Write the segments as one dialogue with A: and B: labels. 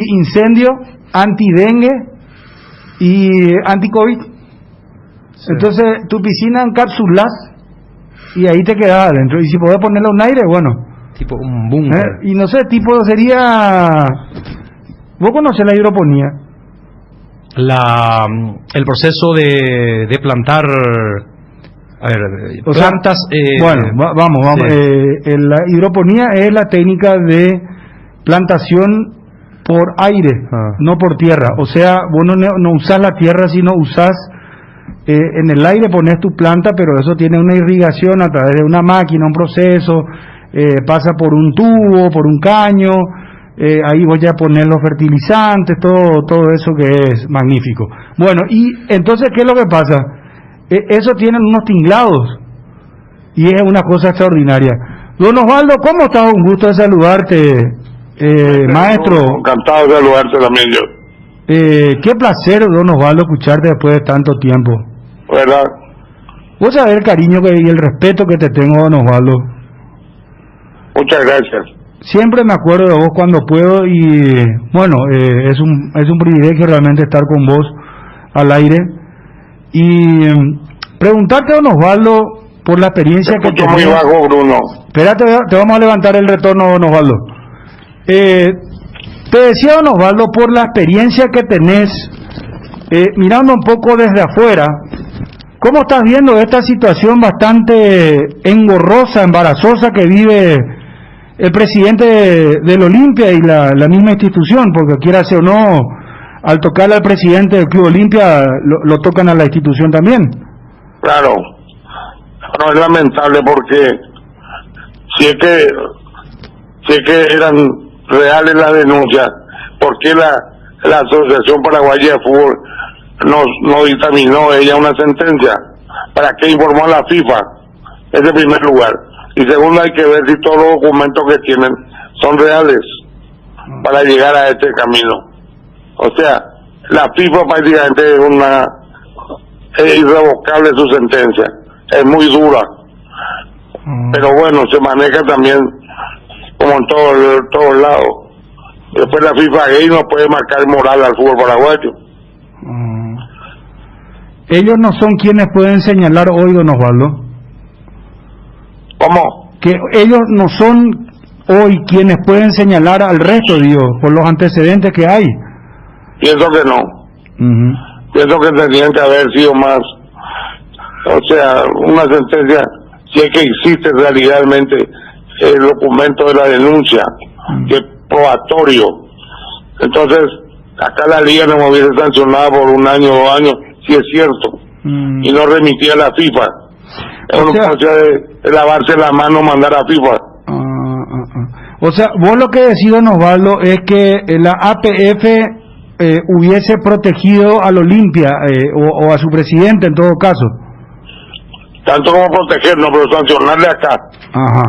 A: anti-incendio, anti-dengue y anti-COVID. Sí. Entonces tu piscina encapsulas y ahí te quedas adentro. Y si podés ponerle un aire, bueno.
B: Tipo un búnker.
A: Y no sé, tipo sería... ¿Vos conocés la hidroponía?
B: El proceso de plantar... A ver,
A: o
B: plantas...
A: Sea, bueno, vamos. Sí. La hidroponía es la técnica de plantación por aire, no por tierra. O sea, vos no usás la tierra, sino usás... en el aire pones tu planta, pero eso tiene una irrigación a través de una máquina, un proceso, pasa por un tubo, por un caño, ahí voy a poner los fertilizantes, todo eso que es magnífico. Bueno, y entonces, ¿qué es lo que pasa? Eso tienen unos tinglados, y es una cosa extraordinaria. Don Osvaldo, ¿cómo estás? Un gusto de saludarte, maestro.
C: Encantado de saludarte también yo.
A: Qué placer, don Osvaldo, escucharte después de tanto tiempo.
C: ¿Verdad?
A: Vos sabés el cariño y el respeto que te tengo, don Osvaldo.
C: Muchas gracias.
A: Siempre me acuerdo de vos cuando puedo y, bueno, es un privilegio realmente estar con vos al aire. Y preguntarte, don Osvaldo, por la experiencia que tenés.
C: Muy bajo, Bruno.
A: Espérate, te vamos a levantar el retorno, don Osvaldo. Te decía, don Osvaldo, por la experiencia que tenés, mirando un poco desde afuera, ¿cómo estás viendo esta situación bastante engorrosa, embarazosa que vive el presidente del Olimpia y la misma institución? Porque quiera ser o no, al tocarle al presidente del Club Olimpia, lo tocan a la institución también.
C: Claro, no, es lamentable porque si es que eran reales las denuncias, ¿por qué la Asociación Paraguaya de Fútbol no dictaminó ella una sentencia? ¿Para qué informó a la FIFA? Es en primer lugar. Y segundo, hay que ver si todos los documentos que tienen son reales para llegar a este camino. O sea, la FIFA prácticamente es irrevocable su sentencia, es muy dura. Pero bueno, se maneja también como en todos lados. Después la FIFA ahí no puede marcar moral al fútbol paraguayo.
A: Ellos no son quienes pueden señalar hoy, don Osvaldo.
C: ¿Cómo?
A: Que ellos no son hoy quienes pueden señalar al resto, digo, por los antecedentes que hay.
C: Pienso que no. Pienso que tendrían que haber sido más. O sea, una sentencia, si es que existe realmente el documento de la denuncia, que es probatorio. Entonces, acá la liga no me hubiese sancionado por 1 año, 2 años, si es cierto, y no remitía a la FIFA. Es una cosa de lavarse la mano, mandar a FIFA.
A: O sea, vos lo que decís, don Osvaldo, es que la APF hubiese protegido al Olimpia o a su presidente en todo caso.
C: Tanto como protegernos, pero sancionarle acá.
A: Ajá.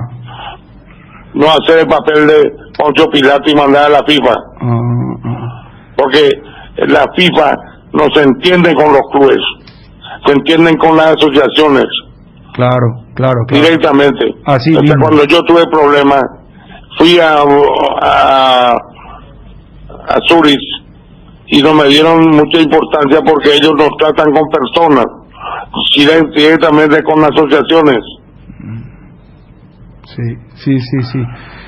C: No hacer el papel de Poncio Pilato y mandar a la FIFA. Porque la FIFA no se entiende con los clubes, se entienden con las asociaciones.
A: Claro.
C: Directamente.
A: Así
C: o sea, cuando yo tuve problemas, fui a Zurich y no me dieron mucha importancia porque ellos nos tratan con personas, directamente con asociaciones.
A: Sí.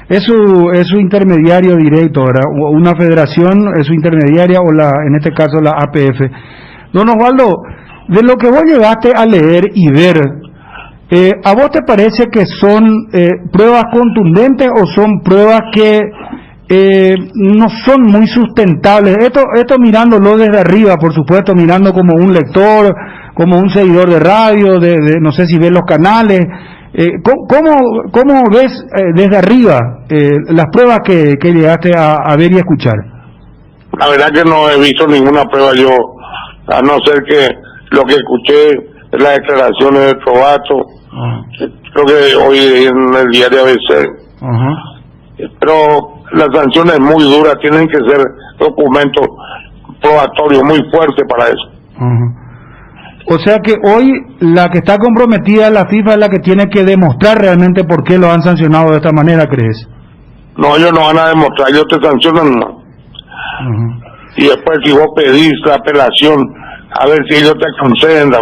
A: Es su intermediario directo, ¿verdad? Una federación es su intermediaria o en este caso la APF. Don Osvaldo, de lo que vos llegaste a leer y ver, ¿a vos te parece que son pruebas contundentes o son pruebas que no son muy sustentables? Esto mirándolo desde arriba, por supuesto, mirando como un lector, como un seguidor de radio, no sé si ves los canales. ¿Cómo ves desde arriba las pruebas que llegaste a ver y a escuchar?
C: La verdad que no he visto ninguna prueba yo, a no ser que lo que escuché es las declaraciones de Trovato, creo que hoy en el diario ABC. Pero las sanciones muy duras, tienen que ser documentos probatorios muy fuertes para eso.
A: O sea que hoy la que está comprometida la FIFA es la que tiene que demostrar realmente por qué lo han sancionado de esta manera, ¿crees?
C: No, ellos no van a demostrar, ellos te sancionan, no. Y después si vos pedís la apelación, a ver si ellos te conceden.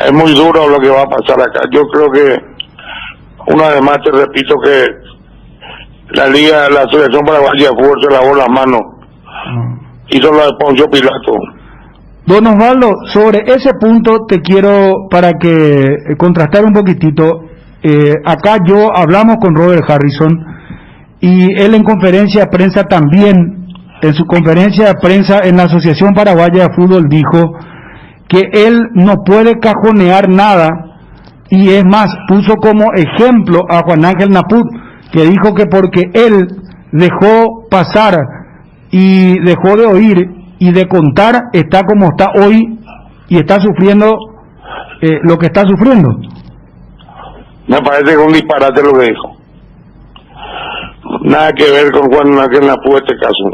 C: Es muy duro lo que va a pasar acá. Yo creo que, una vez más te repito que la Asociación Paraguaya de Fútbol se lavó las manos. Hizo lo de Poncio Pilato.
A: Don Osvaldo, sobre ese punto te quiero, para que contrastar un poquitito, acá hablamos con Robert Harrison, y él en conferencia de prensa también, en su conferencia de prensa en la Asociación Paraguaya de Fútbol dijo que él no puede cajonear nada, y es más, puso como ejemplo a Juan Ángel Naput, que dijo que porque él dejó pasar y dejó de oír y de contar, está como está hoy y está sufriendo lo que está sufriendo.
C: Me parece que es un disparate lo que dijo. Nada que ver con Juan Ángel Naput este caso.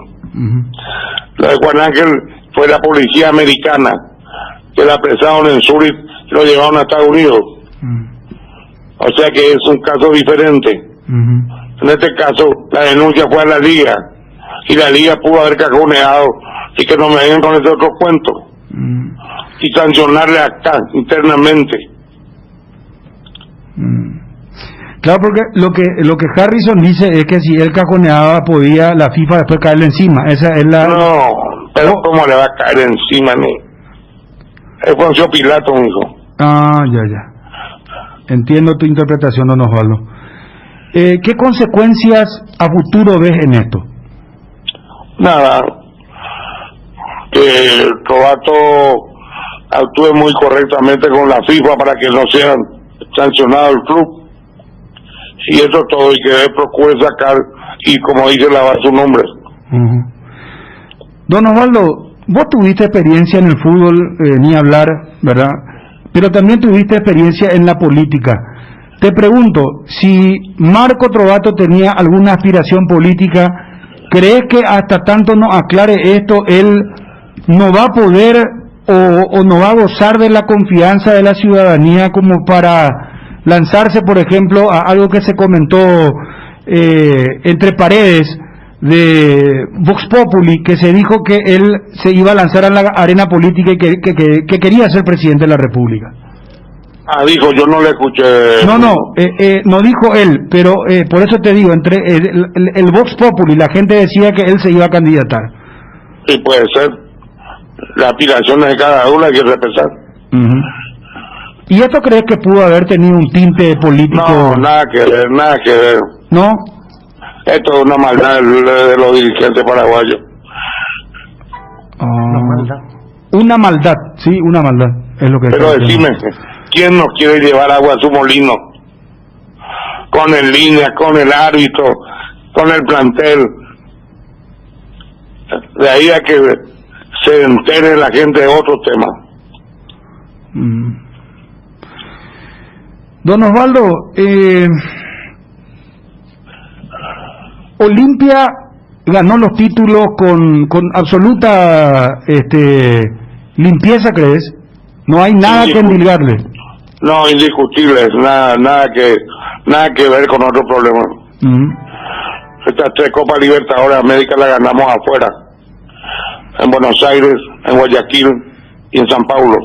C: Lo de Juan Ángel fue la policía americana que la apresaron en Zurich y lo llevaron a Estados Unidos. O sea que es un caso diferente. En este caso la denuncia fue a la liga, y la liga pudo haber cajoneado y que no me vengan con ese otro cuento y sancionarle acá internamente.
A: Claro, porque lo que Harrison dice es que si él cajoneaba podía la FIFA después caerle encima. Esa es la...
C: No, pero ¿cómo le va a caer encima a mí? Es Poncio Pilato, mijo.
A: Ya. Entiendo tu interpretación, don Osvaldo. ¿Qué consecuencias a futuro ves en esto?
C: Nada, que Trovato actúe muy correctamente con la FIFA para que no sea sancionado el club, y eso es todo, y que él procure sacar y, como dice, lavar su nombre.
A: Don Osvaldo, vos tuviste experiencia en el fútbol, ni hablar, ¿verdad? Pero también tuviste experiencia en la política. Te pregunto, si Marco Trovato tenía alguna aspiración política, ¿crees que hasta tanto no aclare esto, él no va a poder o no va a gozar de la confianza de la ciudadanía como para lanzarse, por ejemplo, a algo que se comentó entre paredes de Vox Populi, que se dijo que él se iba a lanzar a la arena política y que quería ser presidente de la República?
C: Dijo, yo no le escuché.
A: No dijo él, pero por eso te digo, entre el Vox Populi, la gente decía que él se iba a candidatar.
C: Sí, puede ser. Las aspiraciones de cada uno hay que respetar.
A: ¿Y esto crees que pudo haber tenido un tinte político?
C: No, nada que ver.
A: ¿No?
C: Esto es una maldad de los dirigentes paraguayos.
A: Una maldad, sí, una maldad, es lo que...
C: Pero decime, ¿quién nos quiere llevar agua a su molino? Con el línea, con el árbitro, con el plantel. De ahí a que se entere la gente de otros temas.
A: Don Osvaldo, Olimpia ganó los títulos con absoluta limpieza, ¿crees? No hay nada que endilgarle.
C: No, indiscutible, nada que ver con otro problema. Estas 3 Copas Libertadores de América las ganamos afuera, en Buenos Aires, en Guayaquil y en San Paulo.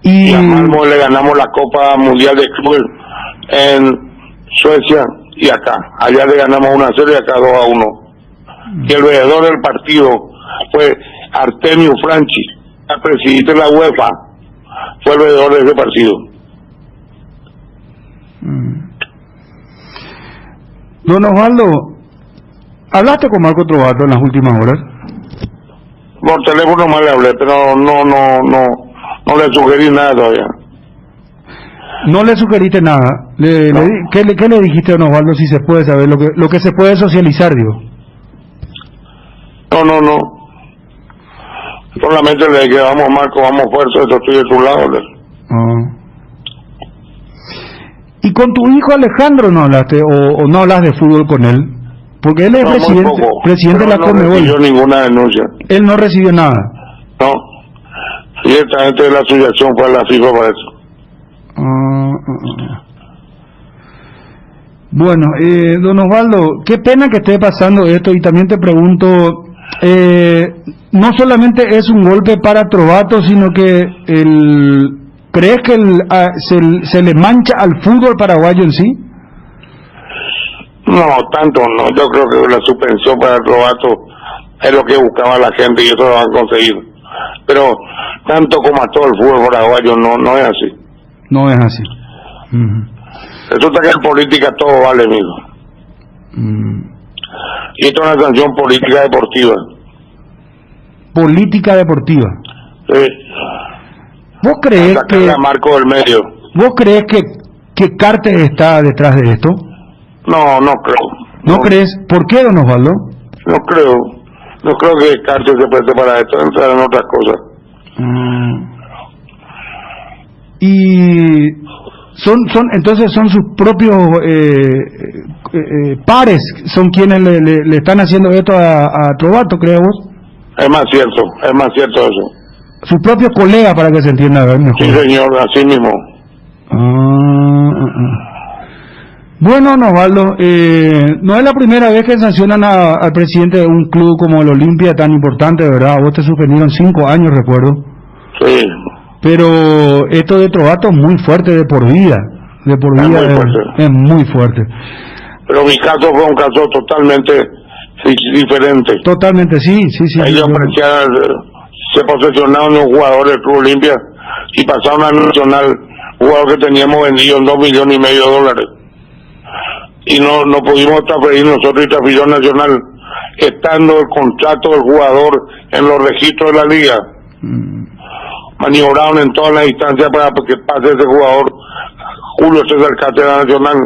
C: Y a Malmo le ganamos la Copa Mundial de Clubes en Suecia y acá. Allá le ganamos 1-0 y acá 2-1. Y el veedor del partido fue Artemio Franchi, el presidente de la UEFA, fue el veedor de ese partido.
A: Don Osvaldo, ¿hablaste con Marco Trovato en las últimas horas?
C: Por teléfono más le hablé, pero no le sugerí nada todavía.
A: No le sugeriste nada. ¿Qué le dijiste a don Osvaldo, si se puede saber lo que se puede socializar, digo?
C: No. Solamente le dije, vamos Marco, vamos fuerza, eso estoy de tu lado.
A: ¿Y con tu hijo Alejandro no hablaste o no hablas de fútbol con él? Porque él es presidente de la Conmebol.
C: No recibió ninguna denuncia.
A: Él no recibió nada.
C: No. Directamente de la asociación fue a la FIFA para eso.
A: Bueno, don Osvaldo, qué pena que esté pasando esto, y también te pregunto, no solamente es un golpe para Trovato, sino que ¿crees que se le mancha al fútbol paraguayo en sí?
C: No, tanto no. Yo creo que la suspensión para Trovato es lo que buscaba la gente y eso lo han conseguido. Pero tanto como a todo el fútbol paraguayo no es así.
A: No es así.
C: Resulta que en política todo vale, amigo. Y esto es una sanción política deportiva.
A: Política deportiva.
C: Sí.
A: ¿Vos crees que
C: a Marco del medio?
A: ¿Vos crees que Cartes está detrás de esto?
C: No creo.
A: ¿No crees? ¿Por qué, don Osvaldo?
C: No creo. No creo que Cartes se preste para esto, entrar en otras cosas.
A: Y entonces son sus propios pares, son quienes le están haciendo esto a Trovato, ¿crees vos?
C: Es más cierto eso.
A: Sus propios colegas, para que se entienda mejor.
C: Sí, señor, así mismo.
A: Bueno, Osvaldo, no es la primera vez que sancionan al presidente de un club como el Olimpia, tan importante, ¿verdad? Vos te suspendieron 5 años, recuerdo.
C: Sí.
A: Pero esto de Trovato es muy fuerte, de por vida. De por vida es muy fuerte.
C: Pero mi caso fue un caso totalmente diferente.
A: Totalmente, sí.
C: Ellos se posesionaron de un jugador del Club Olimpia y pasaron a Nacional, jugador que teníamos vendido en $2,5 millones. Y no pudimos transferir nosotros y transfirió Nacional, estando el contrato del jugador en los registros de la liga. Maniobraron en todas las instancias para que pase ese jugador, Julio César Cátedra Nacional.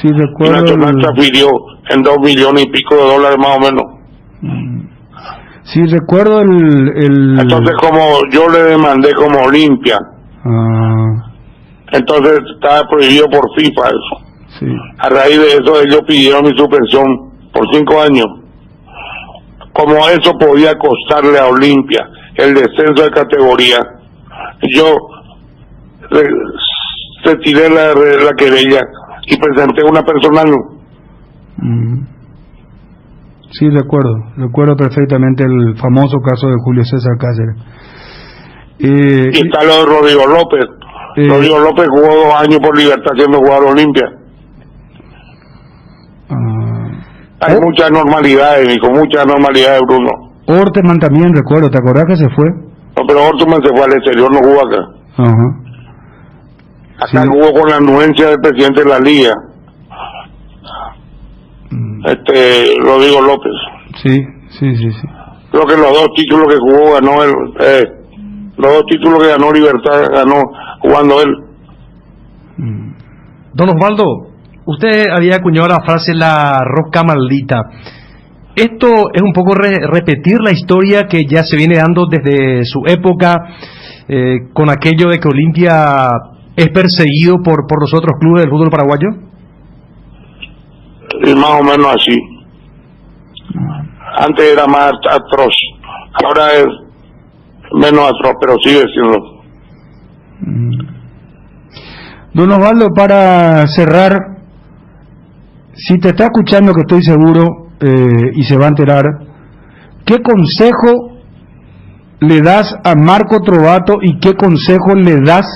A: Sí, recuerdo.
C: Y Nacional transfirió en $2,5 millones más o menos.
A: Sí, recuerdo
C: Entonces, como yo le demandé como Olimpia, entonces estaba prohibido por FIFA eso.
A: Sí.
C: A raíz de eso ellos pidieron mi suspensión por 5 años. Como eso podía costarle a Olimpia el descenso de categoría, yo retiré la querella y presenté una personal.
A: Sí, recuerdo perfectamente el famoso caso de Julio César Cáceres.
C: Y está lo de Rodrigo López. Rodrigo López jugó 2 años por Libertad siendo jugador Olimpia. Hay muchas normalidades, Bruno.
A: Orteman también, recuerdo, ¿te acordás que se fue?
C: No, pero Orteman se fue al exterior, no jugó acá. Acá jugó con la anuencia del presidente de la liga, Rodrigo López.
A: Sí.
C: Creo que los 2 títulos que jugó ganó él, los 2 títulos que ganó Libertad ganó jugando él.
B: Don Osvaldo, usted había acuñado la frase la rosca maldita. Esto es un poco repetir la historia que ya se viene dando desde su época, con aquello de que Olimpia es perseguido por los otros clubes del fútbol paraguayo.
C: Y más o menos así. Antes era más atroz, ahora es menos atroz, pero sigue siendo.
A: Don Osvaldo, para cerrar, si te está escuchando, que estoy seguro, y se va a enterar, ¿qué consejo le das a Marco Trovato y qué consejo le das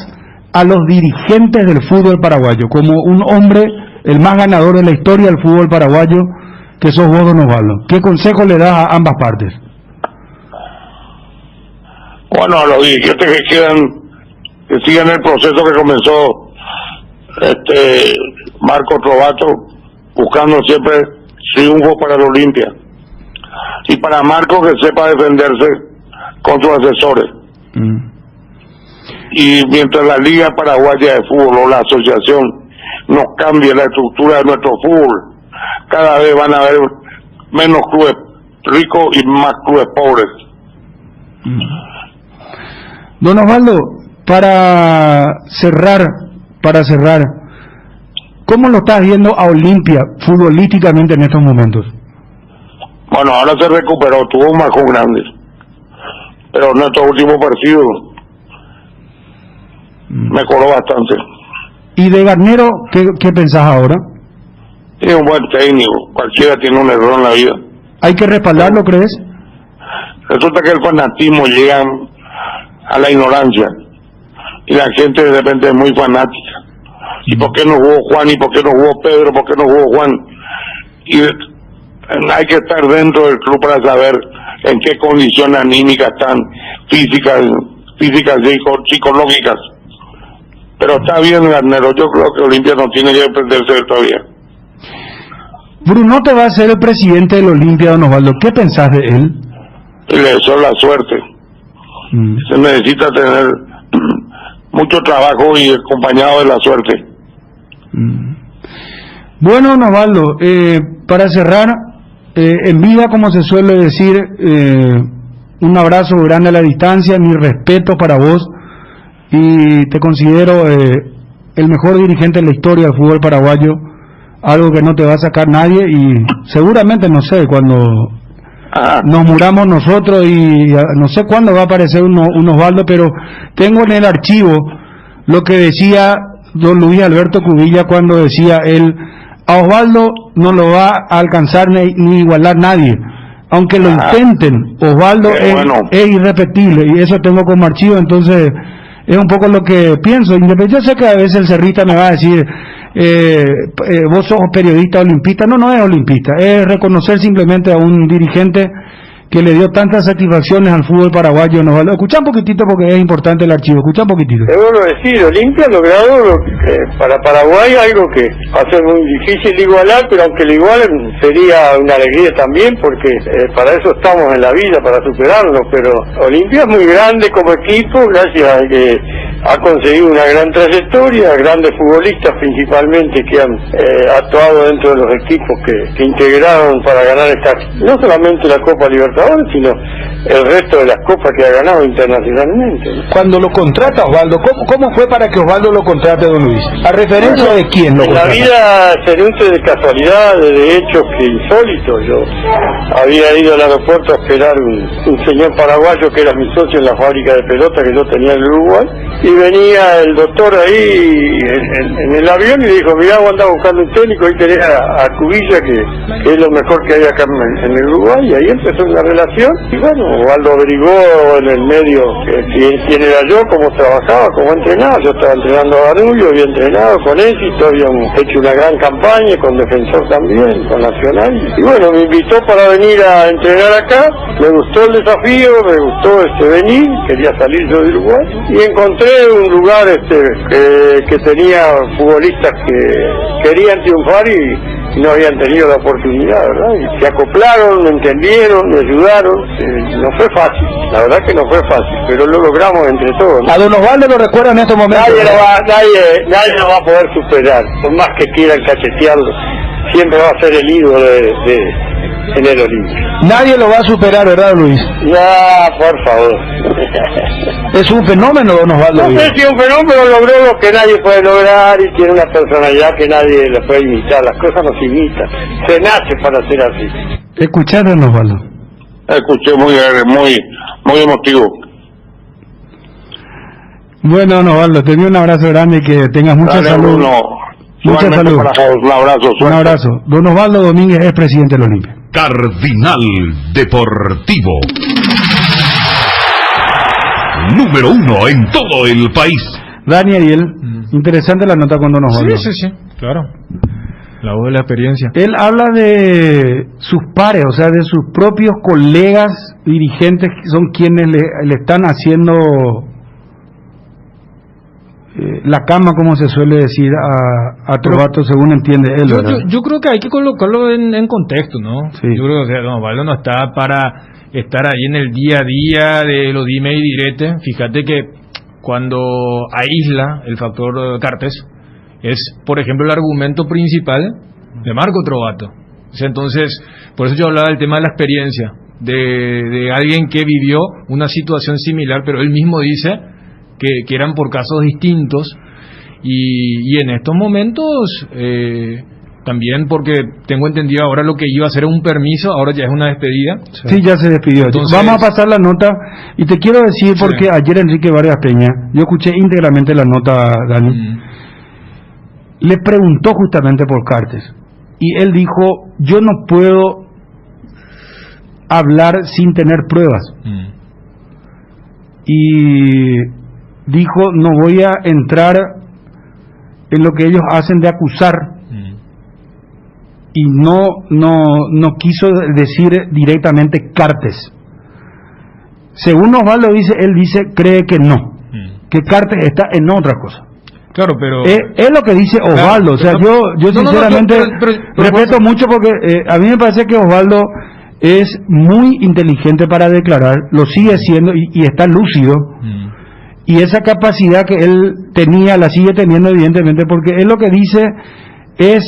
A: a los dirigentes del fútbol paraguayo, como un hombre, el más ganador de la historia del fútbol paraguayo, que sos vos, don Osvaldo? ¿Qué consejo le das a ambas partes?
C: Bueno, a los dirigentes que sigan el proceso que comenzó Marco Trovato, buscando siempre triunfo para el Olimpia, y para Marco que sepa defenderse con sus asesores. Y mientras la Liga Paraguaya de Fútbol o la asociación nos cambie la estructura de nuestro fútbol, cada vez van a haber menos clubes ricos y más clubes pobres.
A: Don Osvaldo, para cerrar, ¿cómo lo estás viendo a Olimpia futbolísticamente en estos momentos?
C: Bueno, ahora se recuperó, tuvo un bajón grande, pero en estos últimos partidos mejoró bastante.
A: ¿Y de Garnero qué pensás ahora?
C: es un buen técnico, cualquiera tiene un error en la vida.
A: ¿Hay que respaldarlo, crees?
C: Resulta que el fanatismo llega a la ignorancia y la gente de repente es muy fanática. ¿Y por qué no jugó Juan? ¿Y por qué no jugó Pedro? ¿Por qué no jugó Juan? Y hay que estar dentro del club para saber en qué condiciones anímicas están, físicas, psicológicas. Pero está bien, Garnero, yo creo que Olimpia no tiene que perderse todavía.
A: Bruno te va a ser el presidente del Olimpia, don Osvaldo. ¿Qué pensás de él?
C: Y le deseo la suerte. Se necesita tener mucho trabajo y acompañado de la suerte.
A: Bueno, don Osvaldo, para cerrar, en vida, como se suele decir, un abrazo grande a la distancia, mi respeto para vos, y te considero el mejor dirigente en la historia del fútbol paraguayo, algo que no te va a sacar nadie, y seguramente, no sé, cuando nos muramos nosotros, y no sé cuándo va a aparecer un Osvaldo, pero tengo en el archivo lo que decía don Luis Alberto Cubilla cuando decía él: a Osvaldo no lo va a alcanzar ni igualar nadie, aunque lo intenten. Osvaldo es irrepetible, y eso tengo como archivo. Entonces es un poco lo que pienso. Yo sé que a veces el cerrista me va a decir, vos sos periodista olimpista. No es olimpista, es reconocer simplemente a un dirigente que le dio tantas satisfacciones al fútbol paraguayo. Escuchá un poquitito porque es importante el archivo, escuchá un poquitito.
D: Debo decir, Olimpia ha logrado para Paraguay algo que va a ser muy difícil de igualar, pero aunque lo igualen sería una alegría también, porque para eso estamos en la vida, para superarlo. Pero Olimpia es muy grande como equipo, gracias a que ha conseguido una gran trayectoria, grandes futbolistas principalmente que han actuado dentro de los equipos que integraron para ganar no solamente la Copa Libertadores, sino el resto de las copas que ha ganado internacionalmente.
A: Cuando lo contrata Osvaldo, ¿cómo fue para que Osvaldo lo contrate, don Luis? ¿A referencia de quién lo contrata?
D: La vida se nutre de casualidades, de hechos que insólitos. Yo había ido al aeropuerto a esperar un señor paraguayo que era mi socio en la fábrica de pelota que yo tenía en Uruguay, y venía el doctor ahí en el avión y dijo: mirá, vos andás buscando un técnico, ahí tenés a Cubilla, que es lo mejor que hay acá en el Uruguay. Y ahí empezó una relación, y bueno, Osvaldo averiguó en el medio quién era yo, cómo trabajaba, cómo entrenaba. Yo estaba entrenando a Danubio, había entrenado con éxito, habíamos hecho una gran campaña con Defensor también, con Nacional, y bueno, me invitó para venir a entrenar acá. Me gustó el desafío, me gustó venir, quería salir yo de Uruguay, y encontré un lugar que tenía futbolistas que querían triunfar y no habían tenido la oportunidad, ¿verdad? Y se acoplaron, me entendieron, me ayudaron. No fue fácil, la verdad que no fue fácil, pero lo logramos entre todos, ¿no?
A: A don Osvaldo lo recuerda en estos momentos.
D: Nadie lo va a poder superar, por más que quieran cachetearlo, siempre va a ser el ídolo en el Olimpia.
A: Nadie lo va a superar, ¿verdad, Luis?
D: Ya, por favor.
A: Es un fenómeno, don Osvaldo.
D: No sé si es un fenómeno, pero logró lo que nadie puede lograr, y tiene una personalidad que nadie le puede imitar. Las cosas no se imitan, se nace para ser así.
A: Escuchá, don Osvaldo.
C: Escuché muy emotivo.
A: Bueno, don Osvaldo, te doy un abrazo grande y que tengas mucha salud. Mucha salud.
C: Un abrazo.
A: Un abrazo. Don Osvaldo Domínguez es presidente del Olimpia.
E: Cardinal Deportivo. Número 1 en todo el país.
A: Dani Ariel, interesante la nota con don Osvaldo.
F: Sí, claro. La voz de la experiencia.
A: Él habla de sus pares, o sea, de sus propios colegas dirigentes, que son quienes le están haciendo la cama, como se suele decir, a Trovato, según entiende él.
F: Yo creo que hay que colocarlo en contexto, ¿no? Sí. Yo creo que don Osvaldo no está para estar ahí en el día a día de los dime y direte. Fíjate que cuando aísla el factor Cartes, es, por ejemplo, el argumento principal de Marco Trovato. Entonces, por eso yo hablaba del tema de la experiencia, de alguien que vivió una situación similar, pero él mismo dice que eran por casos distintos, y en estos momentos también, porque tengo entendido ahora lo que iba a ser un permiso, ahora ya es una despedida.
A: Sí, ya se despidió. Entonces, vamos a pasar la nota, y te quiero decir, porque ayer Enrique Vargas Peña, yo escuché íntegramente la nota, Dani, le preguntó justamente por Cartes, y él dijo, yo no puedo hablar sin tener pruebas. Y dijo, no voy a entrar en lo que ellos hacen de acusar. Y no quiso decir directamente Cartes. Según Osvaldo dice, él cree que no, que Cartes está en otra cosa.
F: Claro, pero
A: es lo que dice Osvaldo. Claro, o sea, yo sinceramente respeto mucho, porque a mí me parece que Osvaldo es muy inteligente para declarar, lo sigue siendo y está lúcido. Y esa capacidad que él tenía la sigue teniendo, evidentemente, porque él lo que dice es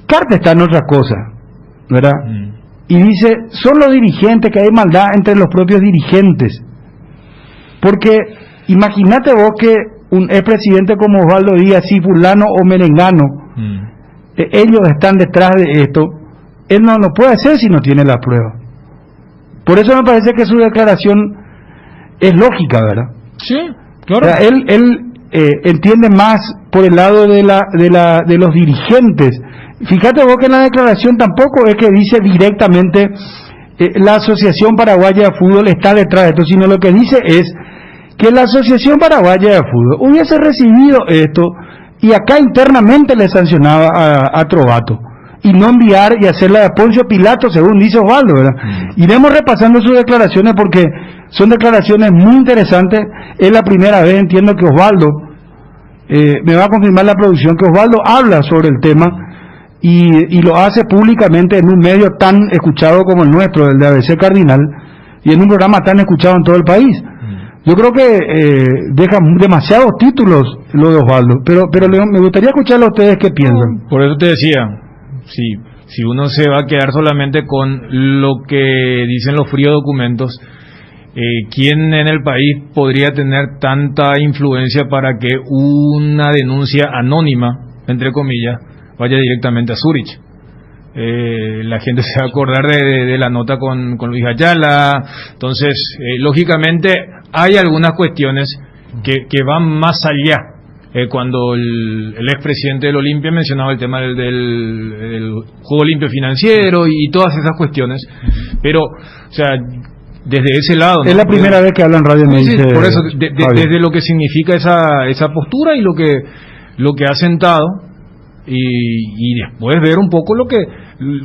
A: Cartes está en otra cosa, ¿verdad? Y dice, son los dirigentes, que hay maldad entre los propios dirigentes. Porque imagínate vos que un expresidente como Osvaldo diga, si fulano o merengano, ellos están detrás de esto, él no lo puede hacer si no tiene la prueba. Por eso me parece que su declaración es lógica, ¿verdad?
F: Sí, claro.
A: O sea, él entiende más por el lado de los dirigentes. Fíjate vos que en la declaración tampoco es que dice directamente la Asociación Paraguaya de Fútbol está detrás de esto, sino lo que dice es que la Asociación Paraguaya de Fútbol hubiese recibido esto y acá internamente le sancionaba a Trovato, y no enviar y hacerla de Poncio Pilato, según dice Osvaldo, ¿verdad? Iremos repasando sus declaraciones porque son declaraciones muy interesantes. Es la primera vez, entiendo, que Osvaldo, me va a confirmar la producción, que Osvaldo habla sobre el tema y lo hace públicamente en un medio tan escuchado como el nuestro, el de ABC Cardinal, y en un programa tan escuchado en todo el país. Yo creo que deja demasiados títulos lo de Osvaldo, pero me gustaría escucharlo a ustedes qué piensan.
F: Por eso te decía, si uno se va a quedar solamente con lo que dicen los fríos documentos, ¿quién en el país podría tener tanta influencia para que una denuncia anónima, entre comillas, vaya directamente a Zurich? La gente se va a acordar de la nota con Luis Ayala. Entonces, lógicamente hay algunas cuestiones que van más allá. Cuando el expresidente del Olimpia mencionaba el tema del juego limpio financiero y todas esas cuestiones, pero, o sea, desde ese lado, ¿no? Es
A: la primera vez que hablan radio, me dice.
F: Por eso, desde lo que significa esa postura y lo que ha sentado, y después ver un poco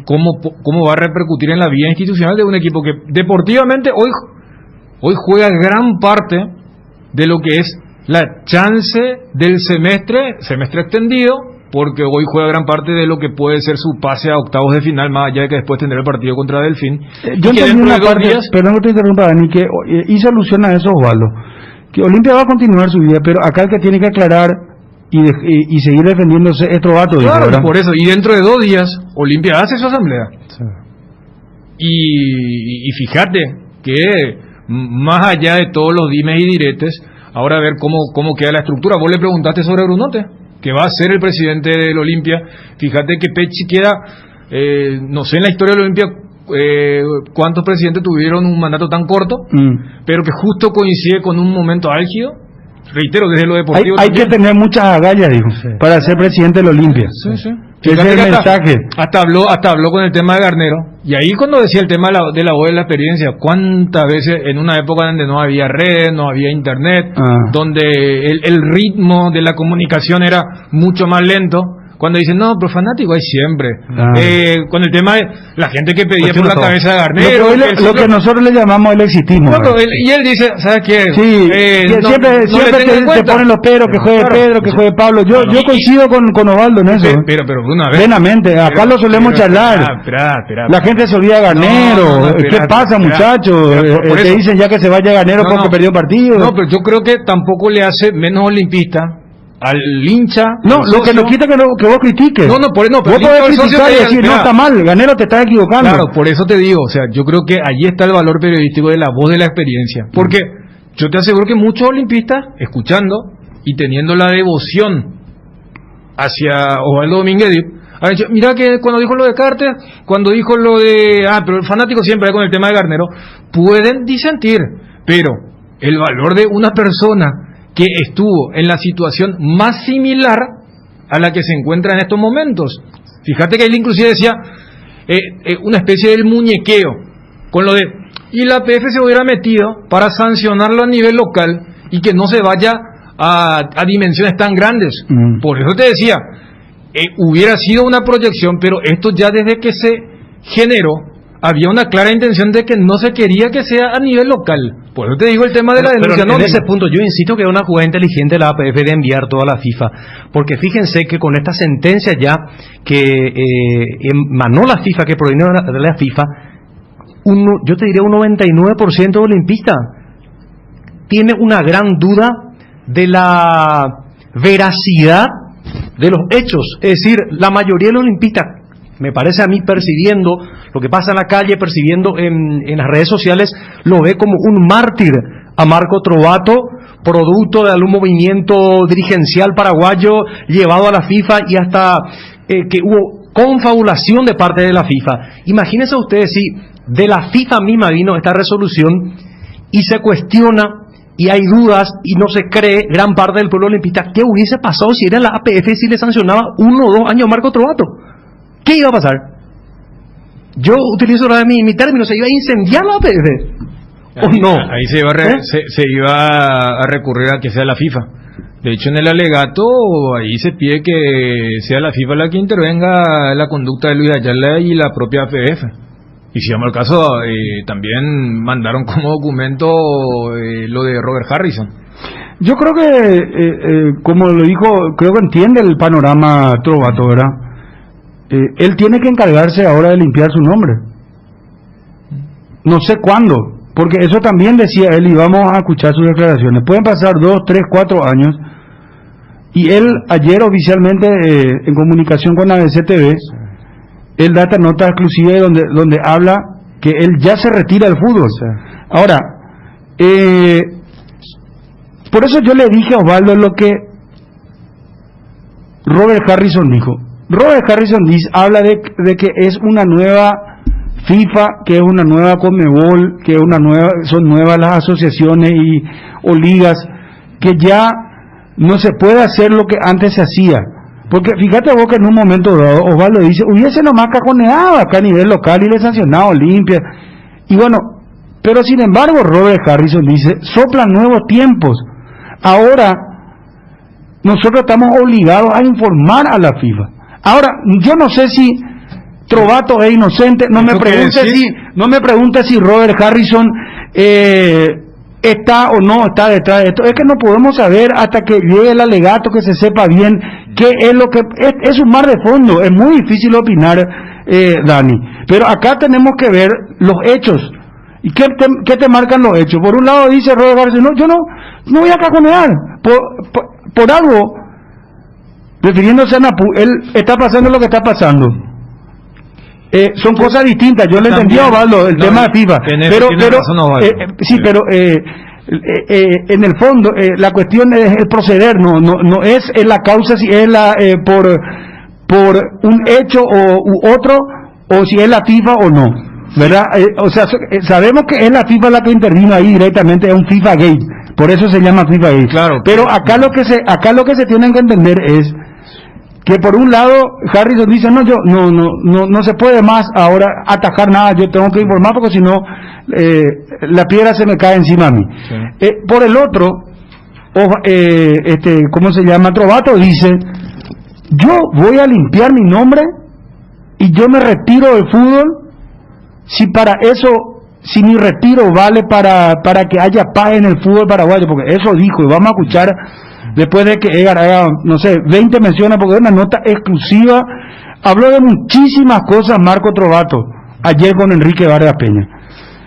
F: cómo va a repercutir en la vida institucional de un equipo que deportivamente hoy juega gran parte de lo que es la chance del semestre extendido, porque hoy juega gran parte de lo que puede ser su pase a octavos de final, más allá de que después tendrá el partido contra Delfín.
A: Yo entendí una parte, perdón que te interrumpa, Dani, que hizo alusión a eso Osvaldo, que Olimpia va a continuar su vida, pero acá el que tiene que aclarar y seguir defendiéndose es Trovato.
F: Claro, por eso, y dentro de 2 días Olimpia hace su asamblea. Sí. Y fíjate que más allá de todos los dimes y diretes, ahora a ver cómo queda la estructura. Vos le preguntaste sobre Brunote, que va a ser el presidente del Olimpia. Fíjate que Pecci queda, no sé en la historia del Olimpia cuántos presidentes tuvieron un mandato tan corto, pero que justo coincide con un momento álgido. Reitero, desde lo deportivo
A: hay que tener muchas agallas, dijo, para ser presidente del Olimpia.
F: Sí.
A: Ese es el mensaje.
F: Hasta habló con el tema de Garnero, y ahí cuando decía el tema de la voz de la experiencia, cuántas veces en una época donde no había red, no había internet, donde el ritmo de la comunicación era mucho más lento, cuando dicen, no, pero fanático hay siempre. Con el tema de la gente que pedía por la cabeza de Garnero.
A: Lo que nosotros le llamamos el exitismo.
F: Y él dice, ¿sabes qué?
A: Sí, siempre te ponen los Pedro, que juegue Pedro, que juegue Pablo. Yo coincido con Osvaldo en eso.
F: Pero una vez.
A: Plenamente, acá lo solemos charlar. La gente se olvida de Garnero. ¿Qué pasa, muchachos? Te dicen ya que se vaya Garnero porque perdió partido.
F: No, pero yo creo que tampoco le hace menos olimpista al hincha.
A: No, lo que nos quita que vos critiques.
F: No,
A: vos podés criticar y decir, no, está mal, Garnero, te estás equivocando.
F: Claro, por eso te digo, o sea, yo creo que allí está el valor periodístico de la voz de la experiencia. Porque yo te aseguro que muchos olimpistas, escuchando y teniendo la devoción hacia Osvaldo Domínguez Dip, han dicho, mira que cuando dijo lo de Carter, cuando dijo lo de, pero el fanático siempre con el tema de Garnero, pueden disentir, pero el valor de una persona que estuvo en la situación más similar a la que se encuentra en estos momentos. Fíjate que él inclusive decía una especie del muñequeo, con lo de, y la APF se hubiera metido para sancionarlo a nivel local y que no se vaya a dimensiones tan grandes. Por eso te decía, hubiera sido una proyección, pero esto ya desde que se generó, había una clara intención de que no se quería que sea a nivel local. Por eso te digo el tema de la denuncia.
B: Pero en ese punto yo insisto que es una jugada inteligente de la APF de enviar toda la FIFA, porque fíjense que con esta sentencia ya que emanó la FIFA, que provino de la FIFA, yo te diría un 99% de olimpista tiene una gran duda de la veracidad de los hechos. Es decir, la mayoría de los olimpistas, me parece a mí, percibiendo lo que pasa en la calle, percibiendo en las redes sociales, lo ve como un mártir a Marco Trovato, producto de algún movimiento dirigencial paraguayo llevado a la FIFA y hasta que hubo confabulación de parte de la FIFA. Imagínense ustedes si de la FIFA misma vino esta resolución y se cuestiona y hay dudas y no se cree gran parte del pueblo olimpista. ¿Qué hubiese pasado si era la APF si le sancionaba 1 o 2 años a Marco Trovato? ¿Qué iba a pasar? Yo utilizo ahora mi término, se iba a incendiar la APF. ¿O no?
F: Ahí se iba a recurrir a que sea la FIFA. De hecho, en el alegato, ahí se pide que sea la FIFA la que intervenga en la conducta de Luis Ayala y la propia APF. Y si vamos al caso, también mandaron como documento lo de Robert Harrison.
A: Yo creo que, como lo dijo, creo que entiende el panorama Trovato, ¿verdad? Él tiene que encargarse ahora de limpiar su nombre. No sé cuándo, porque eso también decía él, y vamos a escuchar sus declaraciones. Pueden pasar 2, 3, 4 años, y él ayer oficialmente, en comunicación con ABC TV, él da esta nota exclusiva donde habla que él ya se retira del fútbol. Ahora, por eso yo le dije a Osvaldo lo que Robert Harrison dijo. Robert Harrison habla de que es una nueva FIFA, que es una nueva Conmebol, que es son nuevas las asociaciones o ligas, que ya no se puede hacer lo que antes se hacía. Porque fíjate vos que en un momento dado Osvaldo dice, hubiese nomás cajoneado acá a nivel local y le sancionado Olimpia. Y bueno, pero sin embargo Robert Harrison dice, soplan nuevos tiempos. Ahora nosotros estamos obligados a informar a la FIFA. Ahora, yo no sé si Trovato es inocente, no me pregunte si Robert Harrison está o no está detrás de esto. Es que no podemos saber hasta que llegue el alegato, que se sepa bien qué es lo que es un mar de fondo. Es muy difícil opinar, Dani, pero acá tenemos que ver los hechos. ¿Y qué te marcan los hechos? Por un lado dice Robert Harrison, no, yo no voy a cajonear por algo, refiriéndose a Napu, él está pasando lo que está pasando. Son cosas distintas. Yo le entendí a Osvaldo el tema de FIFA, pero en el fondo la cuestión es el proceder, no es la causa, si es por un hecho u otro, o si es la FIFA o no, ¿verdad? O sea, sabemos que es la FIFA la que intervino ahí directamente, es un FIFA Gate, por eso se llama FIFA Gate. Claro. Pero acá lo que se tiene que entender es que por un lado Harrison dice, no se puede más ahora atajar nada, yo tengo que informar porque si no la piedra se me cae encima a mí. Sí. Por el otro, ¿cómo se llama? Trovato dice, yo voy a limpiar mi nombre y yo me retiro del fútbol si mi retiro vale para que haya paz en el fútbol paraguayo, porque eso dijo, y vamos a escuchar después de que Edgar haga, 20 menciones, porque es una nota exclusiva. Habló de muchísimas cosas Marco Trovato ayer con Enrique Vargas Peña.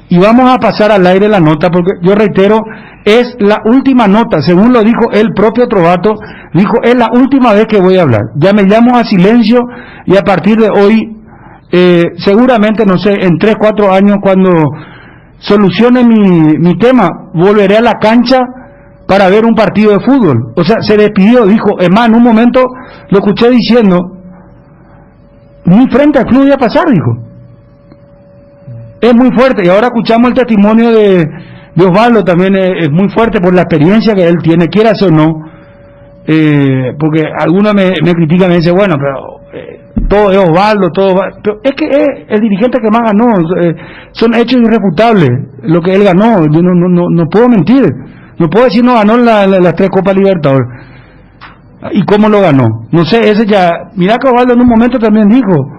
A: Y vamos a pasar al aire la nota, porque yo reitero, es la última nota, según lo dijo el propio Trovato, dijo, es la última vez que voy a hablar. Ya me llamo a silencio y a partir de hoy, seguramente, en 3, 4 años, cuando solucione mi tema, volveré a la cancha para ver un partido de fútbol. O sea, se despidió, dijo, en un momento lo escuché diciendo, ni frente al club iba a pasar, dijo. Es muy fuerte, y ahora escuchamos el testimonio de Osvaldo, también es muy fuerte por la experiencia que él tiene, quieras o no. porque algunos me critican y me dicen, bueno, pero todo es Osvaldo, pero es que es el dirigente que más ganó, son hechos irrefutables lo que él ganó. Yo no puedo mentir, no puedo decir no ganó las 3 Copas Libertadores. ¿Y cómo lo ganó? No sé, ese ya, mira que Osvaldo en un momento también dijo,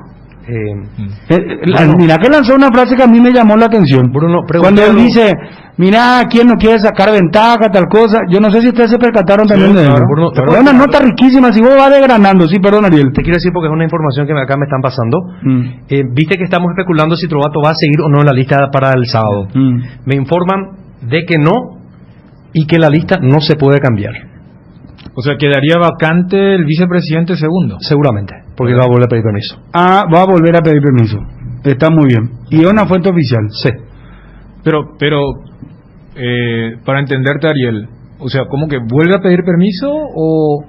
A: mira que lanzó una frase que a mí me llamó la atención,
B: Bruno,
A: cuando él dice, mira, ¿quién no quiere sacar ventaja, tal cosa? Yo no sé si ustedes se percataron también de eso. Es una nota riquísima, si vos vas desgranando. Sí, perdón, Ariel.
B: Te quiero decir porque es una información que acá me están pasando. Viste que estamos especulando si Trovato va a seguir o no en la lista para el sábado. Me informan de que no, y que la lista no se puede cambiar.
F: O sea, quedaría vacante el vicepresidente segundo.
B: Seguramente, porque va a volver a pedir permiso.
A: Va a volver a pedir permiso. Está muy bien. Y es una fuente oficial.
B: Sí.
F: Pero para entenderte, Ariel, o sea, ¿cómo que vuelve a pedir permiso o...?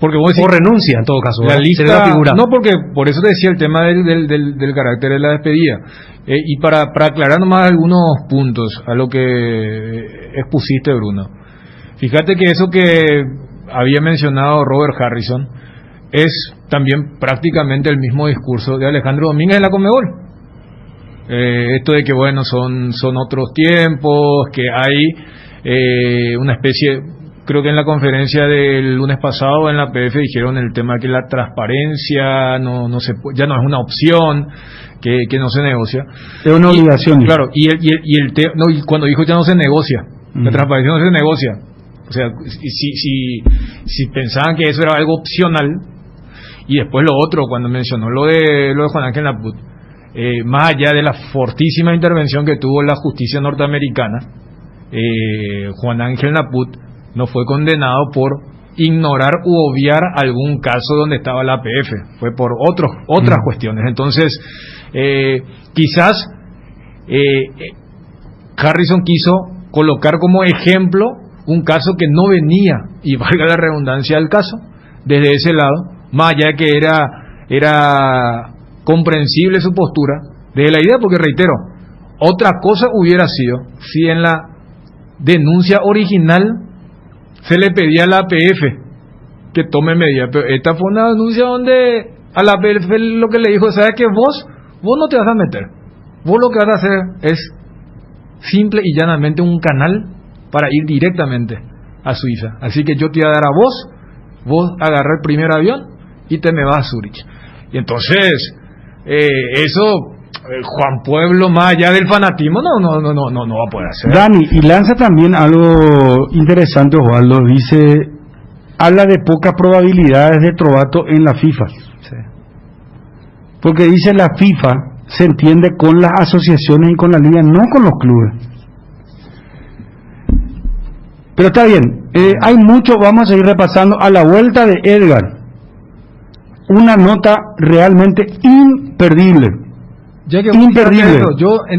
F: Porque vos decís,
B: o renuncia en todo caso,
F: la lista,
B: la figura.
F: no, porque por eso te decía el tema del carácter de la despedida. Y para aclarar nomás algunos puntos a lo que expusiste, Bruno. Fíjate que eso que había mencionado Robert Harrison es también prácticamente el mismo discurso de Alejandro Domínguez en la Conmebol. Esto de que bueno, son otros tiempos, que hay una especie, creo que en la conferencia del lunes pasado en la PF dijeron el tema que la transparencia ya no es una opción, que no se negocia.
A: Es una obligación.
F: Claro, y cuando dijo ya no se negocia, la transparencia no se negocia. O sea, si pensaban que eso era algo opcional, y después lo otro, cuando mencionó lo de Juan Ángel Naput, más allá de la fortísima intervención que tuvo la justicia norteamericana, Juan Ángel Naput no fue condenado por ignorar u obviar algún caso donde estaba la APF, fue por otras cuestiones. Entonces, quizás Harrison quiso colocar como ejemplo un caso que no venía, y valga la redundancia del caso, desde ese lado, más allá de que era comprensible su postura, desde la idea, porque reitero, otra cosa hubiera sido si en la denuncia original se le pedía a la APF que tome medidas, pero esta fue una denuncia donde a la APF lo que le dijo, ¿sabes qué? Vos no te vas a meter, vos lo que vas a hacer es simple y llanamente un canal para ir directamente a Suiza. Así que yo te voy a dar a vos agarrar el primer avión y te me vas a Zurich. Y entonces, eso, Juan Pueblo, más allá del fanatismo, no va a poder hacer.
A: Dani, y lanza también algo interesante, Osvaldo, dice, habla de pocas probabilidades de Trovato en la FIFA.
B: Sí.
A: Porque dice la FIFA se entiende con las asociaciones y con la liga, no con los clubes. Pero está bien, hay mucho, vamos a seguir repasando. A la vuelta de Edgar, una nota realmente imperdible. Imperdible,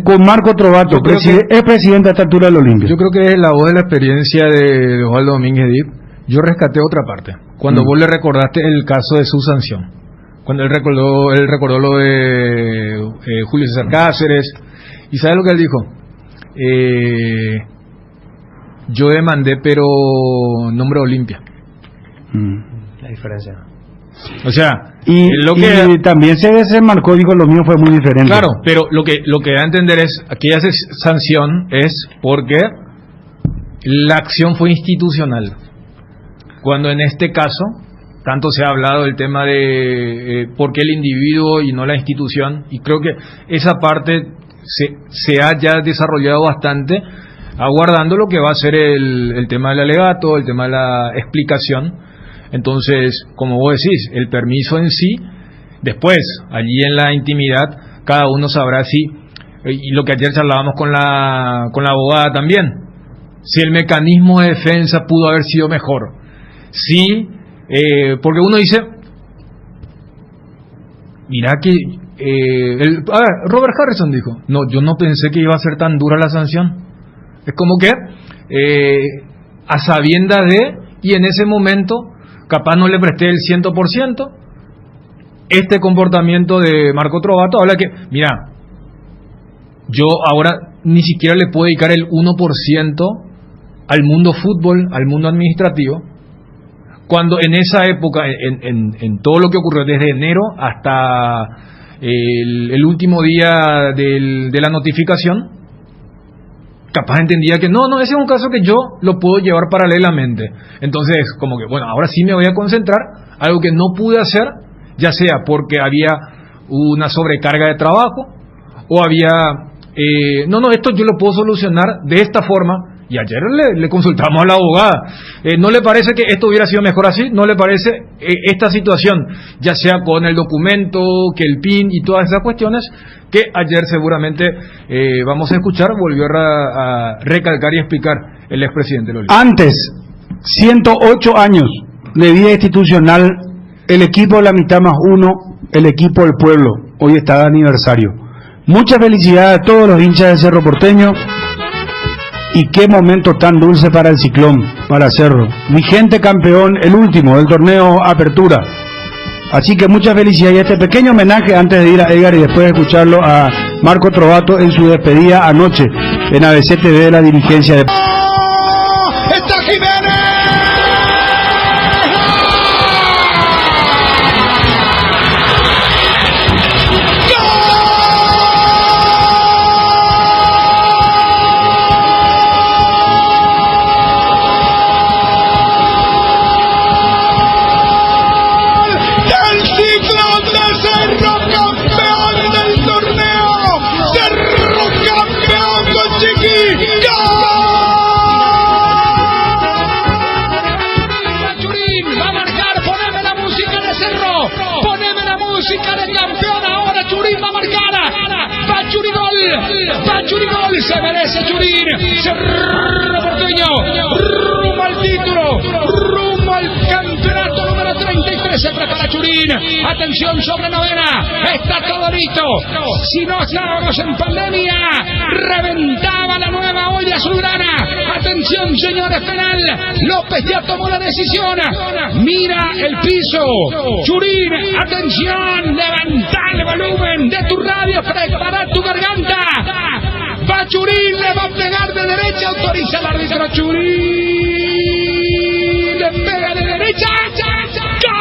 A: con Marco Trovato, es presidente a esta altura del Olimpia.
F: Yo creo que es la voz de la experiencia de Osvaldo Domínguez Dip. Yo rescaté otra parte, cuando vos le recordaste el caso de su sanción, cuando él recordó lo de Julio César Cáceres, y ¿sabes lo que él dijo? Yo demandé, pero nombre Olimpia.
B: La diferencia.
F: O sea,
A: y también se demarcó, digo, lo mío fue muy diferente.
F: Claro, pero lo que da a entender es, aquella sanción es porque la acción fue institucional. Cuando en este caso, tanto se ha hablado del tema de por qué el individuo y no la institución, y creo que esa parte se ha ya desarrollado bastante, aguardando lo que va a ser el tema del alegato, el tema de la explicación. Entonces, como vos decís, el permiso en sí, después, allí en la intimidad, cada uno sabrá si, y lo que ayer charlábamos con la abogada también, si el mecanismo de defensa pudo haber sido mejor. Sí, porque uno dice, mira que Robert Harrison dijo, no, yo no pensé que iba a ser tan dura la sanción. Es como que a sabiendas de, y en ese momento capaz no le presté el 100%, este comportamiento de Marco Trovato habla que, mira, yo ahora ni siquiera le puedo dedicar el 1% al mundo fútbol, al mundo administrativo, cuando en esa época, en todo lo que ocurrió desde enero hasta el último día de la notificación, capaz entendía que no, ese es un caso que yo lo puedo llevar paralelamente. Entonces, como que, bueno, ahora sí me voy a concentrar, algo que no pude hacer, ya sea porque había una sobrecarga de trabajo, o había, esto yo lo puedo solucionar de esta forma. Y ayer le consultamos a la abogada. ¿No le parece que esto hubiera sido mejor así? ¿No le parece esta situación, ya sea con el documento, que el PIN y todas esas cuestiones, que ayer seguramente vamos a escuchar, volvió a recalcar y explicar el expresidente Loli?
A: Antes, 108 años de vida institucional, el equipo La Mitad Más Uno, el equipo del pueblo, hoy está de aniversario. Muchas felicidades a todos los hinchas de Cerro Porteño. Y qué momento tan dulce para el Ciclón, para Cerro. Vigente campeón, el último del torneo Apertura. Así que muchas felicidades. Y este pequeño homenaje antes de ir a Edgar y después de escucharlo a Marco Trovato en su despedida anoche en ABC TV de la dirigencia de...
G: ¡Está Jiménez!
H: Se merece Churín, Cerro Porteño, rumbo al título, rumbo al campeonato número 33, se prepara Churín, atención sobre novena, está todo listo, si no estábamos en pandemia, reventaba la nueva olla azulgrana, atención señores, penal, López ya tomó la decisión, mira el piso, Churín, atención, levanta el volumen de tu radio, prepara tu garganta, va Churín, le va a pegar de derecha, autoriza el árbitro Churín, le pega de derecha, ¡gol!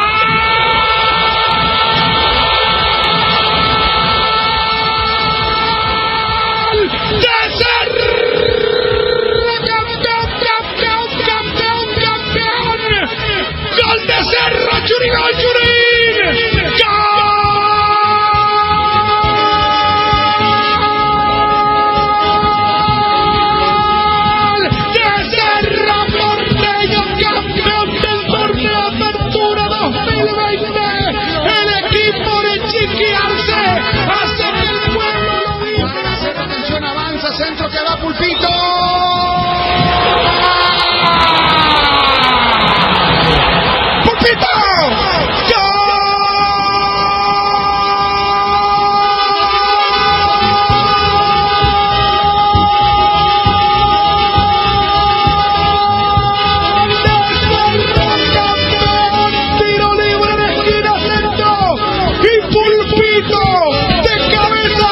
H: ¡De Cerro! ¡Campeón! ¡Gol de Cerro! ¡Churín, gol, Churín! Centro que va Pulpito. ¡Pulpito! Tiro libre de esquina centro. Y Pulpito de cabeza.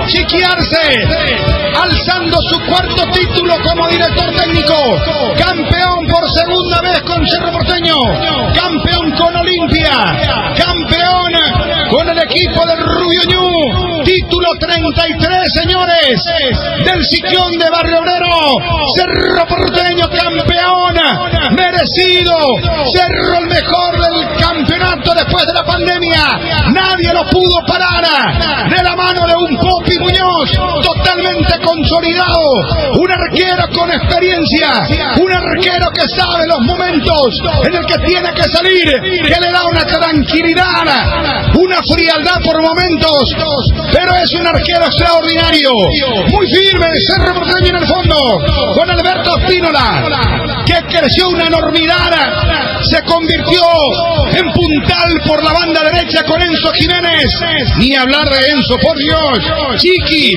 H: Chiquiarse, alzando su cuarto título como director técnico, campeón por segunda vez con Cerro Porteño, campeón con Olimpia, campeón con el equipo del Rubio Ñu, título 33, señores, del Ciclón de Barrio Obrero, Cerro Porteño campeón, merecido, Cerro el mejor del campeonato después de la pandemia, nadie lo pudo parar, de la mano de un Popi Muñoz, totalmente consolidado, un arquero con experiencia, un arquero que sabe los momentos en el que tiene que salir, que le da una tranquilidad, una frialdad por momentos, pero es un arquero extraordinario, muy firme, Cerro Porteño en el fondo, con Alberto Espínola, que creció una enormidad, se convirtió en puntal por la banda derecha con Enzo Jiménez. Ni hablar de Enzo, por Dios. Chiqui,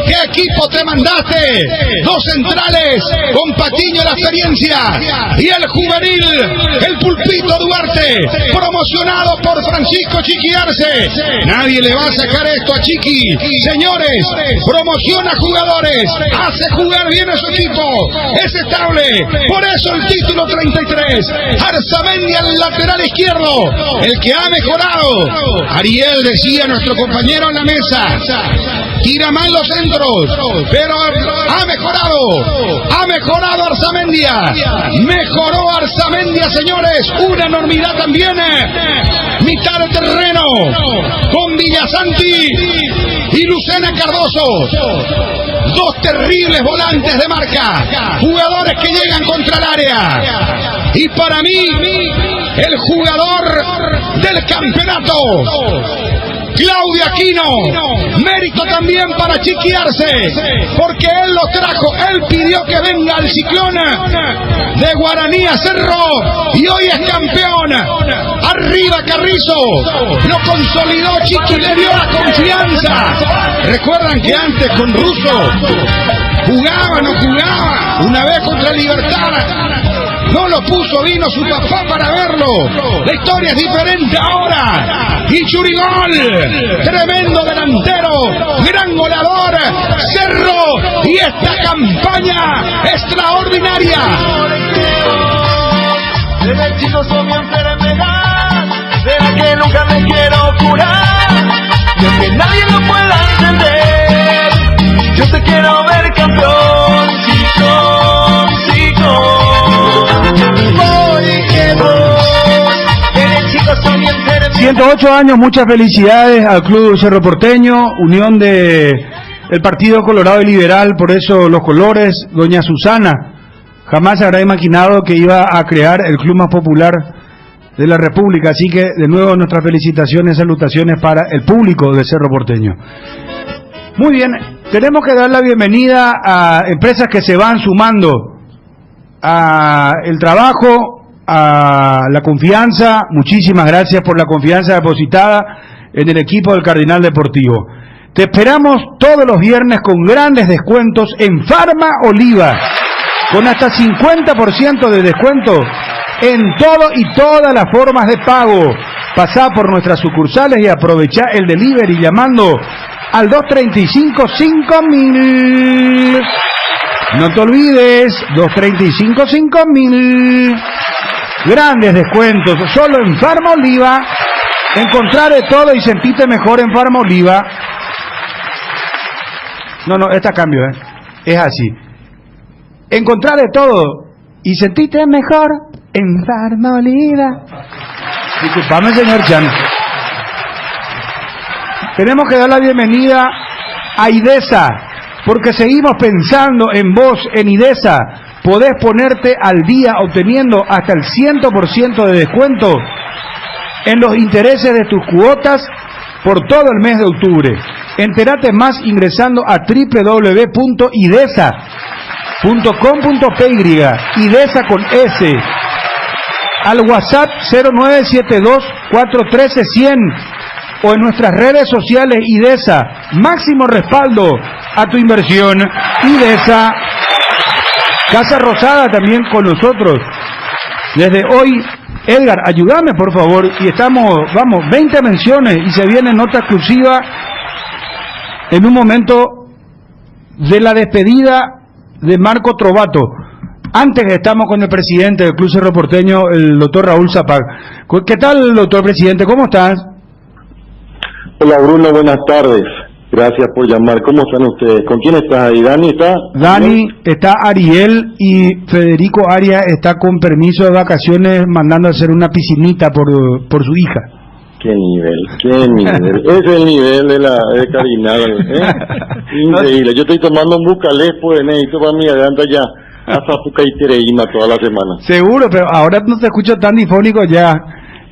H: ¿qué equipo te mandaste? Dos centrales, con Patiño la experiencia y el juvenil, el Pulpito Duarte, promocionado por Francisco Chiqui Arce. Nadie le va a sacar esto a Chiqui. Señores, promociona jugadores, hace jugar bien a su equipo, es estable, por eso el título 33. Arzamendi al lateral izquierdo, el que ha mejorado. Ariel, decía nuestro compañero en la mesa, tira mal los centros, pero ha mejorado Arzamendia, mejoró Arzamendia, señores, una enormidad también. Mitad de terreno con Villasanti y Lucena Cardoso, dos terribles volantes de marca, jugadores que llegan contra el área. Y para mí, el jugador del campeonato, Claudio Aquino, mérito también para Chiqui Arce, porque él lo trajo, él pidió que venga al Ciclón de Guaraní a Cerro y hoy es campeón. Arriba Carrizo, lo consolidó Chiqui, le dio la confianza. Recuerdan que antes con Russo jugaba, no jugaba, una vez contra Libertad no lo puso, vino su papá para verlo. La historia es diferente ahora. Y Churigol, tremendo delantero, gran goleador, Cerro, y esta campaña extraordinaria.
I: Desde chico soy mi enfermedad, de la que nunca me quiero curar, y aunque nadie lo pueda entender, yo te quiero ver campeón, chico, chico.
A: 108 años, muchas felicidades al Club Cerro Porteño, unión de el Partido Colorado y Liberal, por eso los colores. Doña Susana jamás se habrá imaginado que iba a crear el club más popular de la República, así que de nuevo nuestras felicitaciones, salutaciones para el público de Cerro Porteño. Muy bien, tenemos que dar la bienvenida a empresas que se van sumando a el trabajo, a la confianza. Muchísimas gracias por la confianza depositada en el equipo del Cardinal Deportivo. Te esperamos todos los viernes con grandes descuentos en Farma Oliva, con hasta 50% de descuento en todo y todas las formas de pago. Pasá por nuestras sucursales y aprovechá el delivery llamando al 235-5000. No te olvides, 235-5000. Grandes descuentos, solo en Farma Oliva. Encontrar de todo y sentirte mejor en Farma Oliva. No, esta cambio, es así. Encontrar de todo y sentirte mejor en Farma Oliva. Disculpame, señor Chan. Tenemos que dar la bienvenida a IDESA, porque seguimos pensando en vos. En IDESA podés ponerte al día obteniendo hasta el 100% de descuento en los intereses de tus cuotas por todo el mes de octubre. Entérate más ingresando a www.idesa.com.py, IDESA con S, al WhatsApp 0972-413-100 o en nuestras redes sociales. IDESA, máximo respaldo a tu inversión. IDESA. Casa Rosada también con nosotros. Desde hoy, Edgar, ayúdame por favor. Y estamos, 20 menciones y se viene nota exclusiva en un momento de la despedida de Marco Trovato. Antes estamos con el presidente del Club Cerro Porteño, el doctor Raúl Zapag. ¿Qué tal, doctor presidente? ¿Cómo estás?
J: Hola, Bruno, buenas tardes. Gracias por llamar. ¿Cómo están ustedes? ¿Con quién estás ahí? ¿Dani está?
A: Dani, está Ariel y Federico Arias está con permiso de vacaciones mandando a hacer una piscinita por su hija.
J: ¿Qué nivel? Ese es el nivel de Cardinal, Increíble. Yo estoy tomando un bucalés, pues necesito para mi garganta ya hasta Pucaitereína toda la semana.
A: Seguro, pero ahora no te escucho tan difónico ya.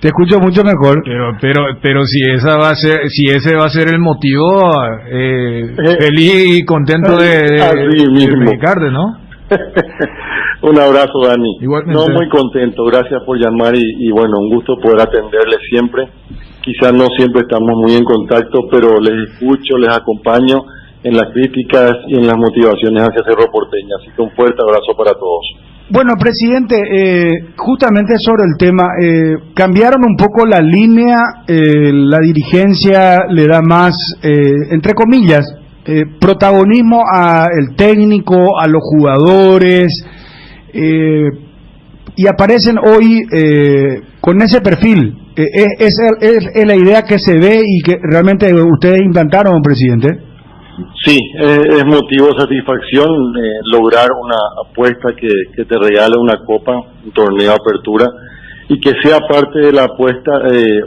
A: Te escucho mucho mejor.
F: Pero si ese va a ser el motivo, feliz y contento de Ricardo, ¿no?
J: Un abrazo, Dani.
F: Igualmente.
J: No, muy contento, gracias por llamar y bueno, un gusto poder atenderles siempre. Quizás no siempre estamos muy en contacto, pero les escucho, les acompaño en las críticas y en las motivaciones hacia Cerro Porteño. Así que un fuerte abrazo para todos.
A: Bueno, presidente, justamente sobre el tema, cambiaron un poco la línea, la dirigencia le da más, entre comillas, protagonismo al técnico, a los jugadores, y aparecen hoy con ese perfil. Es la idea que se ve y que realmente ustedes implantaron, presidente.
J: Sí, es motivo de satisfacción lograr una apuesta que te regale una copa, un torneo de apertura, y que sea parte de la apuesta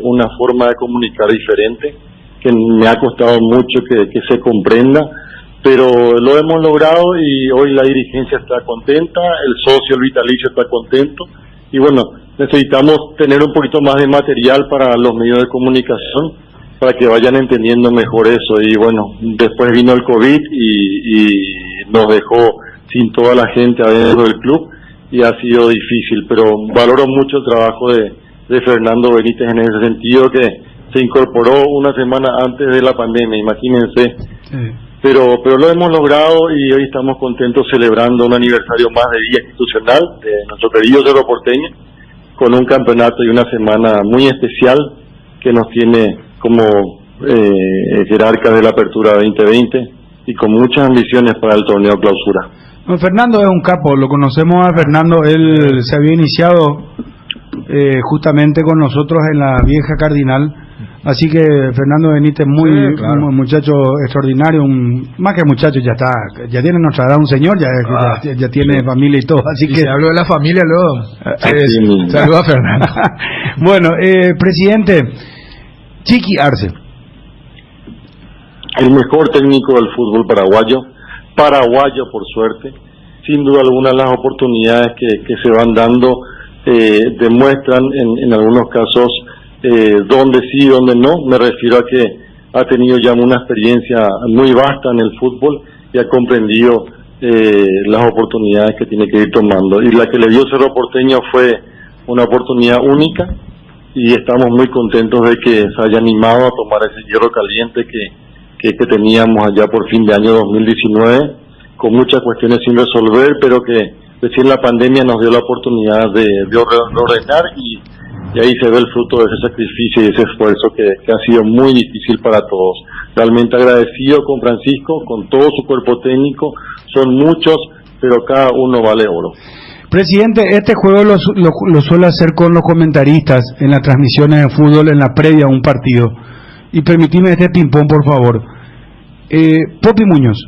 J: una forma de comunicar diferente, que me ha costado mucho que se comprenda, pero lo hemos logrado y hoy la dirigencia está contenta, el socio, el vitalicio está contento, y bueno, necesitamos tener un poquito más de material para los medios de comunicación, para que vayan entendiendo mejor eso. Y bueno, después vino el COVID y nos dejó sin toda la gente adentro del club y ha sido difícil, pero valoro mucho el trabajo de Fernando Benítez en ese sentido, que se incorporó una semana antes de la pandemia, imagínense. Sí. Pero lo hemos logrado y hoy estamos contentos celebrando un aniversario más de Día Institucional de nuestro querido Cerro Porteño, con un campeonato y una semana muy especial que nos tiene como jerarcas de la Apertura 2020 y con muchas ambiciones para el torneo Clausura.
A: No, Fernando es un capo, lo conocemos a Fernando, él se había iniciado justamente con nosotros en la vieja Cardinal, así que Fernando Benítez muy, claro, un muchacho extraordinario, más que muchacho, ya tiene nuestra edad, un señor, ya tiene familia y todo, así que
F: se habló de la familia luego. Saludos a Fernando.
A: Bueno, presidente, Chiqui Arce,
J: el mejor técnico del fútbol paraguayo por suerte, sin duda alguna las oportunidades que se van dando demuestran en algunos casos donde sí, donde no. Me refiero a que ha tenido ya una experiencia muy vasta en el fútbol y ha comprendido las oportunidades que tiene que ir tomando, y la que le dio Cerro Porteño fue una oportunidad única y estamos muy contentos de que se haya animado a tomar ese hierro caliente que teníamos allá por fin de año 2019, con muchas cuestiones sin resolver, pero que recién la pandemia nos dio la oportunidad de ordenar y ahí se ve el fruto de ese sacrificio y ese esfuerzo que ha sido muy difícil para todos. Realmente agradecido con Francisco, con todo su cuerpo técnico, son muchos, pero cada uno vale oro.
A: Presidente, este juego lo suele hacer con los comentaristas en las transmisiones de fútbol en la previa a un partido. Y permitime este ping-pong, por favor. Popi Muñoz.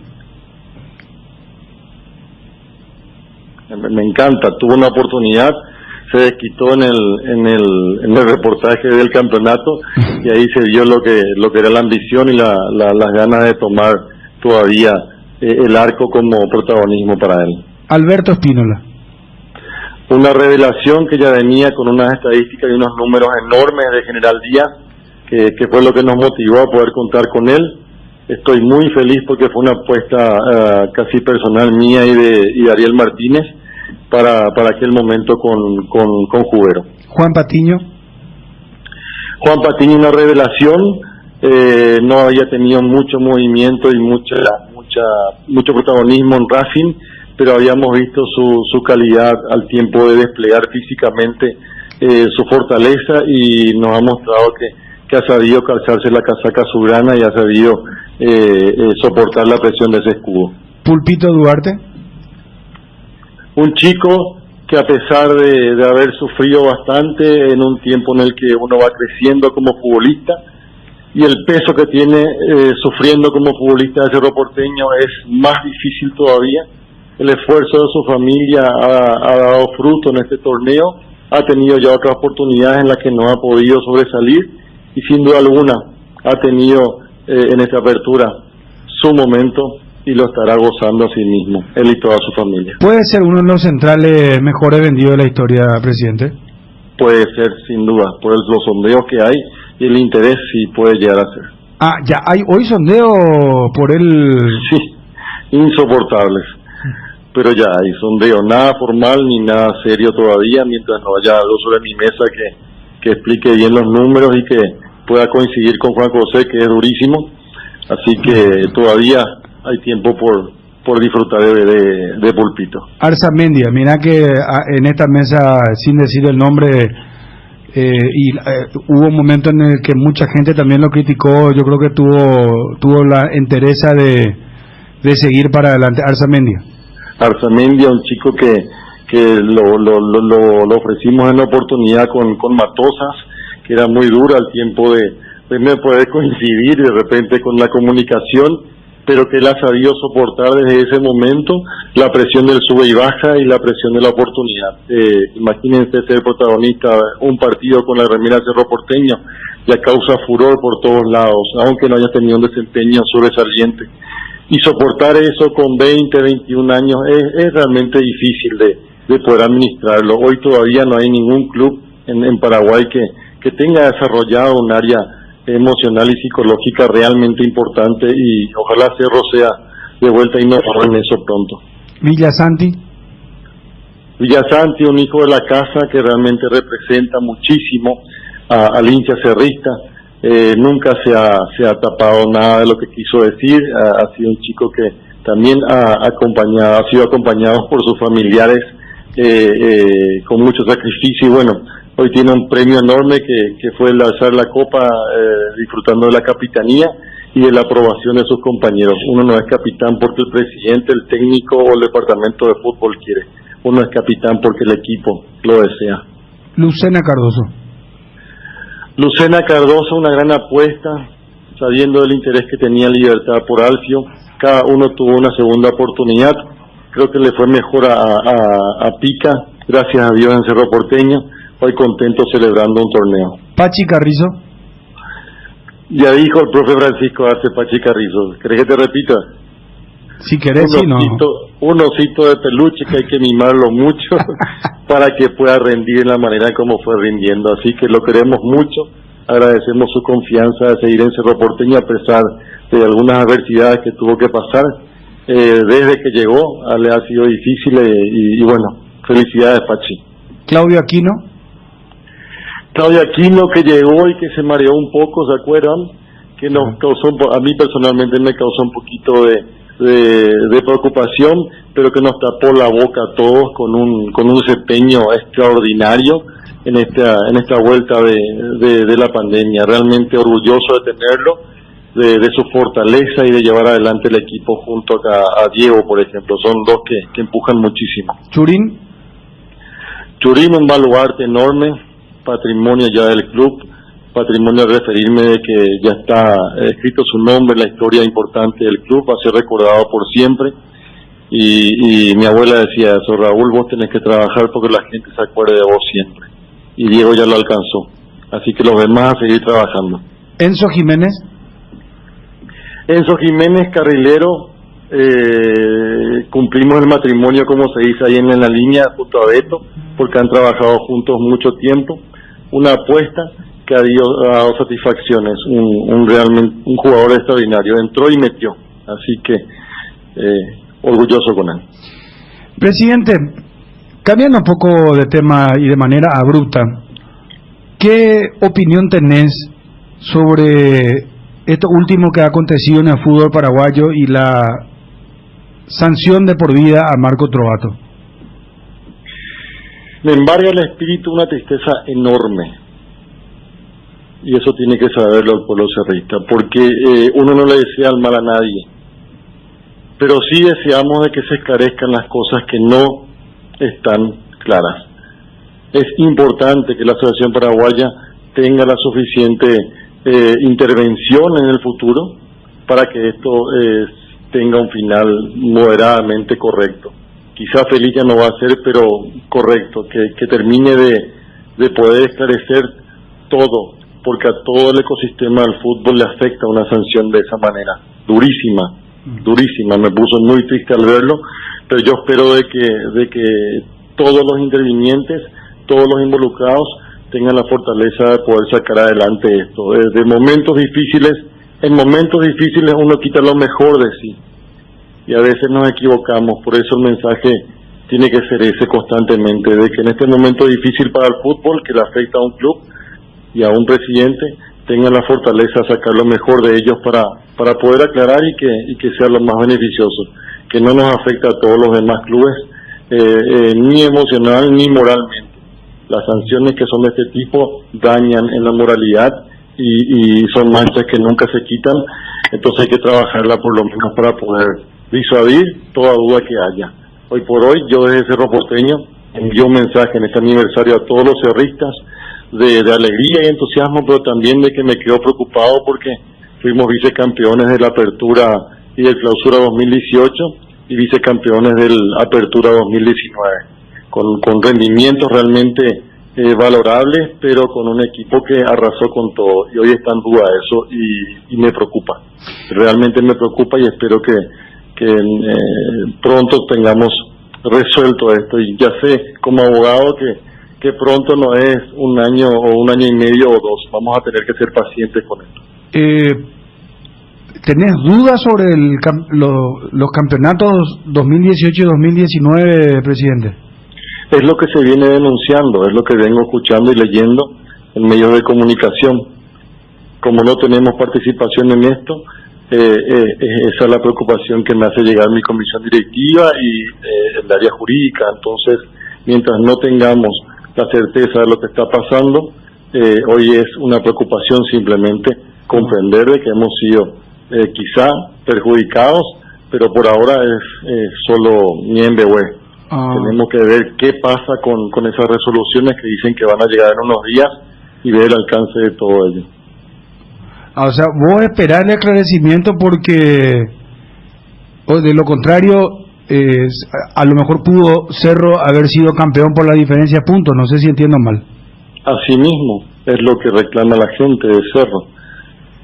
J: Me encanta, tuvo una oportunidad, se desquitó en el reportaje del campeonato y ahí se vio lo que era la ambición y las ganas de tomar todavía el arco como protagonismo para él.
A: Alberto Espínola.
J: Una revelación que ya venía con unas estadísticas y unos números enormes de General Díaz, que fue lo que nos motivó a poder contar con él. Estoy muy feliz porque fue una apuesta casi personal mía y de Ariel Martínez para aquel momento con Jubero.
A: Juan Patiño.
J: Juan Patiño, una revelación, no había tenido mucho movimiento y mucho protagonismo en Racing, pero habíamos visto su calidad al tiempo de desplegar físicamente su fortaleza y nos ha mostrado que ha sabido calzarse la casaca azulgrana y ha sabido soportar la presión de ese escudo.
A: Pulpito Duarte.
J: Un chico que a pesar de haber sufrido bastante en un tiempo en el que uno va creciendo como futbolista y el peso que tiene sufriendo como futbolista de Cerro Porteño es más difícil todavía. El esfuerzo de su familia ha dado fruto en este torneo, ha tenido ya otras oportunidades en las que no ha podido sobresalir y sin duda alguna ha tenido en esta apertura su momento y lo estará gozando a sí mismo, él y toda su familia.
A: ¿Puede ser uno de los centrales mejores vendidos de la historia, presidente?
J: Puede ser, sin duda, por los sondeos que hay y el interés sí puede llegar a ser.
A: Ya hay hoy sondeo por él.
J: Sí, insoportables. pero ya hay sondeo, nada formal ni nada serio todavía, mientras no haya algo sobre mi mesa que explique bien los números y que pueda coincidir con Juan José, que es durísimo, así que todavía hay tiempo por disfrutar de pulpito.
A: Arzamendia, mira que en esta mesa, sin decir el nombre, hubo un momento en el que mucha gente también lo criticó, yo creo que tuvo la entereza de seguir para adelante. Arzamendia, un chico que lo ofrecimos en la oportunidad con Matosas, que era muy dura al tiempo de poder coincidir de repente con la comunicación, pero que él ha sabido soportar desde ese momento la presión del sube y baja y la presión de la oportunidad. Imagínense ser protagonista un partido con la remera Cerro Porteño, ya causa furor por todos lados, aunque no haya tenido un desempeño sobresaliente. Y soportar eso con 20, 21 años es realmente difícil de poder administrarlo. Hoy todavía no hay ningún club en Paraguay que tenga desarrollado un área emocional y psicológica realmente importante, y ojalá Cerro sea de vuelta innovador en eso pronto. Villasanti,
J: un hijo de la casa que realmente representa muchísimo al hincha cerrista. Nunca se ha tapado nada de lo que quiso decir. Ha sido un chico que también ha sido acompañado por sus familiares con mucho sacrificio, y bueno, hoy tiene un premio enorme que fue el alzar la copa, disfrutando de la capitanía y de la aprobación de sus compañeros. Uno no es capitán porque el presidente, el técnico o el departamento de fútbol quiere. Uno es capitán porque el equipo lo desea.
A: Lucena
J: Cardoso, una gran apuesta, sabiendo del interés que tenía Libertad por Alfio. Cada uno tuvo una segunda oportunidad. Creo que le fue mejor a Pica, gracias a Dios, en Cerro Porteño. Hoy contento celebrando un torneo.
A: Pachi Carrizo.
J: Ya dijo el profe Francisco Arce, Pachi Carrizo. ¿Querés que te repita?
A: Si querés, sí, no.
J: Un osito de peluche que hay que mimarlo mucho para que pueda rendir en la manera como fue rindiendo. Así que lo queremos mucho, agradecemos su confianza de seguir en Cerro Porteño a pesar de algunas adversidades que tuvo que pasar. Desde que llegó le ha sido difícil y bueno, felicidades, Pachi.
A: Claudio Aquino,
J: que llegó y que se mareó un poco, ¿se acuerdan? Que nos causó, a mí personalmente me causó un poquito de preocupación, pero que nos tapó la boca a todos con un desempeño extraordinario en esta vuelta de la pandemia. Realmente orgulloso de tenerlo, de su fortaleza y de llevar adelante el equipo junto a Diego, por ejemplo. Son dos que empujan muchísimo. Churín, un baluarte enorme, patrimonio ya del club, patrimonio de referirme de que ya está escrito su nombre en la historia importante del club, va a ser recordado por siempre, y mi abuela decía eso: Raúl, vos tenés que trabajar porque la gente se acuerde de vos siempre, y Diego ya lo alcanzó, así que los demás a seguir trabajando.
A: Enzo
J: Jiménez, carrilero, cumplimos el matrimonio, como se dice ahí en la línea, junto a Beto, porque han trabajado juntos mucho tiempo. Una apuesta que ha dado satisfacciones, un jugador extraordinario, entró y metió, así que orgulloso con él.
A: Presidente, cambiando un poco de tema y de manera abrupta, ¿qué opinión tenés sobre esto último que ha acontecido en el fútbol paraguayo y la sanción de por vida a Marco Trovato?
J: Me embarga el espíritu una tristeza enorme, y eso tiene que saberlo el pueblo cerrista, porque uno no le desea el mal a nadie, pero sí deseamos de que se esclarezcan las cosas que no están claras. Es importante que la Asociación Paraguaya tenga la suficiente intervención en el futuro para que esto tenga un final moderadamente correcto. Quizá feliz ya no va a ser, pero correcto, que termine de poder esclarecer todo, porque a todo el ecosistema del fútbol le afecta una sanción de esa manera, durísima, me puso muy triste al verlo, pero yo espero de que todos los intervinientes, todos los involucrados tengan la fortaleza de poder sacar adelante esto. En momentos difíciles uno quita lo mejor de sí, y a veces nos equivocamos. Por eso el mensaje tiene que ser ese constantemente, de que en este momento difícil para el fútbol, que le afecta a un club y a un presidente, tengan la fortaleza de sacar lo mejor de ellos para poder aclarar y que sea lo más beneficioso, que no nos afecte a todos los demás clubes, ni emocional ni moralmente. Las sanciones que son de este tipo dañan en la moralidad y son manchas que nunca se quitan, entonces hay que trabajarla por lo menos para poder disuadir toda duda que haya. Hoy por hoy, yo desde Cerro Porteño envío un mensaje en este aniversario a todos los cerristas de alegría y entusiasmo, pero también de que me quedo preocupado porque fuimos vicecampeones de la Apertura y del Clausura 2018 y vicecampeones del Apertura 2019, con rendimientos realmente valorables, pero con un equipo que arrasó con todo, y hoy está en duda eso y me preocupa, realmente me preocupa, y espero que pronto tengamos resuelto esto. Y ya sé como abogado que pronto no es un año o un año y medio o dos, vamos a tener que ser pacientes con esto.
A: ¿Tenés dudas sobre los campeonatos 2018 y 2019, presidente?
J: Es lo que se viene denunciando, es lo que vengo escuchando y leyendo en medios de comunicación. Como no tenemos participación en esto, esa es la preocupación que me hace llegar mi comisión directiva y el área jurídica. Entonces, mientras no tengamos la certeza de lo que está pasando, hoy es una preocupación simplemente comprender de que hemos sido quizá perjudicados, pero por ahora es solo niembehue. Tenemos que ver qué pasa con esas resoluciones que dicen que van a llegar en unos días y ver el alcance de todo ello.
A: O sea, vos esperás el esclarecimiento porque, o de lo contrario, a lo mejor pudo Cerro haber sido campeón por la diferencia de puntos, no sé si entiendo mal.
J: Así mismo, es lo que reclama la gente de Cerro,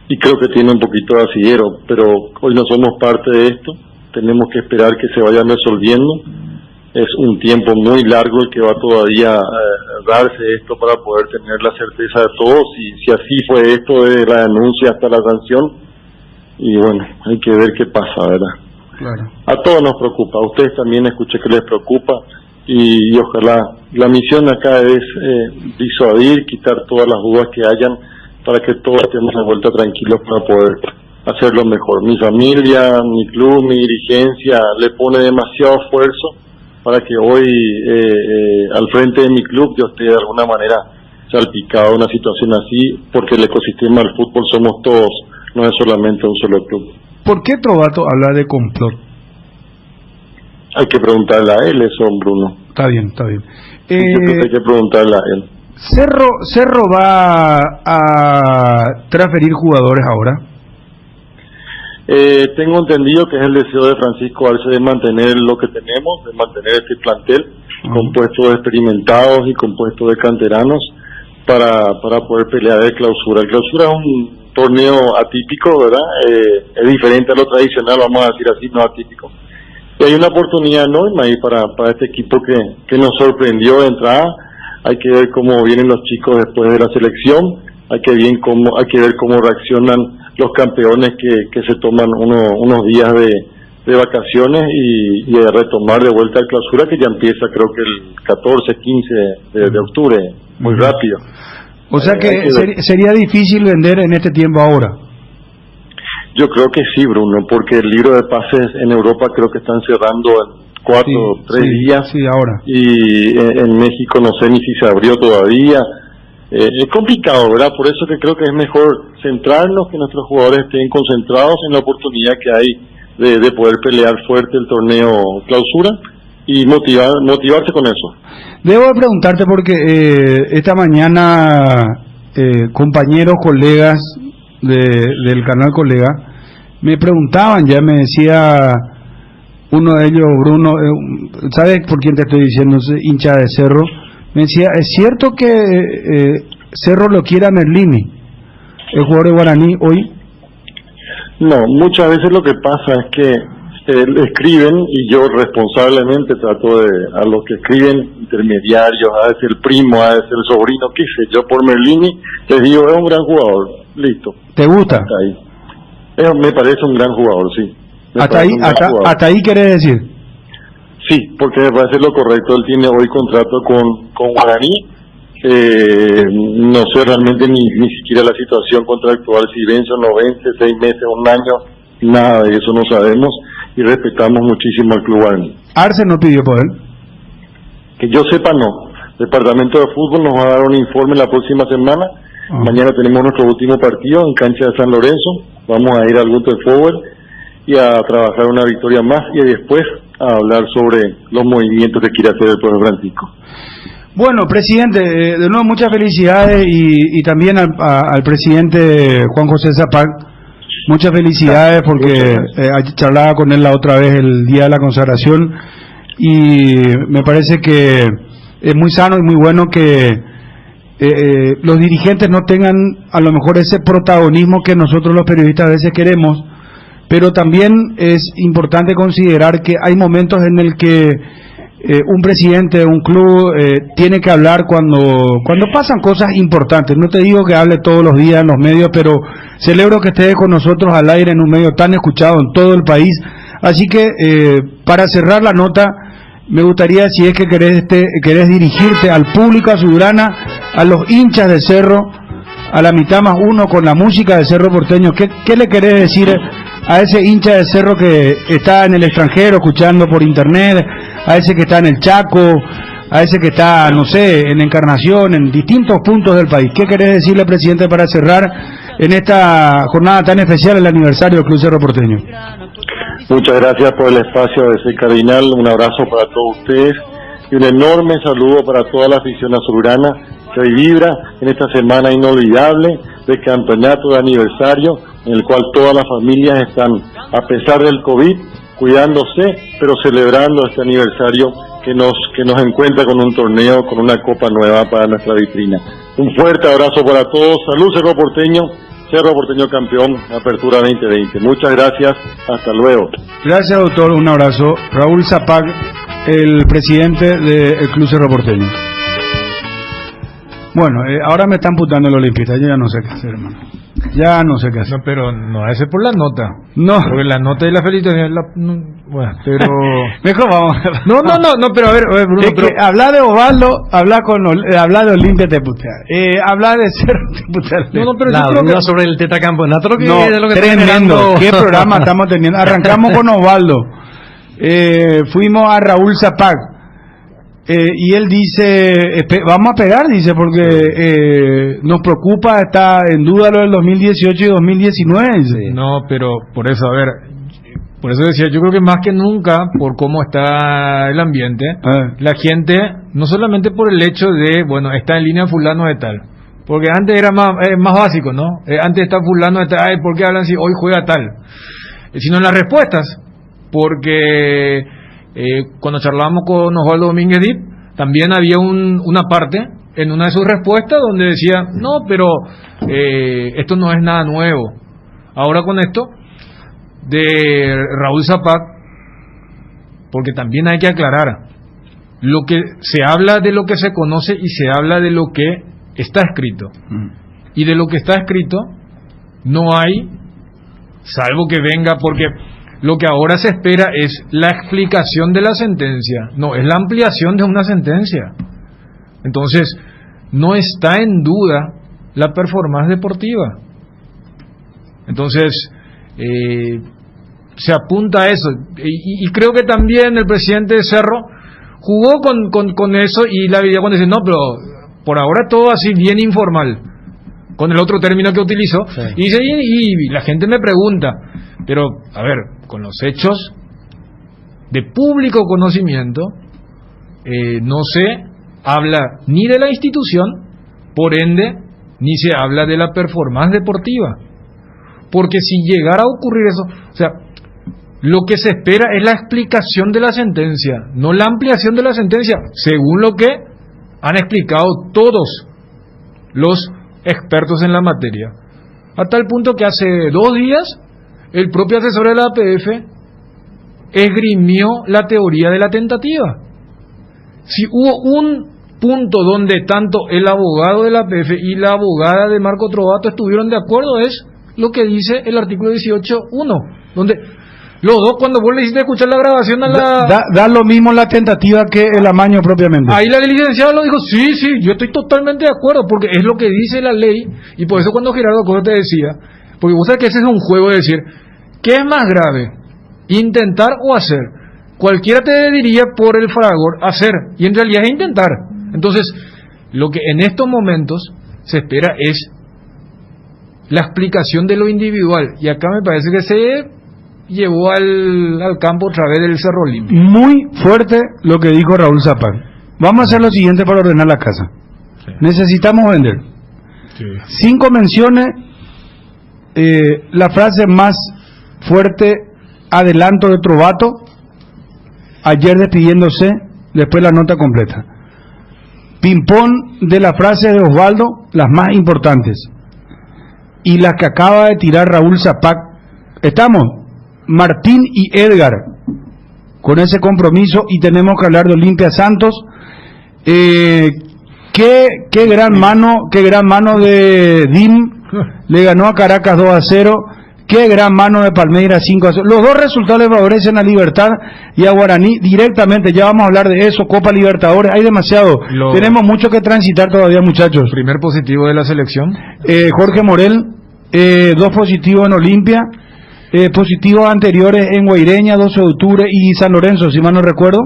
J: y creo que tiene un poquito de asidero, pero hoy no somos parte de esto, tenemos que esperar que se vayan resolviendo. Es un tiempo muy largo el que va todavía a darse esto para poder tener la certeza de todos, y si así fue esto de la denuncia hasta la sanción, y bueno, hay que ver qué pasa, ¿verdad?
A: Claro.
J: A todos nos preocupa, a ustedes también escuché que les preocupa, y ojalá, la misión acá es disuadir, quitar todas las dudas que hayan, para que todos estemos de vuelta tranquilos para poder hacerlo mejor. Mi familia, mi club, mi dirigencia le pone demasiado esfuerzo para que hoy al frente de mi club yo esté de alguna manera salpicado en una situación así, porque el ecosistema del fútbol somos todos, no es solamente un solo club.
A: ¿Por qué Trovato habla de complot?
J: Hay que preguntarle a él eso, Bruno.
A: Está bien, está bien.
J: Yo creo que hay que preguntarle a él.
A: ¿Cerro va a transferir jugadores ahora?
J: Tengo entendido que es el deseo de Francisco Arce de mantener lo que tenemos, de mantener este plantel compuesto de experimentados y compuesto de canteranos para poder pelear de clausura. El clausura es un torneo atípico, ¿verdad? Es diferente a lo tradicional, vamos a decir así, no atípico. Y hay una oportunidad enorme ahí para este equipo que nos sorprendió de entrada. Hay que ver cómo vienen los chicos después de la selección, hay que ver cómo reaccionan los campeones que se toman unos días de vacaciones y de retomar de vuelta el clausura, que ya empieza creo que el 14, 15 de octubre, muy rápido.
A: O sea que sería difícil vender en este tiempo ahora.
J: Yo creo que sí, Bruno, porque el libro de pases en Europa creo que están cerrando en 4 o 3 días.
A: Sí, ahora.
J: Y en México no sé ni si se abrió todavía. Es complicado, ¿verdad? Por eso que creo que es mejor centrarnos, que nuestros jugadores estén concentrados en la oportunidad que hay de poder pelear fuerte el torneo clausura y motivarse con eso.
A: Debo preguntarte porque esta mañana compañeros, colegas del canal Colega me preguntaban, ya me decía uno de ellos, Bruno, ¿sabes por quién te estoy diciendo? Hincha de Cerro. Me decía, ¿es cierto que Cerro lo quiere a Merlini, el jugador de Guaraní, hoy?
J: No, muchas veces lo que pasa es que escriben, y yo responsablemente trato a los que escriben, intermediarios, a veces el primo, a veces el sobrino, qué sé yo, por Merlini, les digo, es un gran jugador, listo.
A: ¿Te gusta?
J: Ahí. Me parece un gran jugador, sí.
A: Hasta ahí querés decir.
J: Sí, porque me parece lo correcto. Él tiene hoy contrato con Guaraní. No sé realmente ni siquiera la situación contractual, si vence o no vence, 6 meses, 1 año, nada de eso no sabemos, y respetamos muchísimo al club Guaraní.
A: Arce no pidió por él.
J: Que yo sepa, no. El departamento de fútbol nos va a dar un informe la próxima semana. Mañana tenemos nuestro último partido en cancha de San Lorenzo. Vamos a ir al Guto Forward y a trabajar una victoria más, y después a hablar sobre los movimientos que quiere hacer el pueblo Francisco.
A: Bueno, presidente, de nuevo muchas felicidades, y también al presidente Juan José Zapac, muchas felicidades, porque charlaba con él la otra vez el día de la consagración, y me parece que es muy sano y muy bueno que los dirigentes no tengan a lo mejor ese protagonismo que nosotros los periodistas a veces queremos, pero también es importante considerar que hay momentos en el que un presidente de un club tiene que hablar cuando pasan cosas importantes. No te digo que hable todos los días en los medios, pero celebro que estés con nosotros al aire en un medio tan escuchado en todo el país. Así que para cerrar la nota, me gustaría, si es que querés dirigirte al público azulgrana, a los hinchas de Cerro, a la mitad más uno con la música de Cerro Porteño, ¿qué le querés decir a ese hincha de Cerro que está en el extranjero escuchando por internet, a ese que está en el Chaco, a ese que está, no sé, en Encarnación, en distintos puntos del país? ¿Qué querés decirle, presidente, para cerrar en esta jornada tan especial, el aniversario del Club Cerro Porteño?
J: Muchas gracias por el espacio de ser Cardinal. Un abrazo para todos ustedes y un enorme saludo para toda la afición azulgrana que hoy vibra en esta semana inolvidable de campeonato de aniversario, en el cual todas las familias están, a pesar del COVID, cuidándose, pero celebrando este aniversario que nos encuentra con un torneo, con una copa nueva para nuestra vitrina. Un fuerte abrazo para todos. Salud, Cerro Porteño. Cerro Porteño campeón, Apertura 2020. Muchas gracias, hasta luego.
A: Gracias, doctor, un abrazo. Raúl Zapac, el presidente del Club Cerro Porteño. Bueno, ahora me están putando el olimpista, yo ya no sé qué hacer, hermano. Ya no sé qué hacer.
F: No, pero no ese por la nota.
A: No.
F: Porque la nota y la felicitación, bueno, pero...
A: Mejor vamos.
F: No, pero a ver, Bruno,
A: es que hablar de Osvaldo, hablar de Olimpia te putea. Hablar de Cerro te putea.
B: No, pero la duda sobre el tetracampeonato, lo que
A: tremendo. ¿Qué programa estamos teniendo? Arrancamos con Osvaldo. Fuimos a Raúl Zapac. Y él dice, vamos a pegar, dice, porque nos preocupa, está en duda lo del 2018 y 2019. Dice.
F: No, pero por eso, a ver, por eso decía, yo creo que más que nunca, por cómo está el ambiente, la gente, no solamente por el hecho de, bueno, está en línea fulano de tal, porque antes era más básico, ¿no? Antes está fulano de tal, ¿por qué hablan si hoy juega tal? Sino en las respuestas, porque... cuando charlábamos con Osvaldo Domínguez Dip, también había una parte en una de sus respuestas donde decía, no, pero esto no es nada nuevo. Ahora con esto de Raúl Zapac, porque también hay que aclarar, lo que se habla de lo que se conoce y se habla de lo que está escrito. Y de lo que está escrito no hay, salvo que venga, porque lo que ahora se espera es la explicación de la sentencia, no, es la ampliación de una sentencia. Entonces, no está en duda la performance deportiva. Entonces, se apunta a eso. Y creo que también el presidente de Cerro jugó con eso, y la vida cuando dice, no, pero por ahora todo así bien informal, con el otro término que utilizó, sí. Y dice, y la gente me pregunta, pero, a ver, con los hechos de público conocimiento, no se habla ni de la institución, por ende, ni se habla de la performance deportiva. Porque si llegara a ocurrir eso, o sea, lo que se espera es la explicación de la sentencia, no la ampliación de la sentencia, según lo que han explicado todos los expertos en la materia. A tal punto que hace 2 días, el propio asesor de la APF esgrimió la teoría de la tentativa. Si hubo un punto donde tanto el abogado de la APF y la abogada de Marco Trovato estuvieron de acuerdo, es lo que dice el artículo 18.1, donde Los dos, cuando vos le hiciste escuchar la grabación a la...
A: Da lo mismo la tentativa que el amaño propiamente.
F: Ahí la licenciada lo dijo, sí, yo estoy totalmente de acuerdo, porque es lo que dice la ley, y por eso cuando Gerardo Acosta te decía, porque vos sabés que ese es un juego de decir, ¿qué es más grave? ¿Intentar o hacer? Cualquiera te diría por el fragor hacer, y en realidad es intentar. Entonces, lo que en estos momentos se espera es la explicación de lo individual, y acá me parece que se llevó al campo otra vez del Cerro Limpio.
A: Muy fuerte lo que dijo Raúl Zapac. Vamos a hacer lo siguiente para ordenar la casa. Sí. Necesitamos vender. Sí. 5 menciones, la frase más fuerte, adelanto de Trovato, ayer despidiéndose, después la nota completa. Ping-pong de la frase de Osvaldo, las más importantes. Y las que acaba de tirar Raúl Zapac. Estamos, Martín y Edgar, con ese compromiso, y tenemos que hablar de Olimpia Santos. Qué gran mano de DIM, le ganó a Caracas 2-0. Qué gran mano de Palmeiras 5-0. Los dos resultados le favorecen a Libertad y a Guaraní directamente. Ya vamos a hablar de eso, Copa Libertadores. Hay demasiado. Tenemos mucho que transitar todavía, muchachos.
F: Primer positivo de la selección.
A: Jorge Morel, 2 positivos en Olimpia. Positivos anteriores en Guaireña, 12 de octubre y San Lorenzo, si mal no recuerdo.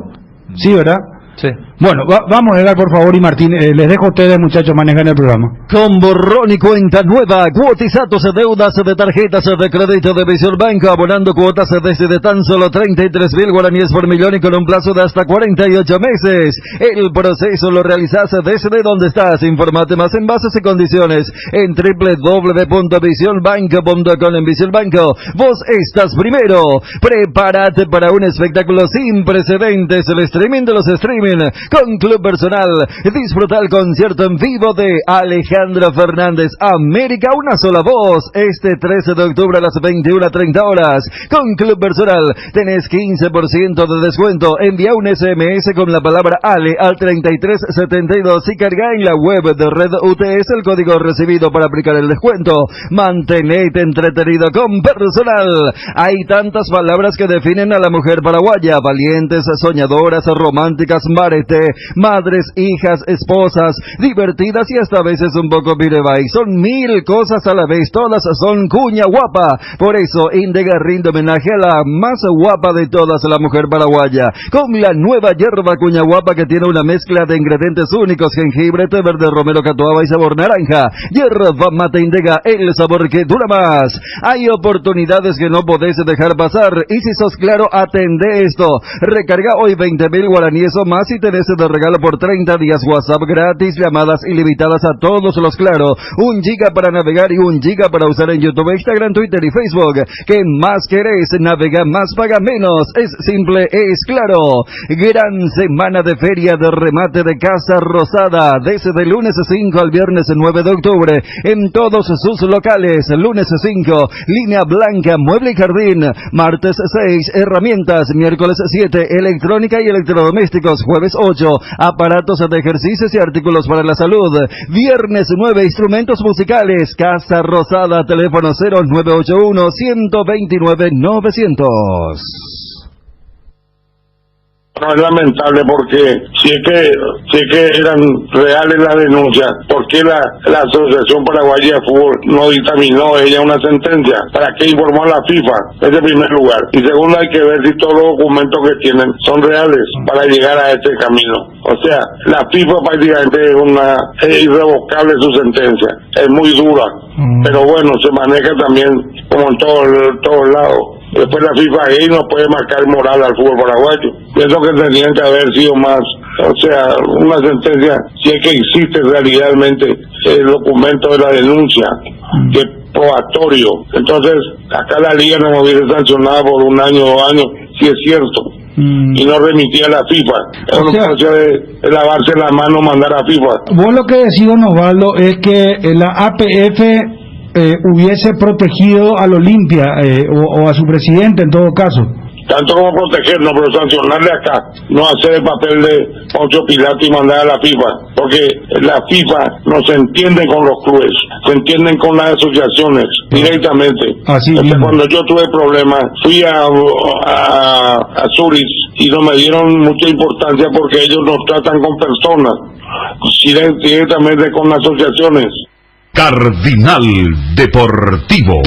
A: Sí, ¿verdad?
B: Sí.
A: Bueno, vamos, Edgar, por favor, y Martín, les dejo a ustedes, muchachos, manejar el programa.
K: Con borrón y cuenta nueva, cuotizados deudas de tarjetas de crédito de Visión Banco, abonando cuotas desde tan solo 33.000 guaraníes por millón y con un plazo de hasta 48 meses. El proceso lo realizas desde donde estás. Informate más en bases y condiciones en www.visionbanco.com. En Visión Banco, vos estás primero. Prepárate para un espectáculo sin precedentes, el streaming de los streaming con Club Personal. Disfruta el concierto en vivo de Alejandro Fernández, América, una sola voz, este 13 de octubre a las 21:30 horas. Con Club Personal tenés 15% de descuento. Envía un SMS con la palabra Ale al 3372 y carga en la web de Red UTS el código recibido para aplicar el descuento. Mantenete entretenido con Personal. Hay tantas palabras que definen a la mujer paraguaya: valientes, soñadoras, románticas, marete, madres, hijas, esposas, divertidas y hasta a veces un poco pirebay. Son 1000 cosas a la vez, todas son cuña guapa. Por eso Indega rinde homenaje a la más guapa de todas, la mujer paraguaya, con la nueva hierba cuña guapa que tiene una mezcla de ingredientes únicos: jengibre, té verde, romero, catuaba y sabor naranja. Hierba mate Indega, el sabor que dura más. Hay oportunidades que no podés dejar pasar, y si sos claro, atende esto. Recarga hoy 20.000 guaraníes o más y tenés de regalo por 30 días WhatsApp gratis, llamadas ilimitadas a todos los Claro, 1 giga para navegar y 1 giga para usar en YouTube, Instagram, Twitter y Facebook. ¿Qué más querés? Navega más, paga menos. Es simple, es Claro. Gran semana de feria de remate de Casa Rosada, desde el lunes 5 al viernes 9 de octubre, en todos sus locales. Lunes 5, línea blanca, mueble y jardín. Martes 6, herramientas. Miércoles 7, electrónica y electrodomésticos. Jueves 8, aparatos de ejercicios y artículos para la salud. Viernes 9, instrumentos musicales. Casa Rosada, teléfono 0981-129-900.
C: No, es lamentable porque si es que eran reales las denuncias, ¿por qué la Asociación Paraguaya de Fútbol no dictaminó ella una sentencia? ¿Para qué informó a la FIFA? Es en primer lugar. Y segundo, hay que ver si todos los documentos que tienen son reales para llegar a este camino. O sea, la FIFA prácticamente es irrevocable su sentencia. Es muy dura. Pero bueno, se maneja también como en todos lados. Después la FIFA ahí no puede marcar moral al fútbol paraguayo. Pienso que tendrían que haber sido más, o sea, una sentencia, si es que existe realmente el documento de la denuncia, que es probatorio. Entonces, acá la liga no me hubiese sancionado por 1 año, 2 años, si es cierto. Y no remitía a la FIFA. O sea, de lavarse la mano, mandar a FIFA.
A: Vos lo que decís, don Osvaldo, es que la APF hubiese protegido al Olimpia o a su presidente en todo caso.
C: tanto como protegernos, pero sancionarle acá, no hacer el papel de Poncio Pilato y mandar a la FIFA, porque la FIFA no se entiende con los clubes, se entienden con las asociaciones directamente. Entonces, cuando yo tuve problemas, fui a Zurich y no me dieron mucha importancia porque ellos nos tratan con personas, directamente con asociaciones.
E: Cardinal Deportivo.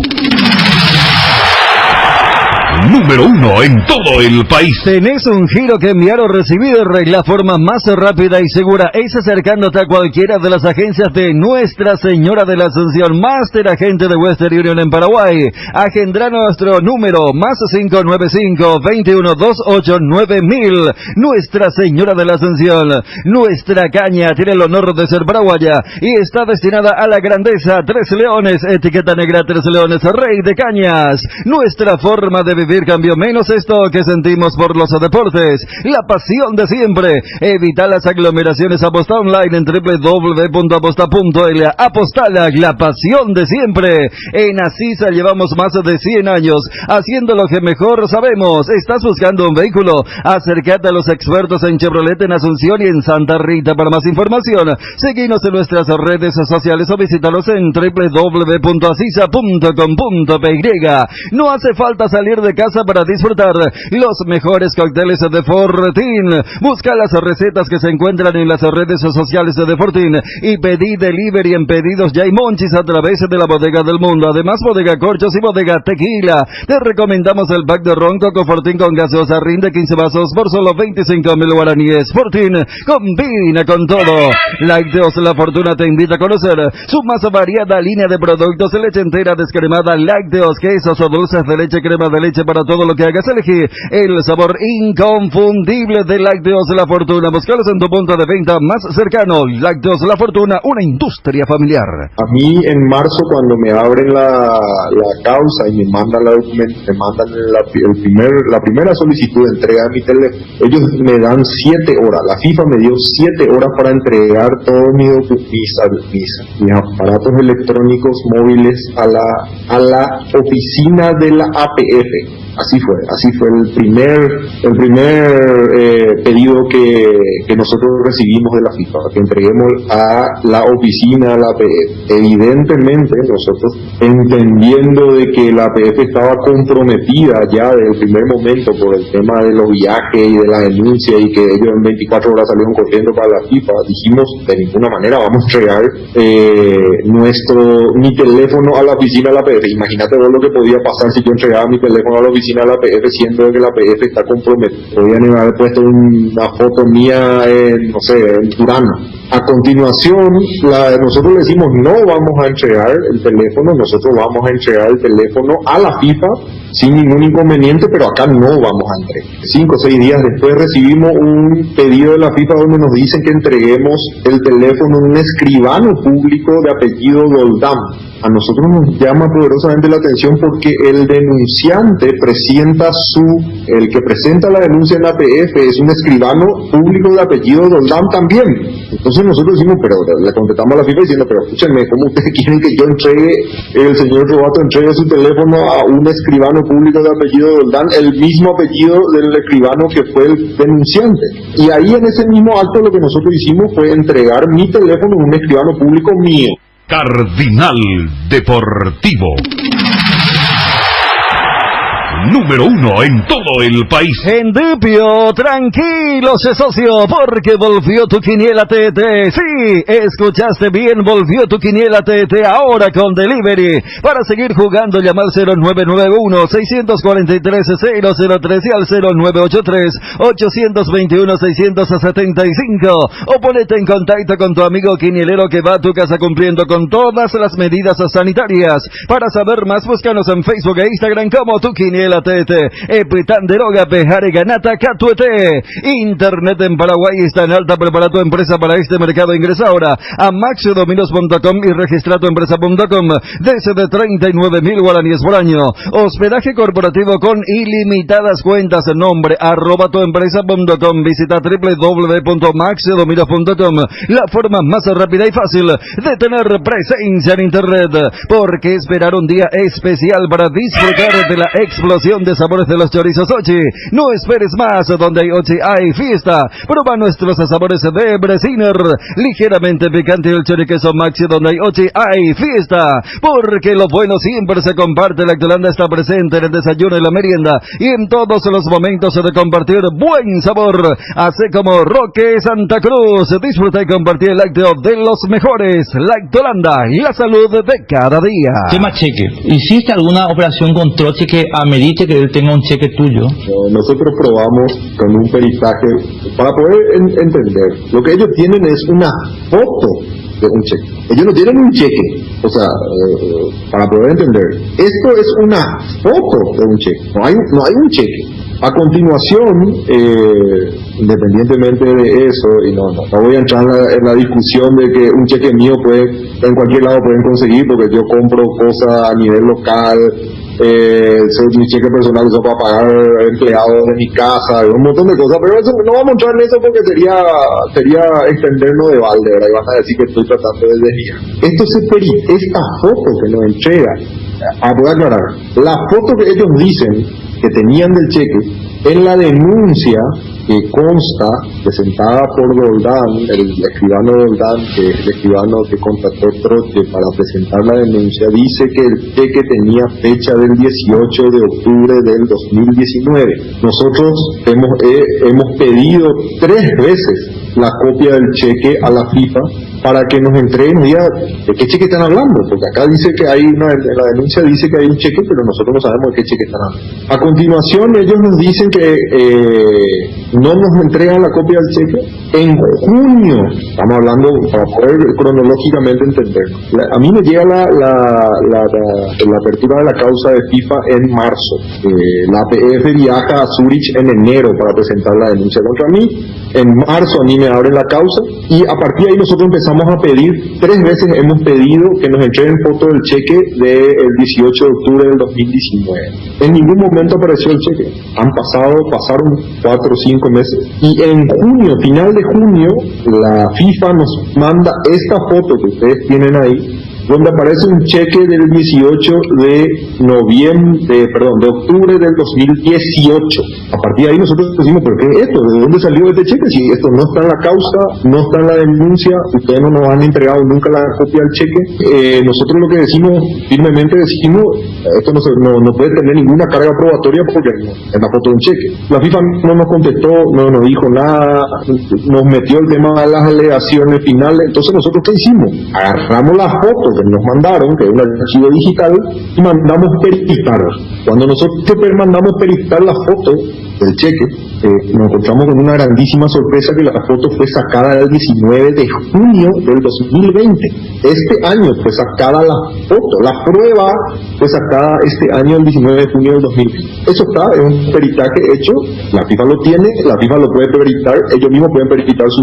E: Número 1 en todo el país.
K: ¿Tenés un giro que enviar o recibir? La forma más rápida y segura es acercándote a cualquiera de las agencias de Nuestra Señora de la Asunción, Máster Agente de Western Union en Paraguay. Agendrá nuestro número más 595-2128-9000. Nuestra Señora de la Asunción. Nuestra caña tiene el honor de ser paraguaya y está destinada a la grandeza. 3 leones, etiqueta negra 3 leones, rey de cañas. Nuestra forma de vivir cambió, menos esto que sentimos por los deportes. La pasión de siempre. Evita las aglomeraciones. Aposta online en www.aposta.l. Apostala, la pasión de siempre. En Asisa llevamos más de 100 años haciendo lo que mejor sabemos. ¿Estás buscando un vehículo? Acércate a los expertos en Chevrolet en Asunción y en Santa Rita. Para más información, seguinos en nuestras redes sociales o visítalos en www.asisa.com.py. No hace falta salir de casa para disfrutar los mejores cócteles de Fortín. Busca las recetas que se encuentran en las redes sociales de Fortín y pedí delivery en Pedidos Ya y Monchis a través de la Bodega del Mundo. Además, Bodega Corchos y Bodega Tequila. Te recomendamos el pack de ron Coco Fortín con gaseosa rinde 15 vasos por solo 25.000 guaraníes. Fortín combina con todo. Lácteos La Fortuna te invita a conocer su más variada línea de productos: leche entera descremada, lácteos, quesos o dulces de leche, crema de leche. Para todo lo que hagas, elegí el sabor inconfundible de Lácteos La Fortuna. Buscalos en tu punto de venta más cercano. Lácteos La Fortuna, una industria familiar.
L: A mí en marzo, cuando me abren la causa y me mandan la primera solicitud de entrega de mi teléfono, ellos me dan 7 horas. La FIFA me dio 7 horas para entregar todos mis aparatos electrónicos móviles a la oficina de la APF. Así fue el primer pedido que nosotros recibimos de la FIFA, que entreguemos a la oficina de la APF. Evidentemente nosotros, entendiendo de que la APF estaba comprometida ya desde el primer momento por el tema de los viajes y de la denuncia, y que ellos en 24 horas salieron corriendo para la FIFA, dijimos, de ninguna manera vamos a entregar mi teléfono a la oficina de la APF. Imagínate vos lo que podía pasar si yo entregaba mi teléfono a la oficina de la APF, siendo que la APF está comprometida. Podrían haber puesto una foto mía en Turano. A continuación, nosotros le decimos, no vamos a entregar el teléfono, nosotros vamos a entregar el teléfono a la FIFA sin ningún inconveniente, pero acá no vamos a entregar. 5 o 6 días después recibimos un pedido de la FIFA donde nos dicen que entreguemos el teléfono a un escribano público de apellido Doldán. A nosotros nos llama poderosamente la atención porque el denunciante el que presenta la denuncia en la APF es un escribano público de apellido Doldán también. Entonces nosotros decimos, pero le contestamos a la FIFA diciendo, pero escúchenme, ¿cómo ustedes quieren que yo el señor Robato entregue su teléfono a un escribano público de apellido Doldán, el mismo apellido del escribano que fue el denunciante? Y ahí en ese mismo acto lo que nosotros hicimos fue entregar mi teléfono a un escribano público mío.
E: Cardinal Deportivo. Número 1 en todo el país.
K: Endipio, tranquilos, socio, porque volvió tu quiniela TT. Sí, escuchaste bien, volvió tu quiniela TT ahora con delivery. Para seguir jugando, llama al 0991-643-003 y al 0983-821-675. O ponete en contacto con tu amigo quinielero que va a tu casa cumpliendo con todas las medidas sanitarias. Para saber más, búscanos en Facebook e Instagram como tu quiniela TT. Epitanderoga Pejare Ganata Catuete. Internet en Paraguay está en alta. Prepara tu empresa para este mercado. Ingresa ahora a maxdominos.com y registra tu empresa.com desde de 39.000 guaraníes por año. Hospedaje corporativo con ilimitadas cuentas. Nombre @tuempresa.com. Visita www.maxdominos.com. La forma más rápida y fácil de tener presencia en internet. ¿Por qué esperar un día especial para disfrutar de la explosión explosión de sabores de los chorizos Ochi. No esperes más, donde hay Ochi hay fiesta. Prueba nuestros sabores de Bresiner, ligeramente picante, el choriqueso Maxi, donde hay Ochi hay fiesta. Porque lo bueno siempre se comparte. Lactolanda está presente en el desayuno y la merienda y en todos los momentos de compartir buen sabor. Así como Roque Santa Cruz, disfruta y compartir el lácteo de los mejores. Lactolanda, la salud de cada día.
M: Tema cheque. ¿Hiciste alguna operación con troche que amerite que él tenga un cheque tuyo?
L: Nosotros probamos con un peritaje para poder entender. Lo que ellos tienen es una foto de un cheque. Ellos no tienen un cheque. O sea, para poder entender, esto es una foto de un cheque. No hay un cheque. A continuación, independientemente de eso, y no voy a entrar en la discusión de que un cheque mío en cualquier lado pueden conseguir, porque yo compro cosas a nivel local, mi cheque personal uso para pagar empleados de mi casa, un montón de cosas, pero eso, no vamos a entrar en eso porque sería extendernos de balde, ¿verdad? Y van a decir que estoy tratando de desviar. Esta foto que nos entrega, voy a aclarar, la foto que ellos dicen que tenían del cheque, en la denuncia que consta, presentada por Doldán, el escribano Doldán, que es el escribano que contrató Troche para presentar la denuncia, dice que el cheque tenía fecha del 18 de octubre del 2019. Nosotros hemos pedido 3 veces la copia del cheque a la FIFA para que nos entreguen, diga de qué cheque están hablando, porque acá dice que en la denuncia dice que hay un cheque, pero nosotros no sabemos de qué cheque están hablando. A continuación ellos nos dicen que no nos entregan la copia del cheque en junio. Estamos hablando para poder cronológicamente entenderlo. A mí me llega la apertura de la causa de FIFA en marzo. La APF viaja a Zurich en enero para presentar la denuncia contra mí. En marzo a mí me abren la causa y a partir de ahí nosotros empezamos a pedir, 3 veces hemos pedido que nos entreguen foto del cheque del 18 de octubre del 2019. En ningún momento apareció el cheque. Pasaron 4 o 5 meses y en junio, final de junio, la FIFA nos manda esta foto que ustedes tienen ahí, donde aparece un cheque del 18 de octubre del 2018. A partir de ahí nosotros decimos, ¿pero qué es esto? ¿De dónde salió este cheque? Si esto no está en la causa, no está en la denuncia, ustedes no nos han entregado nunca la copia del cheque. Nosotros lo que decimos, firmemente decimos, esto no puede tener ninguna carga probatoria porque es la foto de un cheque. La FIFA no nos contestó, no nos dijo nada, nos metió el tema de las alegaciones finales. Entonces nosotros ¿qué hicimos? Agarramos la foto que nos mandaron, que es un archivo digital, y mandamos peritar. Cuando nosotros mandamos peritar la foto del cheque, nos encontramos con una grandísima sorpresa que la foto fue sacada el 19 de junio del 2020. Este año fue sacada la foto, la prueba fue sacada este año el 19 de junio del 2020. Eso es un peritaje hecho, la FIFA lo tiene, la FIFA lo puede peritar, ellos mismos pueden peritar su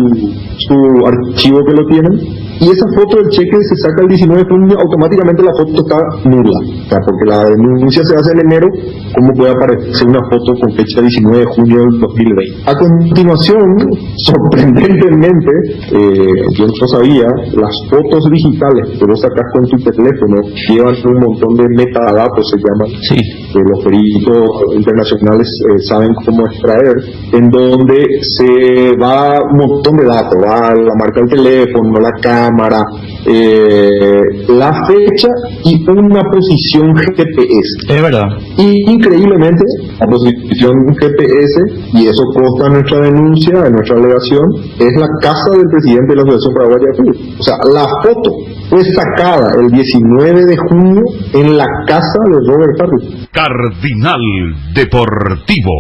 L: archivo que lo tienen, y esa foto del cheque se saca el 19 de junio, automáticamente la foto está nula, o sea, porque la denuncia se hace en enero, ¿cómo puede aparecer una foto con fecha 19 de junio del 2020? A continuación, sorprendentemente, yo no sabía, las fotos digitales que vos sacás con tu teléfono llevan un montón de metadatos, se llaman, que los peritos internacionales saben cómo extraer, en donde se va un montón de datos, va la marca del teléfono, la cámara, la fecha y una posición GPS.
M: Es verdad.
L: Y increíblemente, la posición GPS, y eso consta en nuestra denuncia, en nuestra alegación, es la casa del presidente de la Asociación Paraguaya de Fútbol. O sea, la foto fue sacada el 19 de junio en la casa de Robert Harris.
E: Cardinal Deportivo.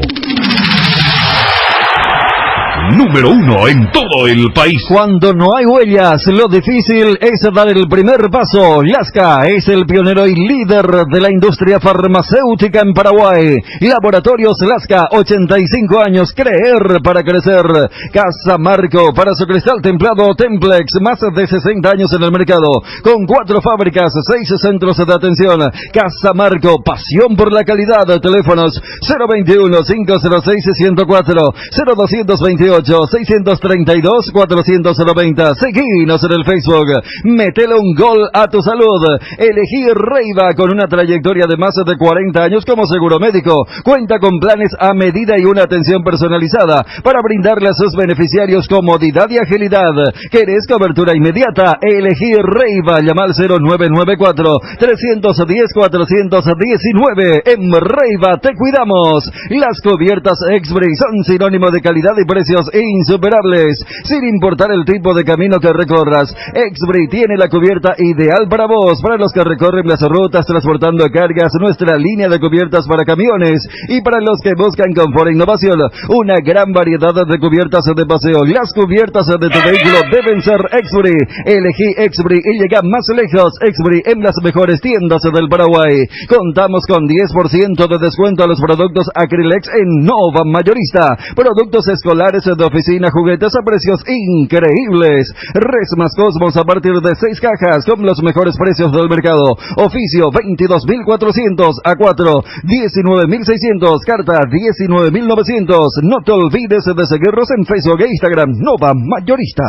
E: Número 1 en todo el país.
K: Cuando no hay huellas, lo difícil es dar el primer paso. Lasca es el pionero y líder de la industria farmacéutica en Paraguay. Laboratorios Lasca, 85 años, creer para crecer. Casa Marco, para su cristal templado Templex, más de 60 años en el mercado, con 4 fábricas, 6 centros de atención. Casa Marco, pasión por la calidad. Teléfonos 021-506-104, 0228 98-632-490. Seguinos en el Facebook. Métele un gol a tu salud. Elegí Reiva, con una trayectoria de más de 40 años como seguro médico. Cuenta con planes a medida y una atención personalizada para brindarle a sus beneficiarios comodidad y agilidad. ¿Querés cobertura inmediata? Elegí Reiva. Llama al 0994-310-419. En Reiva te cuidamos. Las cubiertas Exbri son sinónimo de calidad y precios insuperables. Sin importar el tipo de camino que recorras, Exbri tiene la cubierta ideal para vos. Para los que recorren las rutas transportando cargas, nuestra línea de cubiertas para camiones. Y para los que buscan confort e innovación, una gran variedad de cubiertas de paseo. Las cubiertas de tu vehículo deben ser Exbri. Elegí Exbri y llega más lejos. Exbri en las mejores tiendas del Paraguay. Contamos con 10% de descuento a los productos Acrylex en Nova Mayorista. Productos escolares de oficina, juguetes a precios increíbles. Resmas Cosmos a partir de 6 cajas con los mejores precios del mercado. Oficio 22.400 a 4, 19.600, carta 19.900. No te olvides de seguirnos en Facebook e Instagram, Nova Mayorista.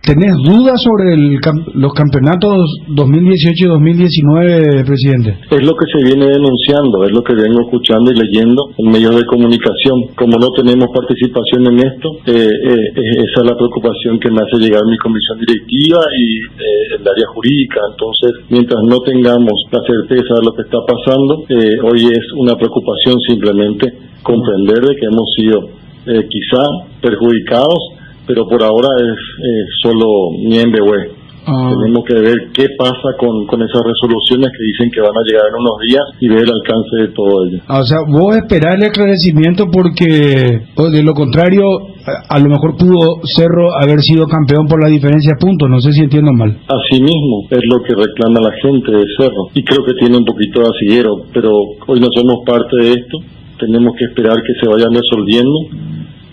A: ¿Tenés dudas sobre los campeonatos 2018 y 2019, presidente?
J: Es lo que se viene denunciando, es lo que vengo escuchando y leyendo en medios de comunicación. Como no tenemos participación en esto, esa es la preocupación que me hace llegar mi comisión directiva y el área jurídica. Entonces, mientras no tengamos la certeza de lo que está pasando, hoy es una preocupación simplemente comprender de que hemos sido quizá perjudicados, pero por ahora es solo niembe. Tenemos que ver qué pasa con esas resoluciones que dicen que van a llegar en unos días y ver el alcance de todo ello.
A: O sea, vos esperás el esclarecimiento porque, de lo contrario, a lo mejor pudo Cerro haber sido campeón por la diferencia de puntos. No sé si entiendo mal.
J: Así mismo es lo que reclama la gente de Cerro y creo que tiene un poquito de asidero, pero hoy no somos parte de esto. Tenemos que esperar que se vayan resolviendo.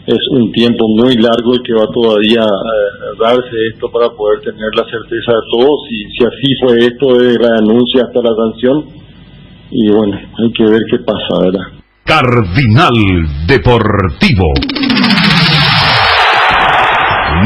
J: Es un tiempo muy largo el que va todavía a darse esto para poder tener la certeza de todos. Y si así fue esto, de la denuncia hasta la sanción, y bueno, hay que ver qué pasa, ¿verdad?
E: Cardinal Deportivo.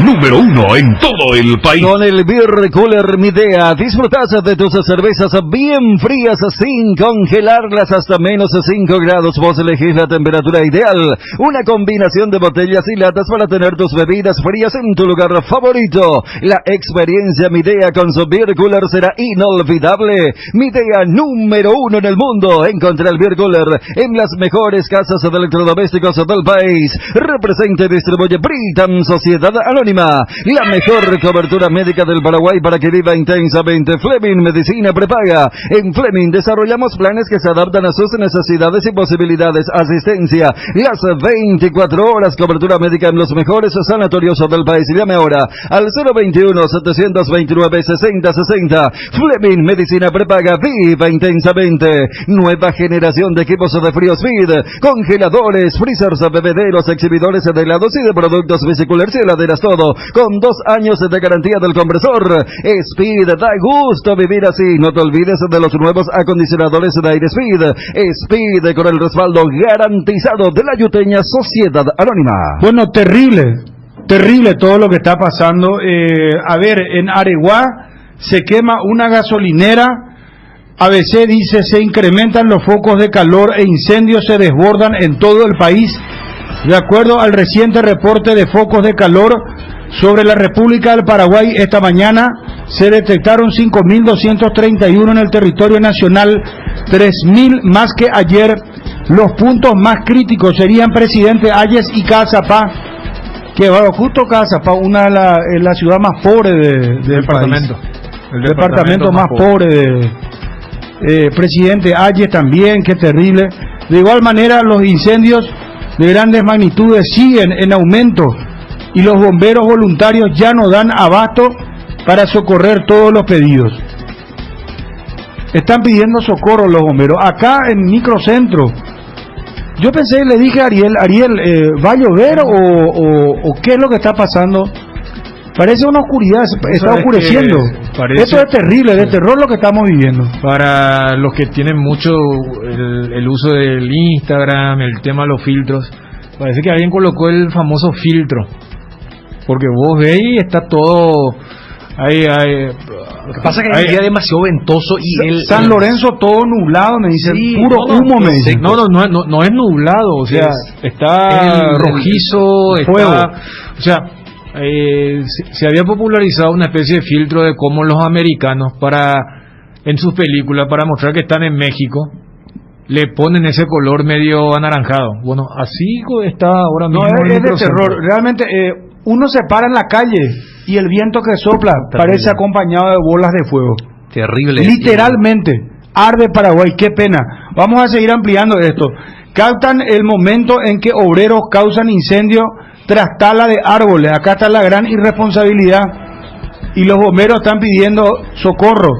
E: Número 1 en todo el país.
K: Con el Beer Cooler Midea disfrutas de tus cervezas bien frías sin congelarlas hasta menos 5 grados. Vos elegís la temperatura ideal. Una combinación de botellas y latas para tener tus bebidas frías en tu lugar favorito. La experiencia Midea con su Beer Cooler será inolvidable. Midea número 1 en el mundo. Encontrá el Beer Cooler en las mejores casas de electrodomésticos del país. Representa y distribuye Britam Sociedad Anónima. La mejor cobertura médica del Paraguay para que viva intensamente. Fleming Medicina Prepaga. En Fleming desarrollamos planes que se adaptan a sus necesidades y posibilidades. Asistencia las 24 horas. Cobertura médica en los mejores sanatorios del país. Llame ahora al 021-729-6060. Fleming Medicina Prepaga. Viva intensamente. Nueva generación de equipos de frío Speed. Congeladores, freezers, bebederos, exhibidores de helados y de productos vesiculars y heladeras. Todo con 2 años de garantía del compresor. Speed, da gusto vivir así. No te olvides de los nuevos acondicionadores de aire Speed. Speed con el respaldo garantizado de la Yuteña Sociedad Anónima.
A: Bueno, terrible todo lo que está pasando. A ver, en Areguá se quema una gasolinera. ABC dice se incrementan los focos de calor e incendios se desbordan en todo el país. De acuerdo al reciente reporte de focos de calor sobre la República del Paraguay, esta mañana se detectaron 5.231 en el territorio nacional, 3.000 más que ayer. Los puntos más críticos serían Presidente Hayes y Cazapá, que va justo Cazapá, una de la ciudad más pobre del departamento. El departamento más pobre de Presidente Hayes también, qué terrible. De igual manera, los incendios de grandes magnitudes siguen en aumento y los bomberos voluntarios ya no dan abasto para socorrer todos los pedidos. Están pidiendo socorro los bomberos. Acá en Microcentro, yo pensé, le dije a Ariel, ¿va a llover o qué es lo que está pasando? Parece una oscuridad, está oscureciendo. Esto es terrible, de terror lo que estamos viviendo.
F: Para los que tienen mucho el uso del Instagram, el tema de los filtros, parece que alguien colocó el famoso filtro porque vos ves y está todo...
B: Lo que pasa es que hay un día demasiado ventoso y
A: San Lorenzo todo nublado, me dicen, sí, puro humo, me dicen.
F: No es nublado, o sea, está rojizo,
A: fuego.
F: O sea, se había popularizado una especie de filtro de cómo los americanos en sus películas, para mostrar que están en México, le ponen ese color medio anaranjado. Bueno, así está ahora mismo.
A: No, es de terror. Realmente, uno se para en la calle y el viento que sopla parece acompañado de bolas de fuego.
B: Terrible.
A: Literalmente. Arde Paraguay, qué pena. Vamos a seguir ampliando esto. Captan el momento en que obreros causan incendio tras tala de árboles. Acá está la gran irresponsabilidad. Y los bomberos están pidiendo socorro.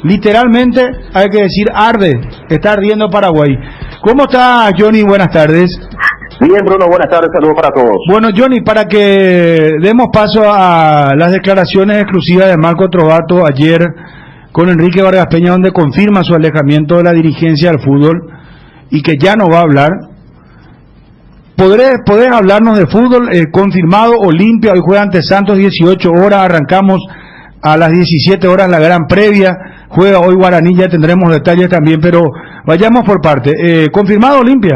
A: Literalmente, hay que decir, arde. Está ardiendo Paraguay. ¿Cómo está, Johnny? Buenas tardes.
N: Bien, Bruno, buenas tardes, saludos para todos.
A: Bueno, Johnny, para que demos paso a las declaraciones exclusivas de Marco Trovato ayer con Enrique Vargas Peña, donde confirma su alejamiento de la dirigencia del fútbol y que ya no va a hablar. ¿Podés hablarnos de fútbol? Confirmado, Olimpia, hoy juega ante Santos 18 horas, arrancamos a las 17 horas la gran previa, juega hoy Guaraní, ya tendremos detalles también, pero vayamos por parte. ¿Confirmado Olimpia?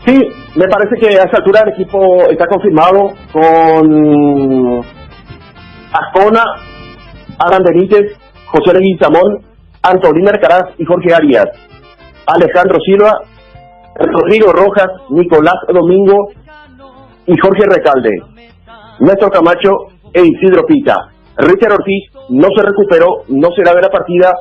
N: Sí, me parece que a esta altura el equipo está confirmado con Ascona, Alan Benítez, José Leguizamón, Antolín Alcaraz y Jorge Arias, Alejandro Silva, Rodrigo Rojas, Nicolás Domingo y Jorge Recalde, Néstor Camacho e Isidro Pita. Richard Ortiz no se recuperó, no será de la partida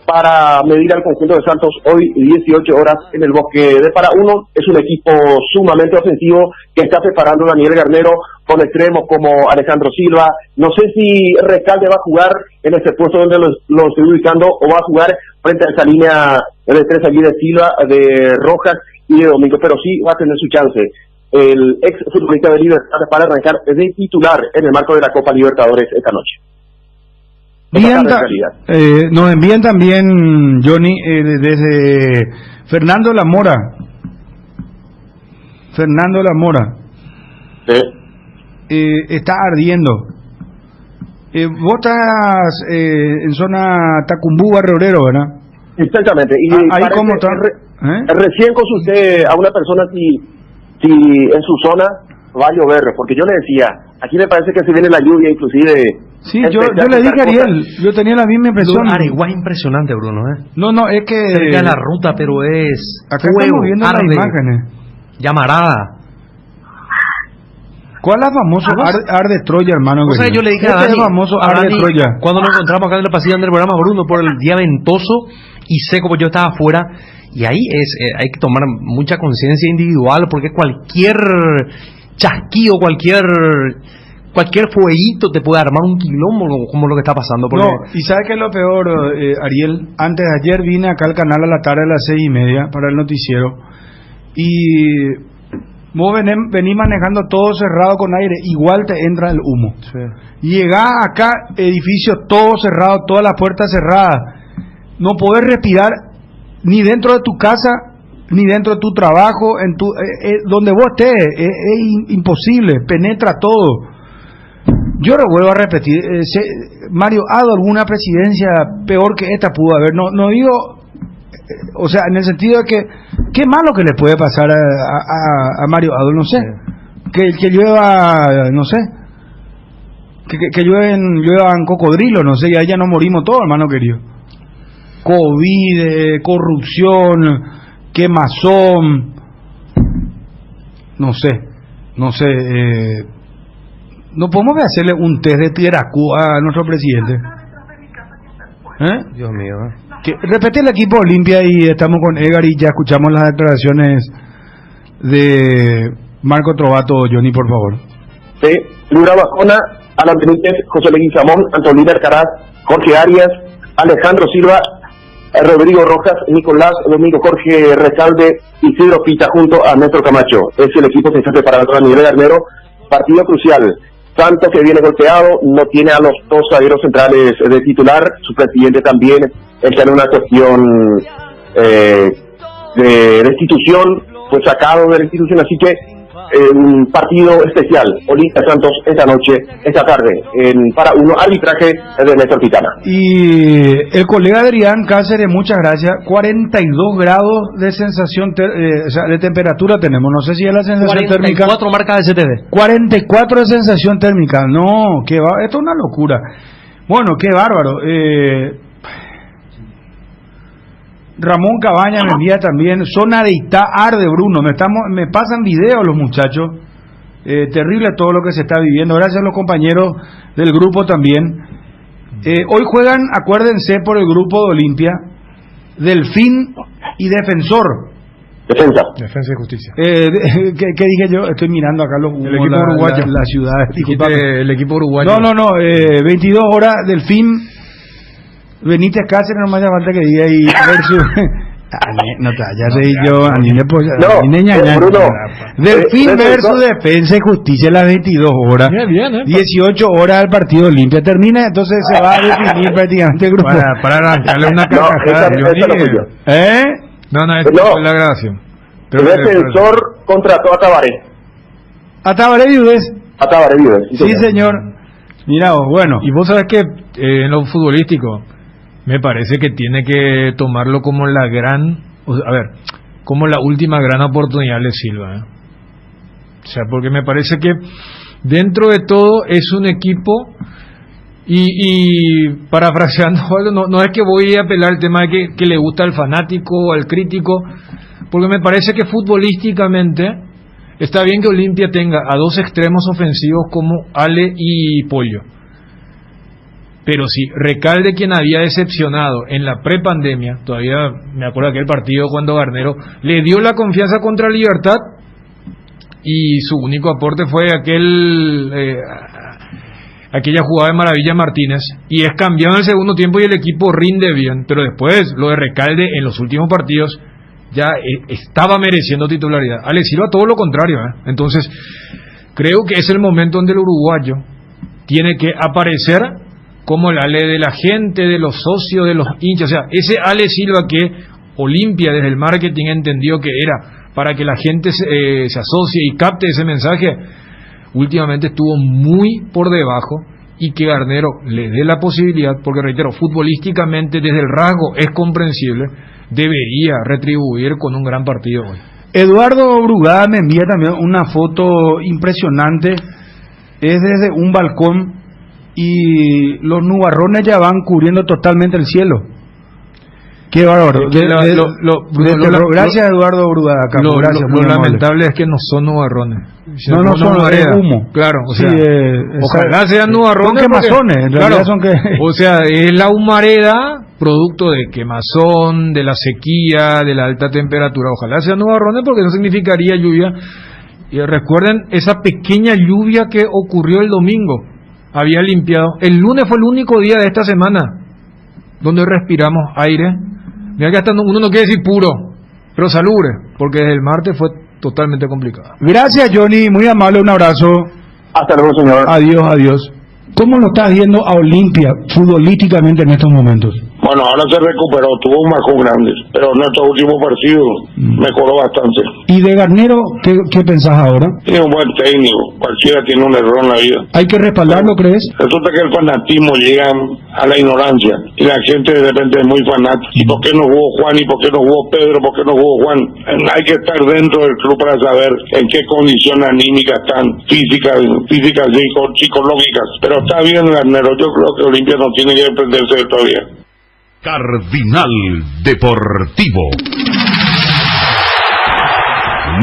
N: para medir al conjunto de Santos hoy 18 horas en el Bosque de Paraúno. Es un equipo sumamente ofensivo que está preparando Daniel Garnero con extremos como Alejandro Silva. No sé si Recalde va a jugar en este puesto donde lo estoy ubicando o va a jugar frente a esa línea de tres allí de Silva, de Rojas y de Domingo, pero sí va a tener su chance el ex futbolista de Libertad para arrancar de titular en el marco de la Copa Libertadores esta noche.
A: Nos envían también, Johnny, desde Fernando La Mora. Está ardiendo. Vos estás en zona Tacumbú, Barrio Obrero, ¿verdad?
N: Exactamente. Y
A: ahí cómo está.
N: Recién consulté a una persona si en su zona va a llover, porque yo le decía, aquí me parece que se viene la lluvia, inclusive.
A: Sí, yo le dije a Ariel, yo tenía la misma impresión.
B: Areguá es impresionante, Bruno,
A: No, es que
B: cerca de la ruta, pero es
A: acá fuego, estamos viendo las imágenes.
B: Llamarada.
A: ¿Cuál es el famoso Arde Troya, hermano?
B: O sea, yo le dije a Dani,
A: es famoso Arde Troya.
B: Cuando nos encontramos acá en la pasilla del programa, Bruno, por el día ventoso y seco, pues yo estaba afuera. Y ahí hay que tomar mucha conciencia individual, porque cualquier chasquido, cualquier fueguito te puede armar un quilombo como lo que está pasando. Porque...
A: No, y ¿sabes qué es lo peor, Ariel? Antes de ayer vine acá al canal a la tarde a las 6:30 para el noticiero y vos venís manejando todo cerrado con aire, igual te entra el humo. Sí. Llegás acá, edificio todo cerrado, todas las puertas cerradas, no podés respirar ni dentro de tu casa, ni dentro de tu trabajo, donde vos estés, es imposible, penetra todo. Yo lo vuelvo a repetir, Mario, ¿ha dado alguna presidencia peor que esta pudo haber? No digo, o sea, en el sentido de que, qué malo que le puede pasar a Mario Ado, no sé, que llueva, no sé, que lluevan cocodrilos, no sé, y ahí ya nos morimos todos, hermano querido. COVID, corrupción, quemazón, no sé, no podemos hacerle un test de Tieracú a nuestro presidente.
B: Dios mío.
A: Repete el equipo Olimpia y estamos con Edgar y ya escuchamos las declaraciones de Marco Trovato. Johnny, por favor.
N: Sí, Lura Bajona, Alan Benítez, José Leguizamón, Antolín Alcaraz, Jorge Arias, Alejandro Silva, Rodrigo Rojas, Nicolás Domingo, Jorge Recalde, Isidro Pita junto a Néstor Camacho. Es el equipo que está preparando a nivel Garnero. Partido crucial. Santos, que viene golpeado, no tiene a los dos zagueros centrales de titular. Su presidente también está en una cuestión de destitución, fue sacado de la institución, así que un partido especial, Olimpia Santos, esta tarde, para uno, arbitraje de Néstor Pitana.
A: Y el colega Adrián Cáceres, muchas gracias, 42 grados de sensación, o sea, de temperatura tenemos, no sé si es la sensación térmica.
B: 44 marcas de CTD.
A: 44 de sensación térmica, no, esto es una locura. Bueno, qué bárbaro. Ramón Cabaña me envía también, zona de Itá arde, Bruno, me pasan videos los muchachos, terrible todo lo que se está viviendo, gracias a los compañeros del grupo también. Hoy juegan, acuérdense, por el grupo de Olimpia, Delfín y Defensor.
N: Defensa
F: y Justicia.
A: ¿Qué dije yo? Estoy mirando acá
F: el equipo uruguayo.
A: La ciudad.
F: El equipo uruguayo.
A: No, 22 horas Delfín. Benítez Cáceres, no me hace falta que diga y versus. No te ya sé yo,
N: Bruno.
A: Delfín versus Defensa y Justicia a las 22 horas.
F: Bien,
A: 18 horas al partido Olimpia. Termina, entonces se va a definir prácticamente el grupo.
F: Para arrancarle una carcajada.
N: No,
F: esta fue la grabación.
N: El Defensor contrató a Tabaré.
A: ¿A Tabaré Viudes?
N: A Tabaré Viudes.
A: Sí, señor. Mira vos, bueno.
F: Y vos sabés que en lo futbolístico me parece que tiene que tomarlo como como la última gran oportunidad de Silva. O sea, porque me parece que dentro de todo es un equipo y parafraseando, no es que voy a apelar al tema de que le gusta al fanático o al crítico, porque me parece que futbolísticamente está bien que Olimpia tenga a dos extremos ofensivos como Ale y Pollo. Pero si Recalde, quien había decepcionado en la prepandemia, todavía me acuerdo de aquel partido cuando Garnero le dio la confianza contra Libertad y su único aporte fue aquella jugada de Maravilla Martínez, y es cambiado en el segundo tiempo y el equipo rinde bien, pero después lo de Recalde en los últimos partidos ya estaba mereciendo titularidad. Alex Silva todo lo contrario, Entonces creo que es el momento donde el uruguayo tiene que aparecer como el Ale de la gente, de los socios, de los hinchas, o sea, ese Ale Silva que Olimpia desde el marketing entendió que era para que la gente se asocie y capte ese mensaje, últimamente estuvo muy por debajo, y que Garnero le dé la posibilidad, porque reitero, futbolísticamente desde el rasgo es comprensible, debería retribuir con un gran partido hoy.
A: Eduardo Brugada me envía también una foto impresionante, es desde un balcón y los nubarrones ya van cubriendo totalmente el cielo. Qué bárbaro. Gracias Eduardo Brugada.
F: Lo lamentable es que no son nubarrones.
A: No son humo.
F: Claro, o sea,
A: ojalá sean nubarrones. Son quemazones, en realidad son que...
F: O sea, es la humareda producto de quemazón, de la sequía, de la alta temperatura. Ojalá sean nubarrones porque no significaría lluvia. Y recuerden esa pequeña lluvia que ocurrió el domingo. Había limpiado. El lunes fue el único día de esta semana donde respiramos aire. Mira que hasta uno no quiere decir puro, pero salubre, porque desde el martes fue totalmente complicado.
A: Gracias, Johnny, muy amable, un abrazo.
N: Hasta luego, señor.
A: Adiós. ¿Cómo lo estás viendo a Olimpia futbolísticamente en estos momentos?
C: Bueno, ahora se recuperó, tuvo un bajón grande, pero en estos últimos partidos mejoró bastante.
A: ¿Y de Garnero qué pensás ahora?
C: Tiene un buen técnico, cualquiera tiene un error en la vida.
A: ¿Hay que respaldarlo, crees?
C: Resulta que el fanatismo llega a la ignorancia y la gente de repente es muy fanática. ¿Y por qué no jugó Juan? ¿Y por qué no jugó Pedro? ¿Por qué no jugó Juan? Hay que estar dentro del club para saber en qué condiciones anímicas están, físicas y psicológicas. Pero está bien, Garnero, yo creo que Olimpia no tiene que desprenderse de todavía.
E: Cardinal Deportivo.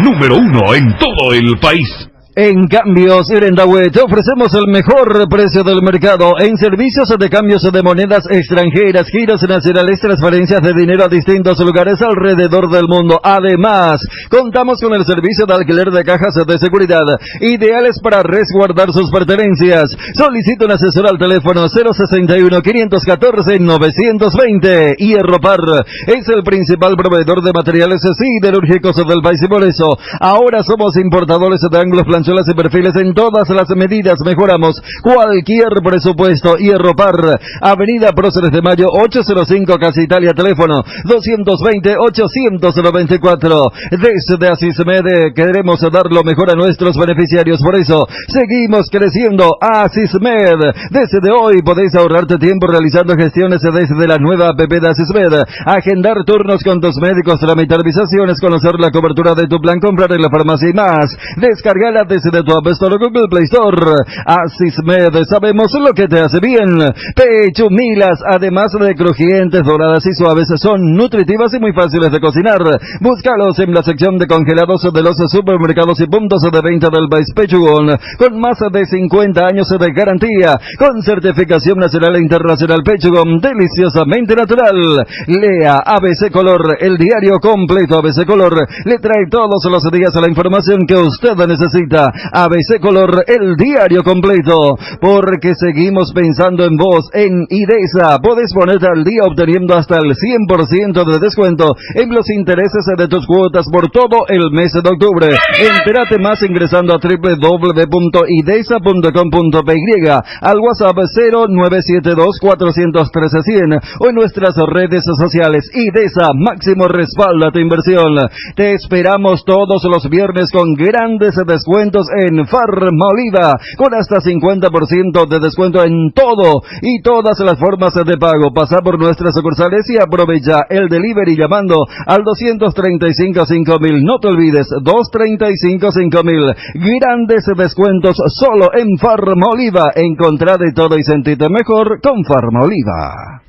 E: Número 1 en todo el país.
K: En Cambios Irendahue te ofrecemos el mejor precio del mercado en servicios de cambios de monedas extranjeras, giros nacionales, transferencias de dinero a distintos lugares alrededor del mundo. Además, contamos con el servicio de alquiler de cajas de seguridad, ideales para resguardar sus pertenencias. Solicita un asesor al teléfono 061-514-920. Hierropar es el principal proveedor de materiales siderúrgicos del país y por eso ahora somos importadores de ángulos planos consolas y perfiles en todas las medidas. Mejoramos cualquier presupuesto. Hierro Par, Avenida Próceres de Mayo 805, Casa Italia, teléfono 220-894. Desde Asismed queremos dar lo mejor a nuestros beneficiarios, por eso seguimos creciendo. Asismed, desde hoy podéis ahorrarte tiempo realizando gestiones desde la nueva app de Asismed, agendar turnos con tus médicos, tramitar visaciones, conocer la cobertura de tu plan, comprar en la farmacia y más. Descargala desde tu App Store o Google Play Store. Asismed, sabemos lo que te hace bien. Pechumilas, además de crujientes, doradas y suaves, son nutritivas y muy fáciles de cocinar. Búscalos en la sección de congelados de los supermercados y puntos de venta del país. Pechugón, con más de 50 años de garantía, con certificación nacional e internacional. Pechugón, deliciosamente natural. Lea ABC Color, el diario completo. ABC Color le trae todos los días la información que usted necesita. ABC Color, el diario completo, porque seguimos pensando en vos. En IDESA podés ponerte al día obteniendo hasta el 100% de descuento en los intereses de tus cuotas por todo el mes de octubre. Entérate más ingresando a www.idesa.com.py, al WhatsApp 0972-413-100 o en nuestras redes sociales. IDESA, máximo respaldo a tu inversión. Te esperamos todos los viernes con grandes descuentos en Farmaoliva, con hasta 50% de descuento en todo y todas las formas de pago. Pasa por nuestras sucursales y aprovecha el delivery llamando al 235-5000. No te olvides, 235-5000. Grandes descuentos solo en Farmaoliva. Encontrá de todo y sentite mejor con Farmaoliva.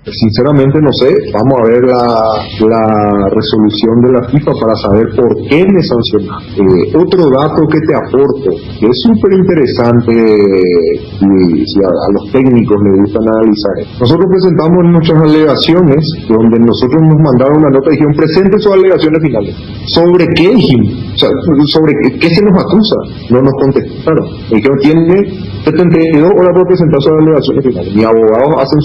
L: Sinceramente no sé, vamos a ver la resolución de la FIFA para saber por qué me sancionaron. Otro dato que te aporto, que es súper interesante, si a los técnicos les gusta analizar. Nosotros presentamos nuestras alegaciones, donde nosotros nos mandaron una nota y dijeron, presente sus alegaciones finales. ¿Sobre qué dijimos? O sea, ¿sobre qué se nos acusa? No nos contestaron. Me dijeron, tiene 72 horas para presentar sus alegaciones finales. Mis abogados hacen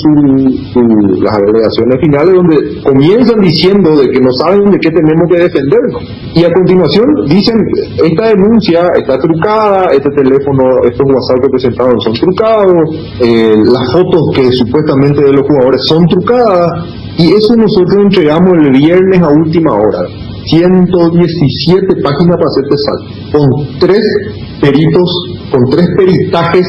L: las alegaciones finales donde comienzan diciendo de que no saben de qué tenemos que defendernos, y a continuación dicen, esta denuncia está trucada, este teléfono, estos WhatsApp que presentaron son trucados, las fotos que supuestamente de los jugadores son trucadas, y eso nosotros entregamos el viernes a última hora, 117 páginas para hacerte salto, con 3 peritos, con 3 peritajes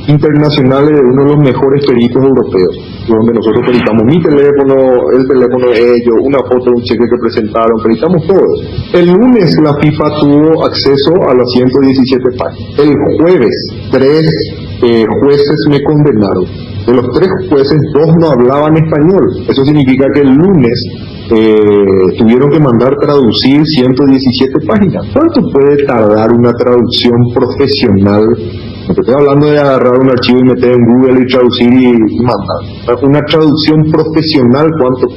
L: internacionales de uno de los mejores peritos europeos, donde nosotros peritamos mi teléfono, el teléfono de ellos, una foto de un cheque que presentaron, peritamos todo. El lunes la FIFA tuvo acceso a las 117 páginas. El jueves 3 jueces me condenaron. De los 3 jueces, 2 no hablaban español. Eso significa que el lunes tuvieron que mandar traducir 117 páginas. ¿Cuánto puede tardar una traducción profesional? No te estoy hablando de agarrar un archivo y meter en Google y traducir y mandar. Una traducción profesional, ¿cuánto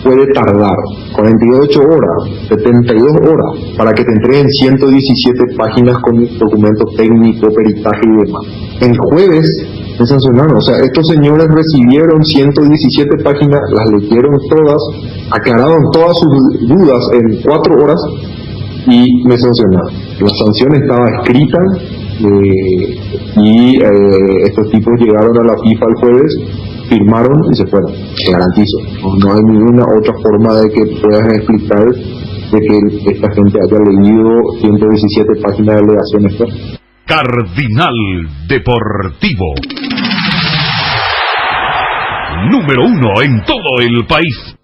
L: puede tardar? 48 horas, 72 horas, para que te entreguen 117 páginas con documentos técnicos, peritaje y demás. El jueves me sancionaron, o sea, estos señores recibieron 117 páginas, las leyeron todas, aclararon todas sus dudas en 4 horas y me sancionaron. La sanción estaba escrita y estos tipos llegaron a la FIFA el jueves, firmaron y se fueron. Te garantizo, no hay ninguna otra forma de que puedas explicar de que esta gente haya leído 117 páginas de alegaciones.
E: Cardinal Deportivo, número 1 en todo el país.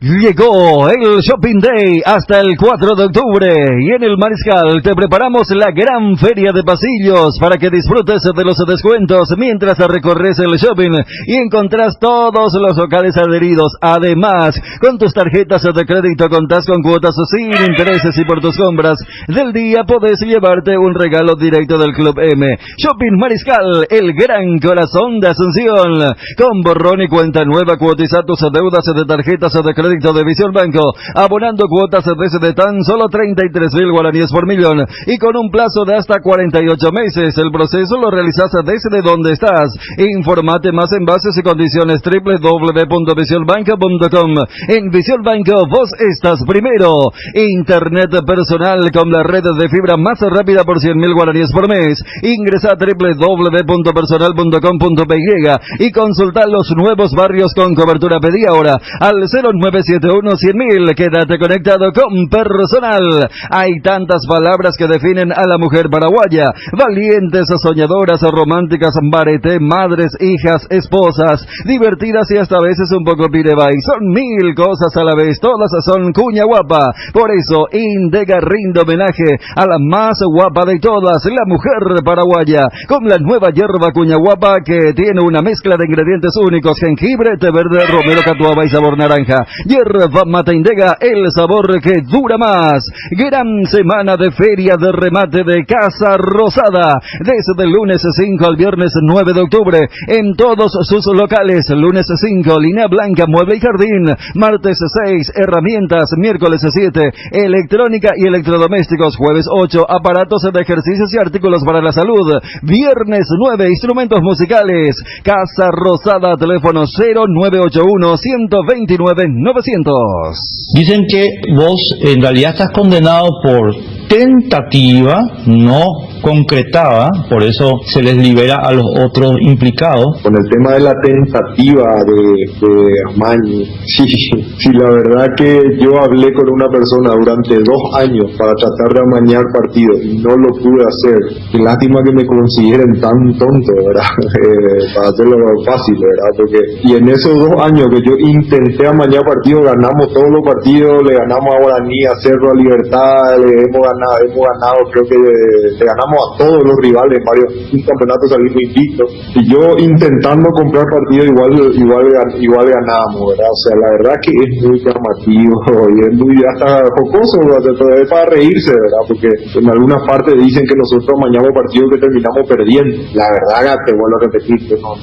K: Llegó el Shopping Day hasta el 4 de octubre y en el Mariscal te preparamos la gran feria de pasillos para que disfrutes de los descuentos mientras recorres el shopping y encontrás todos los locales adheridos. Además, con tus tarjetas de crédito contás con cuotas sin intereses y por tus compras del día podés llevarte un regalo directo del Club M. Shopping Mariscal, el gran corazón de Asunción. Con borrón y cuenta nueva, cuotiza tus deudas de tarjetas de crédito crédito de Visión Banco, abonando cuotas desde tan solo 33.000 guaraníes por millón y con un plazo de hasta 48 meses. El proceso lo realizas desde donde estás. Informate más en bases y condiciones www.visionbanco.com. En Visión Banco vos estás primero. Internet personal con la red de fibra más rápida por 100.000 guaraníes por mes. Ingresa a www.personal.com.py y consulta los nuevos barrios con cobertura. Pedí ahora al 0971-100.000. Quédate conectado con Personal. Hay tantas palabras que definen a la mujer paraguaya: valientes, soñadoras, románticas, barete, madres, hijas, esposas, divertidas y hasta a veces un poco pirebay. Son 1000 cosas a la vez, todas son cuña guapa. Por eso Indega rinde homenaje a la más guapa de todas, la mujer paraguaya, con la nueva hierba cuña guapa que tiene una mezcla de ingredientes únicos: jengibre, té verde, romero, catuaba y sabor naranja. Hierba mate Indega, el sabor que dura más. Gran semana de feria de remate de Casa Rosada, desde el lunes 5 al viernes 9 de octubre, en todos sus locales. Lunes 5, línea blanca, mueble y jardín. Martes 6, herramientas. Miércoles 7, electrónica y electrodomésticos. Jueves 8, aparatos de ejercicios y artículos para la salud. Viernes 9, instrumentos musicales. Casa Rosada, teléfono 0981-129-900.
M: Dicen que vos en realidad estás condenado por tentativa no concretada, por eso se les libera a los otros implicados.
L: Con el tema de la tentativa de amaño, sí, la verdad que yo hablé con una persona durante 2 años para tratar de amañar partidos y no lo pude hacer. Qué lástima que me consideren tan tonto, ¿verdad? Para hacerlo fácil, ¿verdad? Porque, y en esos 2 años que yo intenté amañar partidos, ganamos todos los partidos, le ganamos a Guaraní, a Cerro, a Libertad, hemos ganado, creo que le ganamos a todos los rivales, varios campeonatos salimos invictos, y yo intentando comprar partidos igual ganábamos, ¿verdad? O sea, la verdad que es muy llamativo y es muy hasta jocoso, ¿verdad? Es para reírse, ¿verdad? Porque en algunas partes dicen que nosotros amañamos partidos que terminamos perdiendo. La verdad, te vuelvo a repetir que no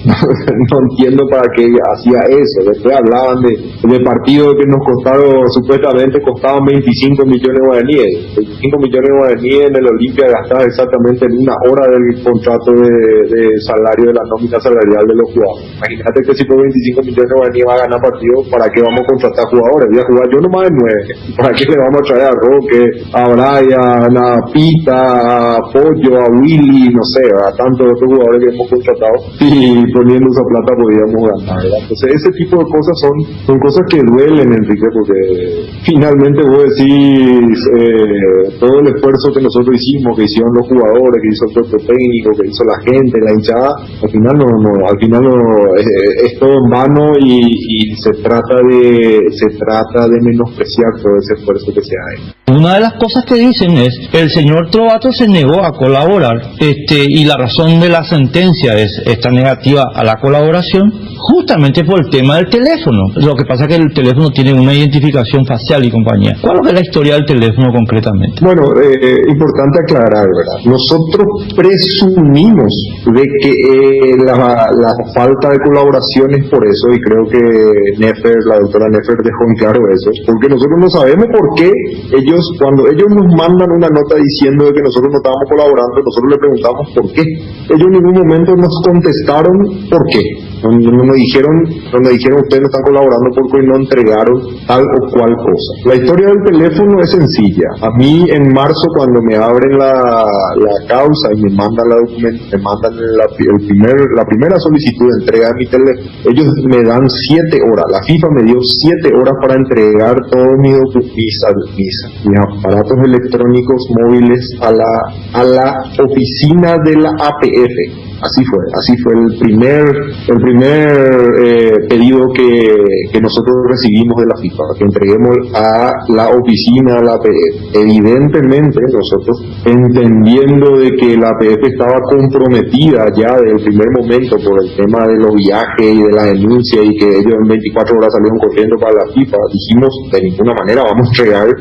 L: entiendo para qué hacía eso. Después hablaban de partidos que nos costaron, supuestamente costaban 25 millones de guaraníes. 25 millones de guaraníes en el Olimpia gastaba exactamente en 1 hora del contrato de salario, de la nómina salarial de los jugadores. Imagínate que si por 25 millones de guaraníes va a ganar partidos, ¿para qué vamos a contratar jugadores? Voy a jugar yo nomás de 9. ¿Para qué le vamos a traer a Roque, a Brian, a Pita, a Pollo, a Willy, no sé, a tantos otros jugadores que hemos contratado, y poniendo esa plata podíamos ganar, ¿verdad? Entonces ese tipo de cosas son cosas que duelen, Enrique, porque finalmente vos decís todo el esfuerzo que nosotros hicimos, que hicieron los jugadores, que hizo el cuerpo técnico, que hizo la gente, la hinchada, al final es todo en vano y se trata de menospreciar todo ese esfuerzo que se ha hecho.
M: Una de las cosas que dicen es: el señor Trovato se negó a colaborar, y la razón de la sentencia es esta negativa a la colaboración, justamente por el tema del teléfono. Lo que pasa es que el teléfono tiene una identificación facial y compañía. ¿Cuál es la historia del teléfono concretamente?
L: Bueno, importante aclarar, ¿verdad? Nosotros presumimos de que la falta de colaboración es por eso, y creo que la doctora Neffer dejó en claro eso, porque nosotros no sabemos por qué cuando ellos nos mandan una nota diciendo de que nosotros no estábamos colaborando, nosotros le preguntamos por qué. Ellos en ningún momento nos contestaron por qué. No nos dijeron ustedes no están colaborando porque no entregaron tal o cual cosa. La historia del teléfono es sencilla. A mí en marzo, cuando me abren la causa y me mandan la primera solicitud de entrega de mi teléfono, ellos me dan 7 horas. La FIFA me dio 7 horas para entregar todos mis aparatos electrónicos móviles a la oficina de la APF. Así fue el primer pedido que nosotros recibimos de la FIFA, que entreguemos a la oficina de la APF. Evidentemente nosotros, entendiendo de que la APF estaba comprometida ya desde el primer momento por el tema de los viajes y de la denuncia, y que ellos en 24 horas salieron corriendo para la FIFA, dijimos: de ninguna manera vamos a entregar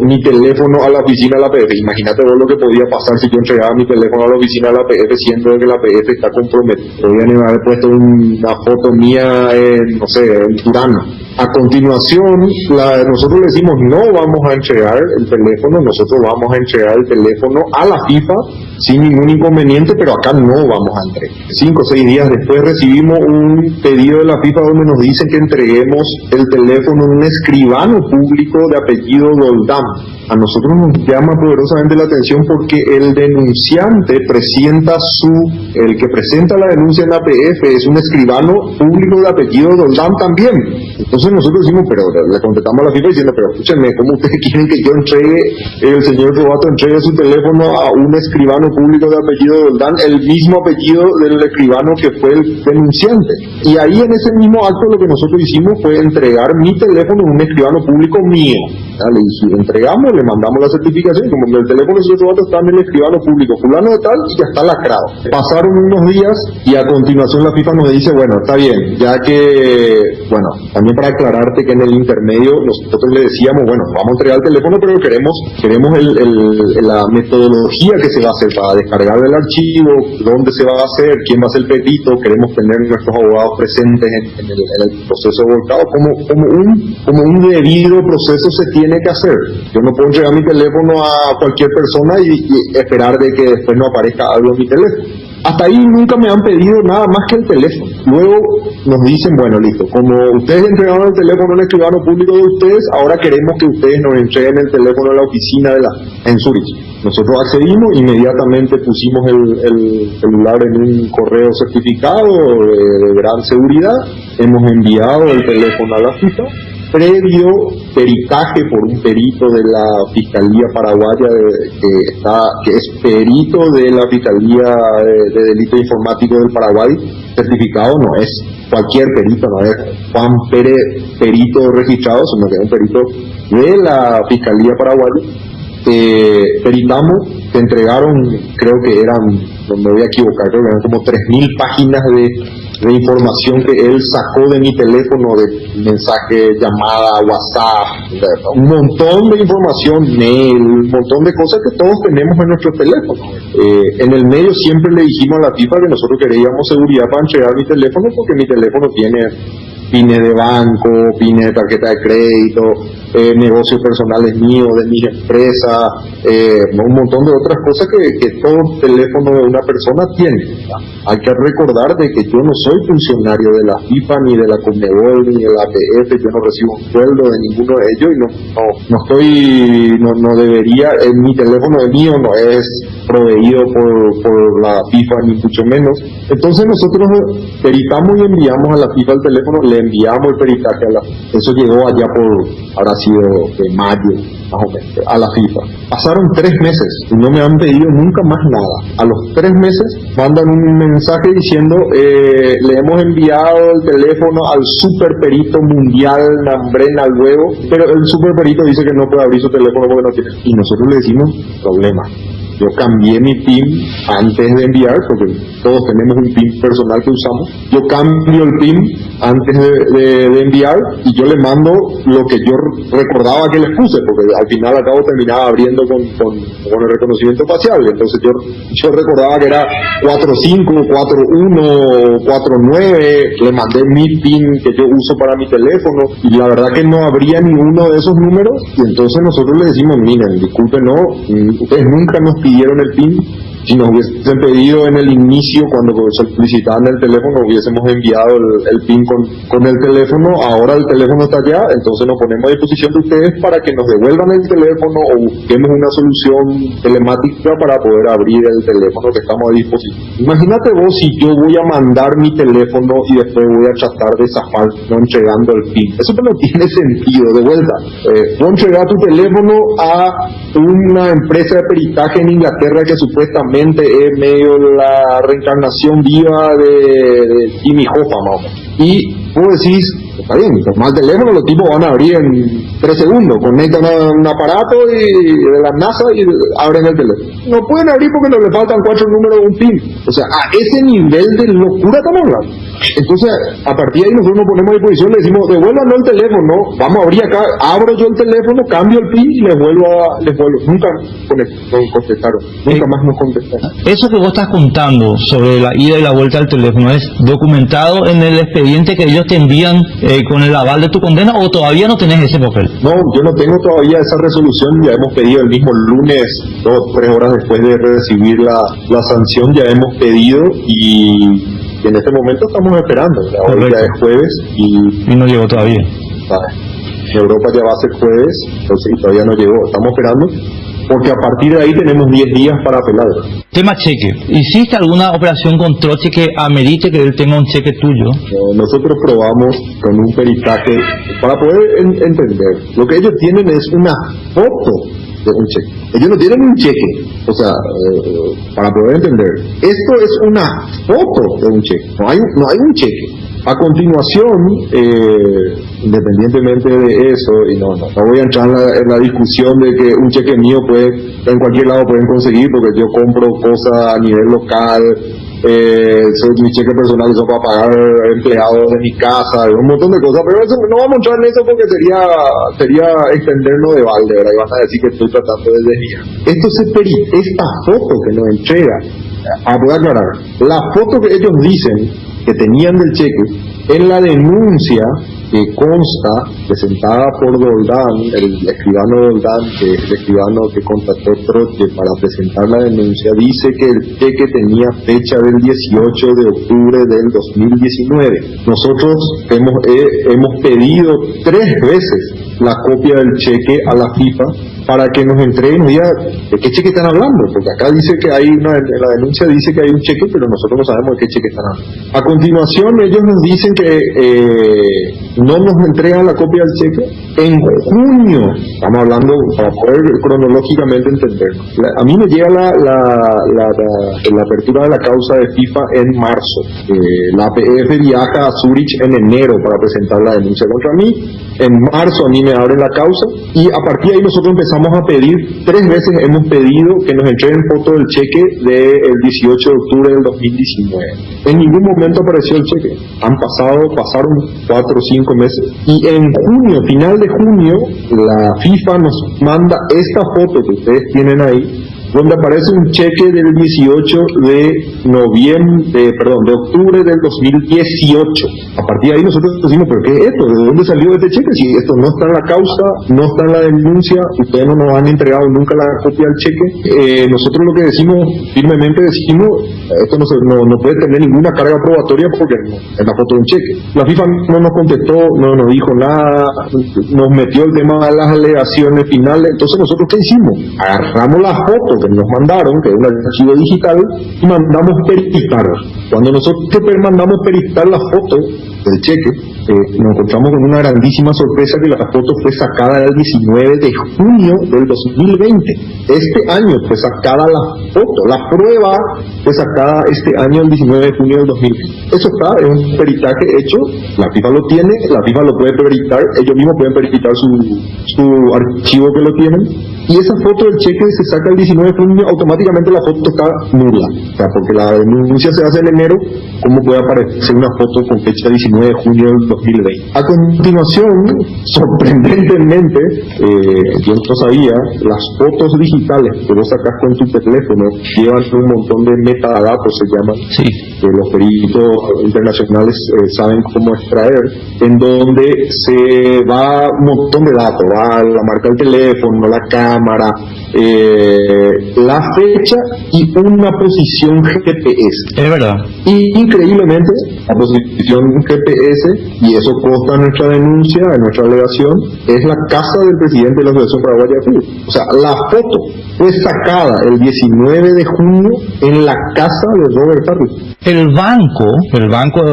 L: mi teléfono a la oficina de la APF. Imagínate vos lo que podía pasar si yo entregaba mi teléfono a la oficina de la APF, siendo que la APF está comprometida. Podrían haber puesto un una foto mía en, no sé, en Turana. A continuación, nosotros le decimos no vamos a entregar el teléfono, nosotros vamos a entregar el teléfono a la FIFA sin ningún inconveniente, pero acá no vamos a entregar. 5 o 6 días después recibimos un pedido de la FIFA donde nos dicen que entreguemos el teléfono a un escribano público de apellido Doldán. A nosotros nos llama poderosamente la atención porque el denunciante el que presenta la denuncia en la APF es un escribano público de apellido Doldán también. Entonces nosotros decimos, pero le contestamos a la FIFA diciendo, pero escúchenme, ¿cómo ustedes quieren que yo el señor Robato entregue su teléfono a un escribano público de apellido Doldán, el mismo apellido del escribano que fue el denunciante? Y ahí en ese mismo acto lo que nosotros hicimos fue entregar mi teléfono a un escribano público mío. Le entregamos, le mandamos la certificación, como el teléfono del señor Robato está en el escribano público fulano de tal y ya está lacrado. Pasaron unos días y a continuación la FIFA nos dice, bueno, está bien, ya que, bueno, también para aclararte que en el intermedio nosotros le decíamos, bueno, vamos a entregar el teléfono, pero queremos la metodología que se va a hacer para descargar el archivo, dónde se va a hacer, quién va a ser el perito, queremos tener nuestros abogados presentes en el proceso de volcado, como un debido proceso se tiene que hacer. Yo no puedo entregar mi teléfono a cualquier persona y esperar de que después no aparezca algo en mi teléfono. Hasta ahí nunca me han pedido nada más que el teléfono. Luego nos dicen, bueno, listo, como ustedes entregaron el teléfono al escribano público de ustedes, ahora queremos que ustedes nos entreguen el teléfono a la oficina en Zurich. Nosotros accedimos, inmediatamente pusimos el celular en un correo certificado de gran seguridad, hemos enviado el teléfono a la FIFA, previo peritaje por un perito de la Fiscalía Paraguaya que es perito de la Fiscalía de Delito Informático del Paraguay, certificado no es cualquier perito, no es Juan Pérez perito registrado, sino que es un perito de la Fiscalía Paraguaya. Peritamos, te entregaron, creo que eran, no me voy a equivocar, creo que eran como 3.000 páginas de información que él sacó de mi teléfono, de mensajes, llamada, WhatsApp, un montón de información, mail, un montón de cosas que todos tenemos en nuestro teléfono. En el medio siempre le dijimos a la FIFA que nosotros queríamos seguridad para entregar mi teléfono, porque mi teléfono tiene pines de banco, pines de tarjeta de crédito, negocios personales míos, de mi empresa, un montón de otras cosas que todo teléfono de una persona tiene. Hay que recordar de que yo no soy funcionario de la FIFA, ni de la Conmebol, ni de la APF, yo no recibo un sueldo de ninguno de ellos y no debería, mi teléfono es mío, no es proveído por la FIFA ni mucho menos. Entonces nosotros peritamos y enviamos a la FIFA el teléfono, le enviamos el peritaje eso llegó allá habrá sido de mayo más o menos, a la FIFA. Pasaron 3 meses y no me han pedido nunca más nada. A los 3 meses mandan un mensaje diciendo le hemos enviado el teléfono al superperito mundial Nambrena al huevo, pero el superperito dice que no puede abrir su teléfono porque no tiene. Y nosotros le decimos, problema. Yo cambié mi PIN antes de enviar, porque todos tenemos un PIN personal que usamos. Yo cambio el PIN antes de enviar y yo le mando lo que yo recordaba que les puse, porque al final al cabo terminaba abriendo con el reconocimiento facial. Entonces yo recordaba que era 45, 41, 49, le mandé mi PIN que yo uso para mi teléfono y la verdad que no habría ni uno de esos números. Y entonces nosotros le decimos, miren, disculpen, no, ustedes nunca nos pidieron el PIN. Si nos hubiesen pedido en el inicio, cuando solicitaban el teléfono, hubiésemos enviado el PIN con el teléfono. Ahora el teléfono está allá, entonces nos ponemos a disposición de ustedes para que nos devuelvan el teléfono o busquemos una solución telemática para poder abrir el teléfono que estamos a disposición. Imagínate vos si yo voy a mandar mi teléfono y después voy a tratar de zafar no entregando el PIN. Eso no tiene sentido. De vuelta, vos entregar tu teléfono a una empresa de peritaje en Inglaterra que supuestamente es medio la reencarnación viva de Jimmy Hoffa, ¿no? Y vos decís, está bien, toma el teléfono, los tipos van a abrir en 3 segundos, conectan un aparato de la NASA y abren el teléfono. No pueden abrir porque no le faltan 4 números de un PIN. O sea, a ese nivel de locura estamos hablando. Entonces, a partir de ahí nosotros nos ponemos a disposición, le decimos, devuélvanos el teléfono, vamos a abrir acá, abro yo el teléfono, cambio el PIN y les vuelvo. Nunca contestaron, nunca más nos contestaron.
M: Eso que vos estás contando sobre la ida y la vuelta del teléfono, ¿es documentado en el expediente que ellos te envían con el aval de tu condena o todavía no tenés ese papel?
L: No, yo no tengo todavía esa resolución, ya hemos pedido el mismo lunes, 2 o 3 horas después de recibir la sanción, ya hemos pedido y en este momento estamos esperando. Hoy ya es jueves y
M: no llegó todavía.
L: En Europa ya va a ser jueves, entonces todavía no llegó. Estamos esperando porque a partir de ahí tenemos 10 días para apelar.
M: Tema cheque. ¿Hiciste alguna operación con Troche que amerite que él tenga un cheque tuyo?
L: Nosotros probamos con un peritaje para poder entender. Lo que ellos tienen es una foto de un cheque. Ellos no tienen un cheque, o sea, para poder entender. Esto es una foto de un cheque, no hay un cheque. A continuación, independientemente de eso, y no voy a entrar en la discusión de que un cheque mío en cualquier lado pueden conseguir, porque yo compro cosas a nivel local, mi cheque personal son para pagar empleados de mi casa, un montón de cosas, pero eso, no vamos a entrar en eso porque sería extendernos de balde, ¿verdad? Y van a decir que estoy tratando de desviar. Esta foto que nos entrega, voy a aclarar, la foto que ellos dicen que tenían del cheque, en la denuncia que consta, presentada por Doldán, el escribano Doldán, que es el escribano que contactó Troche para presentar la denuncia, dice que el cheque tenía fecha del 18 de octubre del 2019. Nosotros hemos pedido 3 veces la copia del cheque a la FIFA para que nos entreguen y digan de qué cheque están hablando, porque acá dice que en la denuncia dice que hay un cheque, pero nosotros no sabemos de qué cheque están hablando. A continuación ellos nos dicen que no nos entregan la copia del cheque. En junio, estamos hablando para poder cronológicamente entender, a mí me llega la apertura de la causa de FIFA en marzo. La APF viaja a Zurich en enero para presentar la denuncia contra mí. En marzo a mí me abren la causa y a partir de ahí nosotros empezamos a pedir, 3 veces hemos pedido que nos entreguen foto del cheque del 18 de octubre del 2019. En ningún momento apareció el cheque. Pasaron 4 o 5 meses y en junio, final de junio, la FIFA nos manda esta foto que ustedes tienen ahí, donde aparece un cheque del 18 de octubre del 2018. A partir de ahí nosotros decimos, ¿pero qué es esto? ¿De dónde salió este cheque? Si esto no está en la causa, no está en la denuncia, ustedes no nos han entregado nunca la copia del cheque. Nosotros lo que decimos, firmemente decimos, esto no puede tener ninguna carga probatoria porque es la foto de un cheque. La FIFA no nos contestó, no nos dijo nada, nos metió el tema de las alegaciones finales. Entonces nosotros, ¿qué hicimos? Agarramos la foto que nos mandaron, que es un archivo digital, y mandamos peritar. Cuando nosotros mandamos peritar la foto del cheque, nos encontramos con una grandísima sorpresa que la foto fue sacada el 19 de junio del 2020. Este año fue sacada la foto, la prueba fue sacada este año el 19 de junio del 2020. Eso es un peritaje hecho, la FIFA lo tiene, la FIFA lo puede peritar, ellos mismos pueden peritar su archivo que lo tienen. Y esa foto del cheque se saca el 19 de junio, automáticamente la foto está nula. O sea, porque la denuncia se hace en enero, ¿cómo puede aparecer una foto con fecha 19 de junio del 2020? A continuación, sorprendentemente, yo no sabía, las fotos digitales que vos sacás con tu teléfono llevan un montón de metadatos, se llaman, que los peritos internacionales saben cómo extraer, en donde se va un montón de datos, va la marca del teléfono, la cámara, la fecha y una posición GPS.
M: Es verdad.
L: Y increíblemente, la posición GPS, y eso consta en nuestra denuncia, en nuestra alegación, es la casa del presidente de la Asociación Paraguaya de Fútbol. O sea, la foto fue sacada el 19 de junio en la casa de Robert Farrell.
M: El banco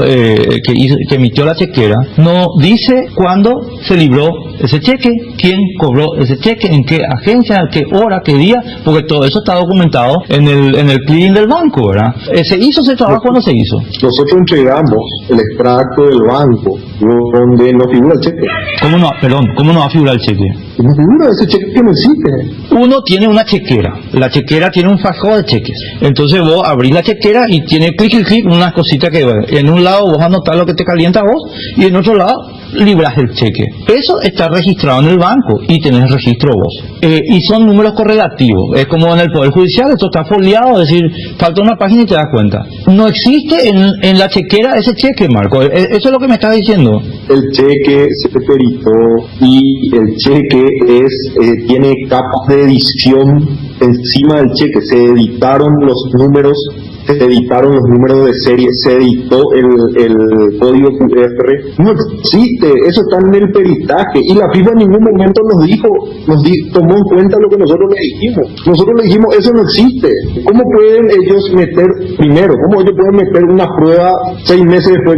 M: que emitió la chequera, no dice cuándo se libró ese cheque, quién cobró ese cheque, en qué agencia, qué hora, qué día, porque todo eso está documentado en el clearing del banco, ¿verdad? ¿Se hizo ese trabajo o no se hizo?
L: Nosotros entregamos el extracto del banco donde no figura el cheque.
M: ¿Cómo no? Perdón, ¿cómo no va a figurar el cheque?
L: No figura ese cheque, que no existe.
M: Uno tiene una chequera, la chequera tiene un fajo de cheques, entonces vos abrís la chequera y tiene clic, unas cositas que en un lado vos anotás lo que te calienta a vos y en otro lado libras el cheque. Eso está registrado en el banco y tenés registro vos. Y son números correlativos, es como en el Poder Judicial, esto está foliado, es decir, falta una página y te das cuenta. No existe en la chequera ese cheque, Marco, eso es lo que me estás diciendo.
L: El cheque se peritó y el cheque tiene capas de edición encima del cheque, se editaron los números de serie, se editó el código QR, no existe, eso está en el peritaje, y la FIFA en ningún momento tomó en cuenta lo que nosotros le dijimos. Nosotros le dijimos, eso no existe. ¿Cómo pueden ellos meter una prueba 6 meses después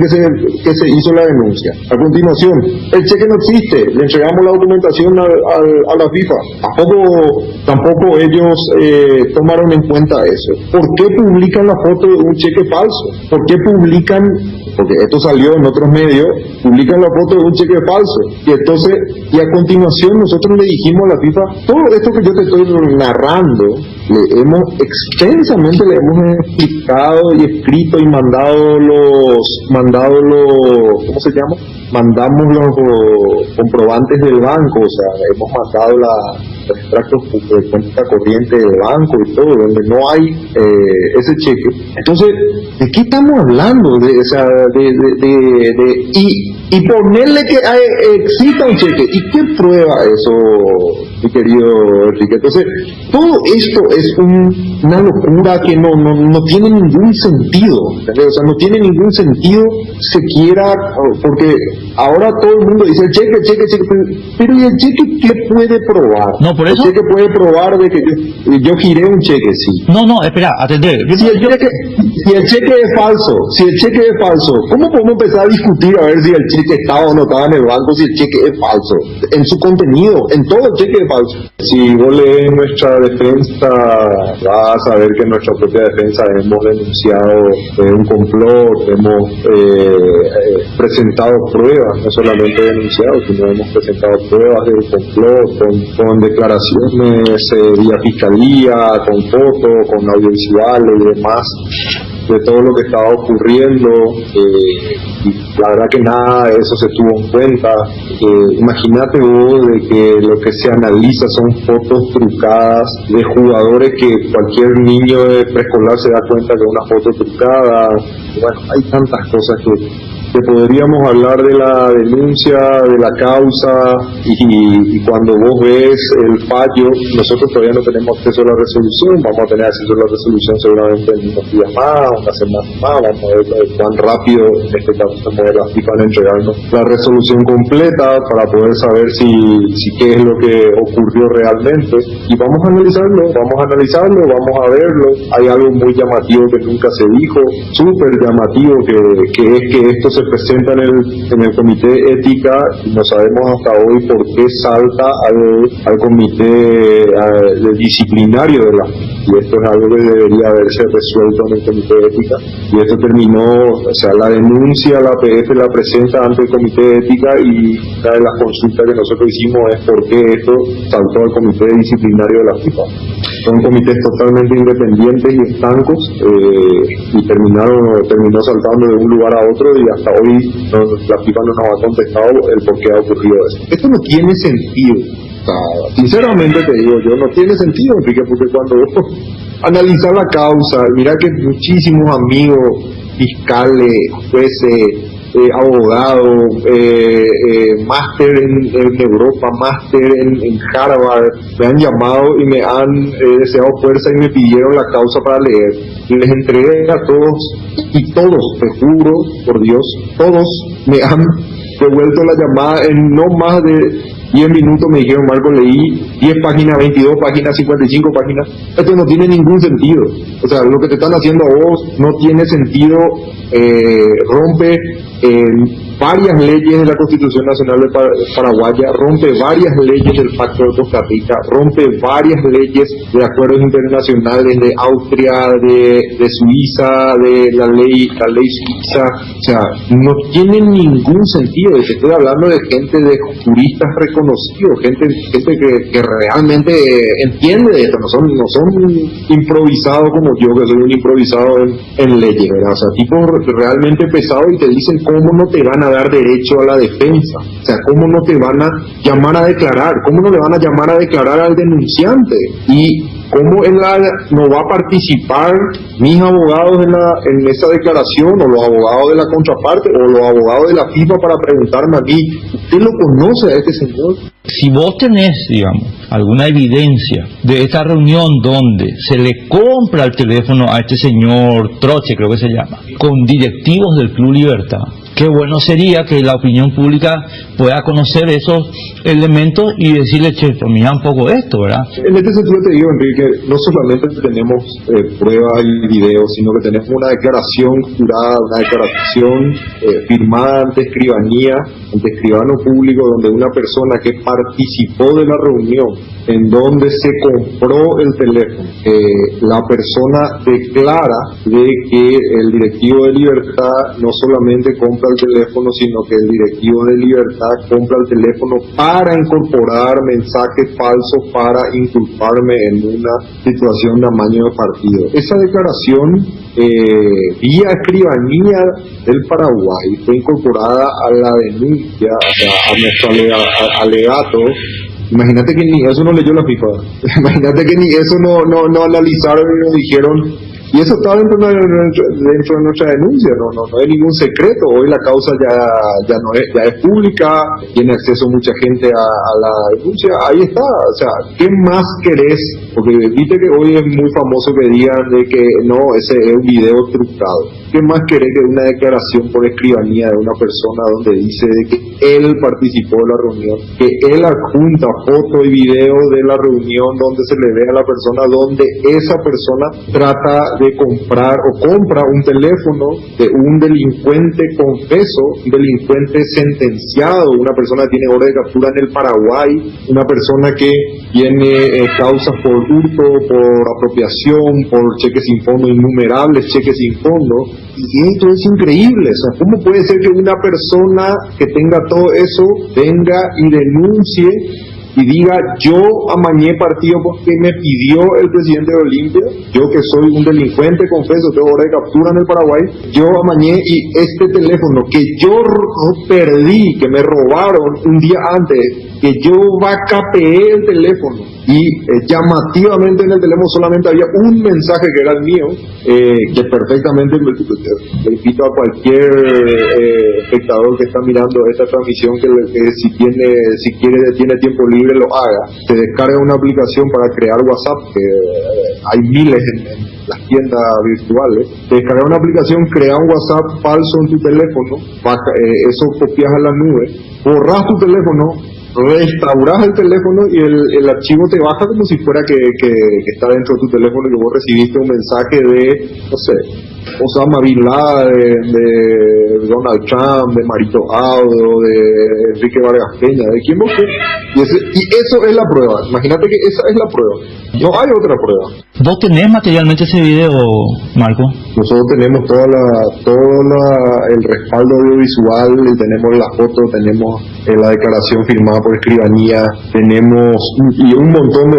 L: que se hizo la denuncia? A continuación, el cheque no existe, le entregamos la documentación a la FIFA. Tampoco ellos tomaron en cuenta eso. ¿Por qué publican la foto de un cheque falso? ¿Por qué publican? Porque esto salió en otros medios, publican la foto de un cheque falso. Y a continuación nosotros le dijimos a la FIFA, todo esto que yo te estoy narrando, extensamente le hemos explicado y escrito y mandado los ¿cómo se llama? Mandamos los comprobantes del banco, o sea, hemos mandado los extractos de cuenta corriente del banco y todo, donde no hay ese cheque. Entonces, ¿de qué estamos hablando? Y ponerle que exista un cheque. ¿Y qué prueba eso, mi querido Enrique? Entonces, todo esto es una locura que no tiene ningún sentido, ¿entendés? O sea, no tiene ningún sentido siquiera, porque ahora todo el mundo dice cheque, pero ¿y el cheque qué puede probar?
M: No, por eso.
L: El cheque puede probar de que yo giré un cheque, sí.
M: No, espera, atender.
L: Si el cheque es falso, ¿cómo podemos empezar a discutir a ver si el cheque estaba o no estaba en el banco, si el cheque es falso? En su contenido, en todo el cheque es falso. Si vos lees nuestra defensa, vas a ver que en nuestra propia defensa hemos denunciado un complot, hemos presentado pruebas, no solamente denunciado, sino hemos presentado pruebas del complot con declaraciones vía fiscalía, con fotos, con audiovisuales y demás, de todo lo que estaba ocurriendo, y la verdad que nada de eso se tuvo en cuenta. Imagínate vos de que lo que se analiza son fotos trucadas de jugadores que cualquier niño de preescolar se da cuenta que es una foto trucada. Bueno, hay tantas cosas que podríamos hablar de la denuncia, de la causa, y cuando vos ves el fallo, nosotros todavía no tenemos acceso a la resolución, vamos a tener acceso a la resolución seguramente en unos días más, una semana más, vamos a ver cuán rápido en este caso se mueve la FIFA en entregarnos la resolución completa para poder saber si qué es lo que ocurrió realmente, y vamos a analizarlo, vamos a verlo. Hay algo muy llamativo que nunca se dijo, súper llamativo, que es que esto se presenta en el comité ética, y no sabemos hasta hoy por qué salta al comité disciplinario de la, y esto es algo que debería haberse resuelto en el comité ética, y esto terminó, o sea, la denuncia la APF la presenta ante el comité ética, y una de las consultas que nosotros hicimos es por qué esto saltó al comité disciplinario de la FIFA. Son comités totalmente independientes y estancos, y terminó saltando de un lugar a otro, y hasta hoy la FIFA no nos ha contestado el por qué ha ocurrido eso. Esto no tiene sentido. O sea, sinceramente te digo, no tiene sentido, Enrique, porque cuando analizar la causa, mira que muchísimos amigos, fiscales, jueces, abogados, máster en Europa, máster en Harvard, me han llamado y me han deseado fuerza y me pidieron la causa para leer, y les entregué a todos, y todos, te juro por Dios, todos me han devuelto la llamada en no más de 10 minutos. Me dijeron, Marco, leí 10 páginas, 22 páginas, 55 páginas. Esto no tiene ningún sentido. O sea, lo que te están haciendo a vos no tiene sentido, rompe varias leyes de la Constitución Nacional Paraguaya, rompe varias leyes del Pacto de Costa Rica, rompe varias leyes de acuerdos internacionales de Austria, de Suiza, de la ley suiza. O sea, no tiene ningún sentido. Y te estoy hablando de gente, de juristas reconocidos, gente que realmente entiende de esto, no son improvisados como yo, que soy un improvisado en leyes, ¿verdad? O sea, tipos realmente pesados, y te dicen cómo no te van a dar derecho a la defensa, o sea, cómo no te van a llamar a declarar, cómo no le van a llamar a declarar al denunciante, y cómo no va a participar mis abogados en esa declaración, o los abogados de la contraparte, o los abogados de la FIFA, para preguntarme a mí, ¿usted lo conoce a este señor?
M: Si vos tenés, digamos, alguna evidencia de esta reunión donde se le compra el teléfono a este señor Troche, creo que se llama, con directivos del Club Libertad, qué bueno sería que la opinión pública pueda conocer esos elementos y decirle, che, mira un poco esto, ¿verdad?
L: En este sentido te digo, Enrique, no solamente tenemos pruebas y videos, sino que tenemos una declaración jurada, una declaración firmada ante escribano público, donde una persona que participó de la reunión en donde se compró el teléfono, la persona declara de que el directivo de Libertad no solamente compra el teléfono, sino que el directivo de Libertad compra el teléfono para incorporar mensajes falsos, para inculparme en una situación de amaño de partido. Esa declaración vía escribanía del Paraguay fue incorporada a la denuncia, o sea, a nuestro alegato. Imagínate que ni eso no leyó la FIFA, imagínate que ni eso no analizaron y nos dijeron. Y eso está dentro de nuestra denuncia, no hay ningún secreto. Hoy la causa ya es pública, tiene acceso mucha gente a la denuncia, ahí está. O sea, ¿qué más querés? Porque viste que hoy es muy famoso que digan de que no, ese es un video trucado. ¿Qué más querés que una declaración por escribanía de una persona donde dice de que él participó de la reunión, que él adjunta foto y video de la reunión donde se le ve a la persona, donde esa persona trata de comprar o compra un teléfono de un delincuente confeso, un delincuente sentenciado, una persona que tiene orden de captura en el Paraguay, una persona que tiene causas por hurto, por apropiación, por cheques sin fondo, innumerables cheques sin fondo. Y esto es increíble. O sea, ¿cómo puede ser que una persona que tenga todo eso venga y denuncie y diga, yo amañé partido porque me pidió el presidente de Olimpia, yo que soy un delincuente, confeso, tengo orden de captura en el Paraguay, yo amañé, y este teléfono que yo perdí, que me robaron un día antes, que yo vacapeé el teléfono, y llamativamente en el teléfono solamente había un mensaje que era el mío, que perfectamente le invito a cualquier espectador que está mirando esta transmisión que si tiene tiempo libre lo haga, se descarga una aplicación para crear WhatsApp, que hay miles en las tiendas virtuales. Te descarga una aplicación, crea un WhatsApp falso en tu teléfono, eso copias a la nube, borras tu teléfono, restauras el teléfono y el archivo te baja como si fuera que está dentro de tu teléfono y que vos recibiste un mensaje de, no sé, Osama Bin Laden, de Donald Trump, de Marito Audo, de Enrique Vargas Peña, de quien vos quieras. Y eso es la prueba. Imagínate que esa es la prueba. No hay otra prueba.
M: ¿Vos tenés materialmente ese video, Marco?
L: Nosotros tenemos el respaldo audiovisual, tenemos la foto, tenemos la declaración firmada por escribanía, tenemos y un montón de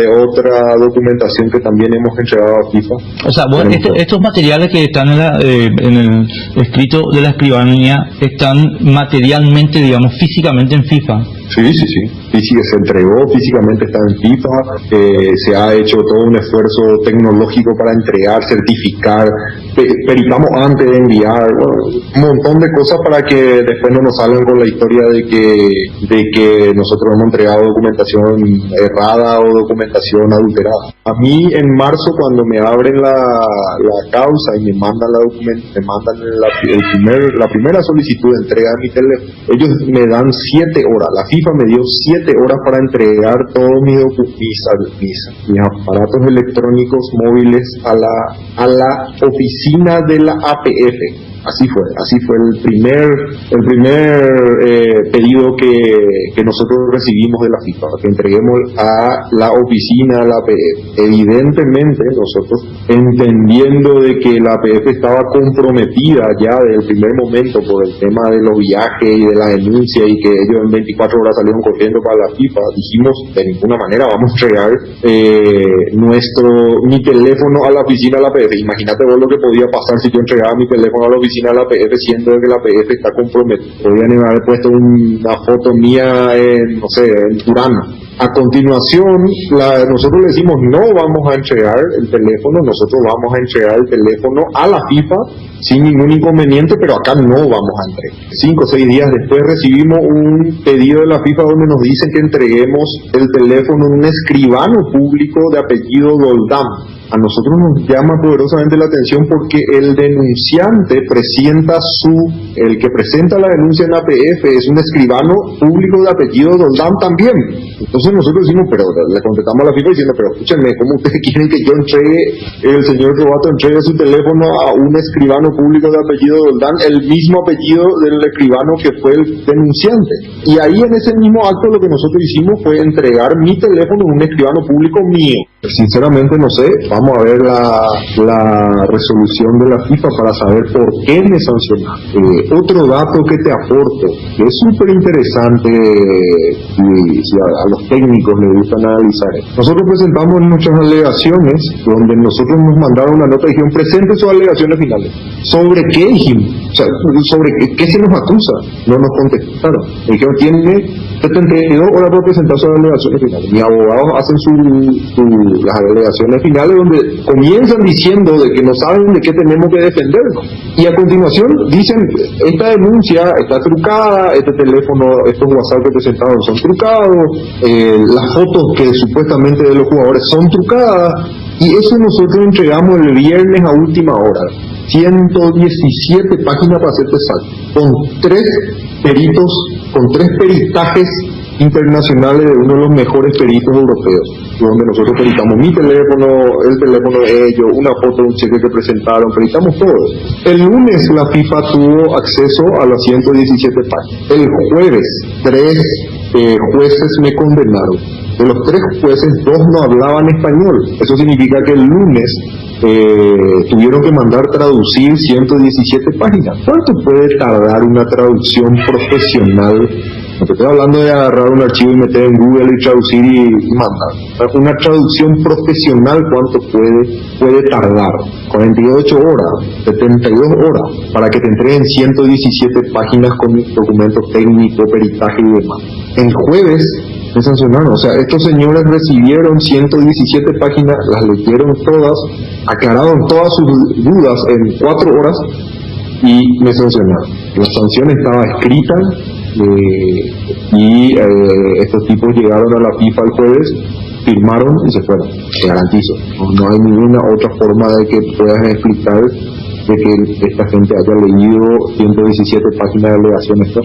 L: otra documentación que también hemos entregado a FIFA.
M: O sea, vos, estos materiales que están en el escrito de la escribanía están materialmente, digamos, físicamente en FIFA.
L: Sí, se entregó, físicamente está en FIFA, se ha hecho todo un esfuerzo tecnológico para entregar, certificar, peritamos antes de enviar, un montón de cosas para que después no nos salgan con la historia de que nosotros hemos entregado documentación errada o documentación adulterada. A mí en marzo, cuando me abren la causa y me mandan la primera solicitud de entrega de mi teléfono, ellos me dan 7 horas, la FIFA me dio 7 horas para entregar todos mis aparatos electrónicos móviles a la oficina de la APF. Así fue el primer pedido que nosotros recibimos de la FIFA, que entreguemos a la oficina de la APF. Evidentemente nosotros, entendiendo de que la APF estaba comprometida ya desde el primer momento por el tema de los viajes y de la denuncia, y que ellos en 24 horas salieron corriendo para la FIFA, dijimos, de ninguna manera vamos a entregar mi teléfono a la oficina de la APF. Imagínate vos lo que podía pasar si yo entregaba mi teléfono a la oficina de la APF, siendo que la APF está comprometida. Podrían haber puesto una foto mía en Turana. A continuación, nosotros le decimos, no vamos a entregar el teléfono, nosotros vamos a entregar el teléfono a la FIFA sin ningún inconveniente, pero acá no vamos a entregar. 5 o 6 días después recibimos un pedido de la FIFA donde nos dicen que entreguemos el teléfono a un escribano público de apellido Doldán. A nosotros nos llama poderosamente la atención porque el denunciante el que presenta la denuncia en APF es un escribano público de apellido Doldán también. Entonces nosotros decimos, pero le contestamos a la FIFA diciendo, pero escúchenme, ¿cómo ustedes quieren que yo el señor Trovato entregue su teléfono a un escribano público de apellido Doldán, el mismo apellido del escribano que fue el denunciante? Y ahí en ese mismo acto lo que nosotros hicimos fue entregar mi teléfono a un escribano público mío. Sinceramente no sé, vamos a ver la resolución de la FIFA para saber por qué me sancionaron. Otro dato que te aporto, que es súper interesante, si a los técnicos les gustan analizar. Nosotros presentamos nuestras alegaciones, donde nosotros nos mandaron una nota y dijeron, presenten sus alegaciones finales. ¿Sobre qué dijimos? O sea, ¿sobre qué se nos acusa? No nos contestaron. Dijeron, tiene 72 horas para presentar sus alegaciones finales. Mis abogados hacen las alegaciones finales, donde comienzan diciendo de que no saben de qué tenemos que defendernos. Y a continuación dicen, esta denuncia está trucada, este teléfono, estos WhatsApp que presentaron son trucados, las fotos que supuestamente de los jugadores son trucadas, y eso nosotros entregamos el viernes a última hora. 117 páginas para ser exacto, con 3 peritos, con 3 peritajes internacionales de uno de los mejores peritos europeos, donde nosotros peritamos mi teléfono, el teléfono de ellos, una foto de un cheque que presentaron, peritamos todo. El lunes la FIFA tuvo acceso a las 117 páginas. El jueves 3 jueces me condenaron. De los 3 jueces, 2 no hablaban español. Eso significa que el lunes tuvieron que mandar traducir 117 páginas. ¿Cuánto puede tardar una traducción profesional? No te estoy hablando de agarrar un archivo y meter en Google y traducir y mandar. Una traducción profesional, ¿cuánto puede tardar? 48 horas, 72 horas, para que te entreguen 117 páginas con documentos técnicos, peritaje y demás. El jueves me sancionaron, o sea, estos señores recibieron 117 páginas, las leyeron todas, aclararon todas sus dudas en 4 horas y me sancionaron. La sanción estaba escrita y estos tipos llegaron a la FIFA el jueves, firmaron y se fueron. Te garantizo, no hay ninguna otra forma de que puedas explicar de que esta gente haya leído 117 páginas de alegaciones.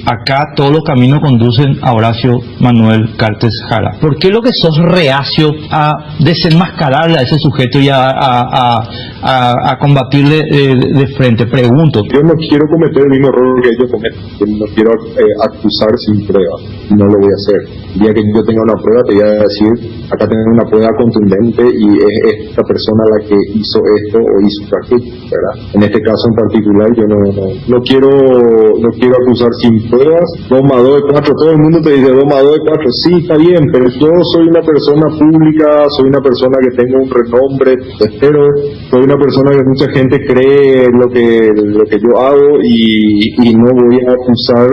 M: Acá todos los caminos conducen a Horacio Manuel Cartes Jara. ¿Por qué lo que sos reacio a desenmascararle a ese sujeto y a combatirle de frente? Pregunto.
L: Yo no quiero cometer el mismo error que ellos cometen. Yo no quiero acusar sin pruebas. No lo voy a hacer. El día que yo tenga una prueba te voy a decir, acá tengo una prueba contundente y es esta persona la que hizo esto o hizo aquello, ¿verdad? En este caso en particular yo no quiero acusar sin pruebas. 2 más 2 es 4, todo el mundo te dice 2 más 2 es 4, sí, está bien, pero yo soy una persona pública, soy una persona que tengo un renombre, espero, soy una persona que mucha gente cree lo que yo hago y no voy a acusar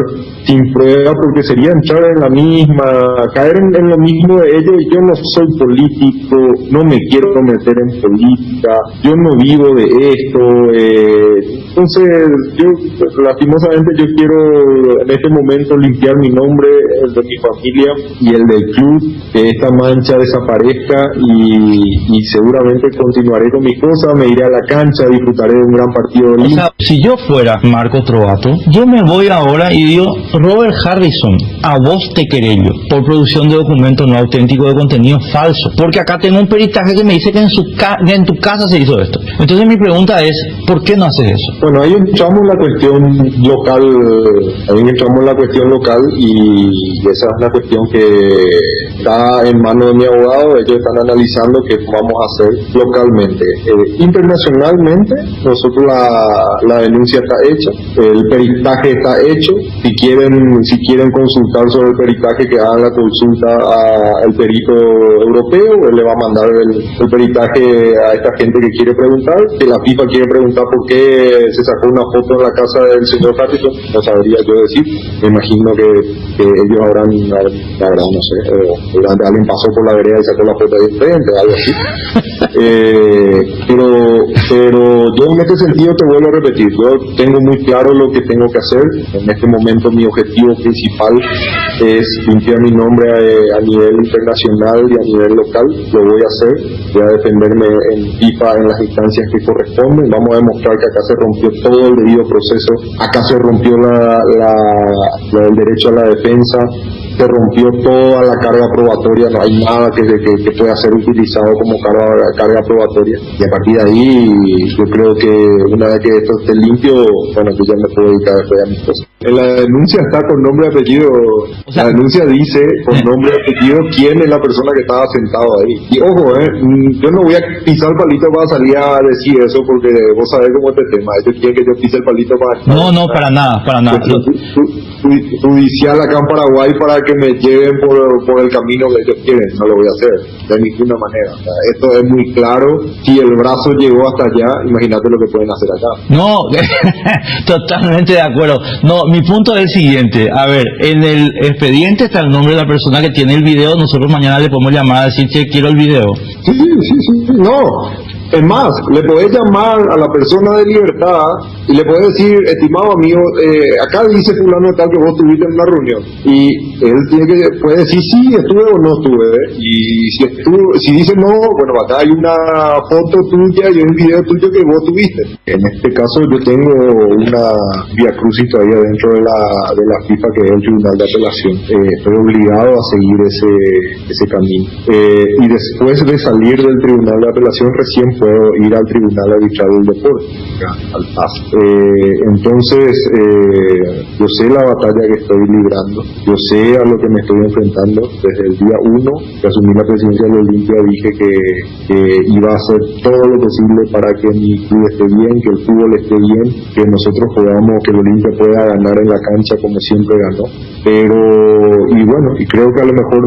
L: sin pruebas porque sería entrar en la misma, caer en lo mismo de ellos, y yo no soy político, no me quiero meter en política, yo no vivo de esto, entonces yo lastimosamente yo quiero en este momento limpiar mi nombre, el de mi familia y el del club, que esta mancha desaparezca y seguramente continuaré con mis cosas, me iré a la cancha, disfrutaré de un gran partido de liga.
M: O sea, si yo fuera Marco Trovato, yo me voy ahora y digo, Robert Harrison, a vos te querello por producción de documentos no auténticos de contenido falso, porque acá tengo un peritaje que me dice que en tu casa se hizo esto. Entonces mi pregunta es, ¿Por qué no haces eso?
L: Bueno, ahí entramos en la cuestión local, y esa es una cuestión que está en manos de mi abogado. Ellos están analizando qué vamos a hacer localmente. Internacionalmente, nosotros la denuncia está hecha, el peritaje está hecho. Si quieren consultar sobre el peritaje, que hagan la consulta al perito europeo. Él le va a mandar el peritaje a esta gente que quiere preguntar. Que la FIFA quiere preguntar por qué se sacó una foto en la casa del señor Harrison, no sabría yo decir. Me imagino que ellos habrán, no sé, alguien pasó por la vereda y sacó la foto ahí enfrente, algo así. Pero yo en este sentido te vuelvo a repetir, yo tengo muy claro lo que tengo que hacer. En este momento mi objetivo principal es limpiar mi nombre a nivel internacional y a nivel local. Lo voy a hacer, voy a defenderme en FIFA en las instancias que corresponden. Vamos a demostrar que acá se rompió todo el debido proceso, acá se rompió el derecho a la defensa, se rompió toda la carga probatoria, no hay nada que pueda ser utilizado como carga probatoria, y a partir de ahí yo creo que una vez que esto esté limpio, bueno, yo ya me puedo dedicar después a mis cosas. En la denuncia está con nombre y apellido, la denuncia dice con nombre y apellido quién es la persona que estaba sentado ahí. Y ojo, yo no voy a pisar el palito para salir a decir eso, porque vos sabés cómo es este tema. Ellos quieren que yo pise el palito para...
M: No, para nada.
L: Judicial acá en Paraguay para que me lleven por el camino que ellos quieren. No lo voy a hacer de ninguna manera. O sea, esto es muy claro. Si el brazo llegó hasta allá, imagínate lo que pueden hacer acá.
M: No, totalmente de acuerdo. No, mi punto es el siguiente. A ver, en el expediente está el nombre de la persona que tiene el video. Nosotros mañana le podemos llamar a decir que quiero el video.
L: Sí. No. Es más, le podés llamar a la persona de Libertad y le podés decir, estimado amigo, acá dice fulano tal que vos estuviste en una reunión, y él puede decir sí, estuve o no estuve, y si dice no, bueno, acá hay una foto tuya y un video tuyo que vos tuviste. En este caso yo tengo una vía crucis todavía dentro de la FIFA, que es el Tribunal de Apelación. Estoy obligado a seguir ese camino, y después de salir del Tribunal de Apelación recién puedo ir al Tribunal Arbitral del Deporte, al TAS. Entonces, yo sé la batalla que estoy librando, yo sé a lo que me estoy enfrentando. Desde el día 1 que asumí la presidencia de Olimpia dije que iba a hacer todo lo posible para que mi club esté bien, que el fútbol esté bien, que nosotros podamos, que el Olimpia pueda ganar en la cancha como siempre ganó. Y bueno, creo que a lo mejor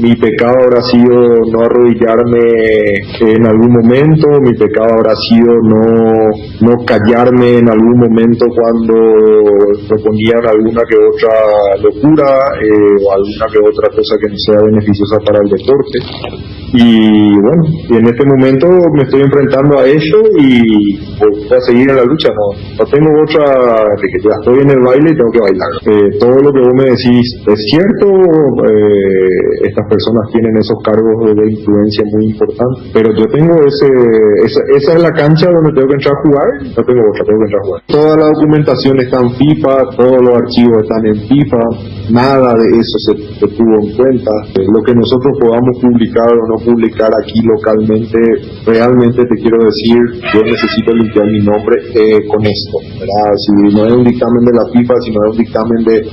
L: mi pecado habrá sido no arrodillarme en algún momento. Mi pecado habrá sido no callarme en algún momento cuando proponían alguna que otra locura, o alguna que otra cosa que no sea beneficiosa para el deporte. Y bueno, en este momento me estoy enfrentando a ello y voy a seguir en la lucha. No tengo otra, de que ya estoy en el baile y tengo que bailar. Todo lo que vos me decís es cierto. Estas personas tienen esos cargos de influencia muy importantes, pero yo tengo esa es la cancha donde tengo que entrar a jugar. No tengo otra, tengo que entrar a jugar. Toda la documentación está en FIFA, todos los archivos están en FIFA, nada de eso se tuvo en cuenta. Lo que nosotros podamos publicar o no publicar aquí localmente, realmente te quiero decir, yo necesito limpiar mi nombre con esto, ¿verdad? Si no es un dictamen de la FIFA, si no es un dictamen del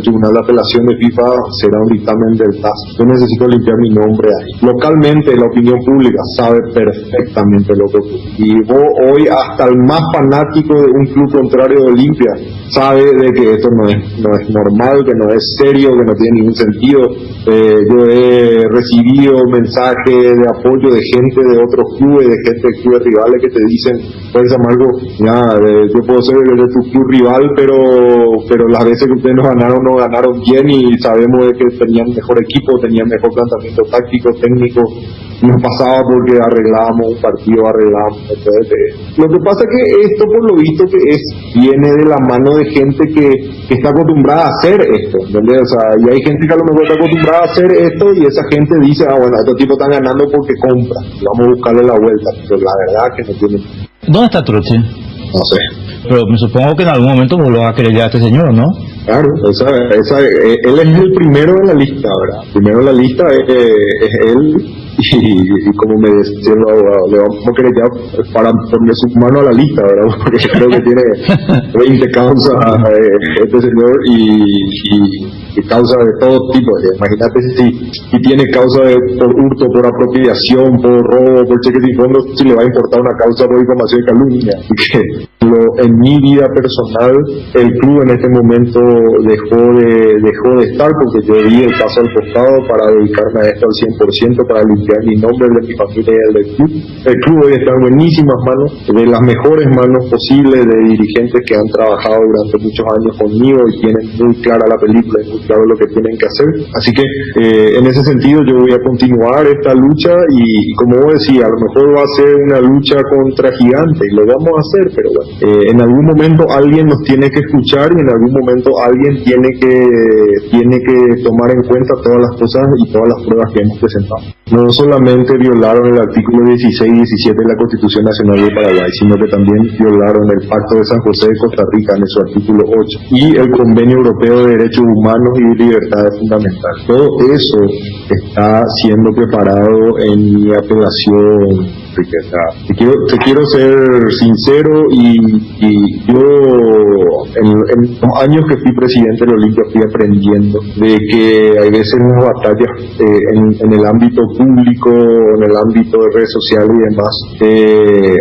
L: Tribunal de Apelación de FIFA, será un dictamen del TAS. Yo necesito limpiar mi nombre ahí. Localmente la opinión pública sabe perfectamente lo que ocurre. Y vos hoy, hasta el más fanático de un club contrario de Olimpia sabe de que esto no es normal, que no es serio, que no tiene ningún sentido. Yo he recibido mensajes de apoyo de gente de otros clubes, de gente de clubes rivales que te dicen, pues Marco, yo puedo ser de tu club rival, pero las veces que ustedes no ganaron bien, y sabemos de que tenían mejor equipo, tenían mejor planteamiento táctico, técnico. Nos pasaba porque arreglábamos un partido, lo que pasa es que esto, por lo visto, viene de la mano de gente que está acostumbrada a hacer esto, ¿entendés? O sea, y hay gente que a lo mejor está acostumbrada a hacer esto, y esa gente dice, bueno, estos tipos están ganando porque compran, vamos a buscarle la vuelta, pero la verdad que no tiene.
M: ¿Dónde está Trotsky?
L: No sé.
M: Pero me supongo que en algún momento vos lo vas a querer ya a este señor, ¿no?
L: Claro, él es el primero en la lista, ¿verdad? Primero en la lista es él, y como me decía el abogado, le vamos a querer ya para poner su mano a la lista, ¿verdad? Porque creo que tiene 20 causas este señor y causa de todo tipo. Imagínate si tiene causa por hurto, por apropiación, por robo, por cheques sin fondos, si le va a importar una causa por difamación y calumnia. En mi vida personal, el club en este momento dejó de estar, porque yo di el paso al costado para dedicarme a esto al 100%, para limpiar mi nombre, el de mi familia y el del club. El club hoy está en buenísimas manos, de las mejores manos posibles, de dirigentes que han trabajado durante muchos años conmigo y tienen muy clara la película y muy claro lo que tienen que hacer. Así que en ese sentido yo voy a continuar esta lucha y como vos decías, a lo mejor va a ser una lucha contra gigantes y lo vamos a hacer, pero bueno, en algún momento alguien nos tiene que escuchar y en algún momento alguien tiene que tomar en cuenta todas las cosas y todas las pruebas que hemos presentado. No solamente violaron el artículo 16 y 17 de la Constitución Nacional de Paraguay, sino que también violaron el Pacto de San José de Costa Rica en su artículo 8 y el Convenio Europeo de Derechos Humanos y Libertades Fundamentales. Todo eso está siendo preparado en mi apelación. Te quiero ser sincero y yo en los años que fui presidente de Olimpia fui aprendiendo de que hay veces las batallas en el ámbito público, en el ámbito de redes sociales y demás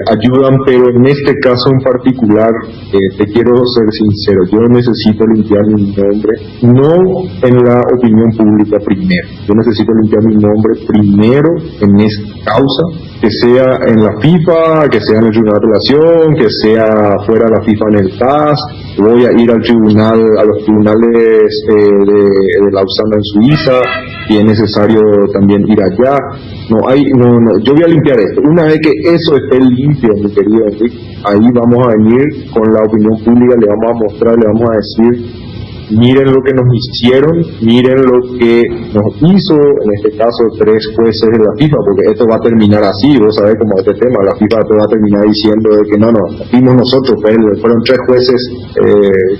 L: ayudan, pero en este caso en particular te quiero ser sincero, yo necesito limpiar mi nombre, no en la opinión pública primero, yo necesito limpiar mi nombre primero en esta causa, que sea en la FIFA, que sea en el Tribunal de Apelación, que sea fuera de la FIFA en el TAS. Voy a ir al tribunal, a los tribunales de Lausana en Suiza, y es necesario también ir allá. Yo voy a limpiar esto. Una vez que eso esté limpio, mi querido Enrique, ahí vamos a venir con la opinión pública, le vamos a mostrar, le vamos a decir: miren lo que nos hicieron, miren lo que nos hizo, en este caso 3 jueces de la FIFA, porque esto va a terminar así, vos sabés cómo es este tema, la FIFA te va a terminar diciendo de que no, fuimos nosotros, fueron 3 jueces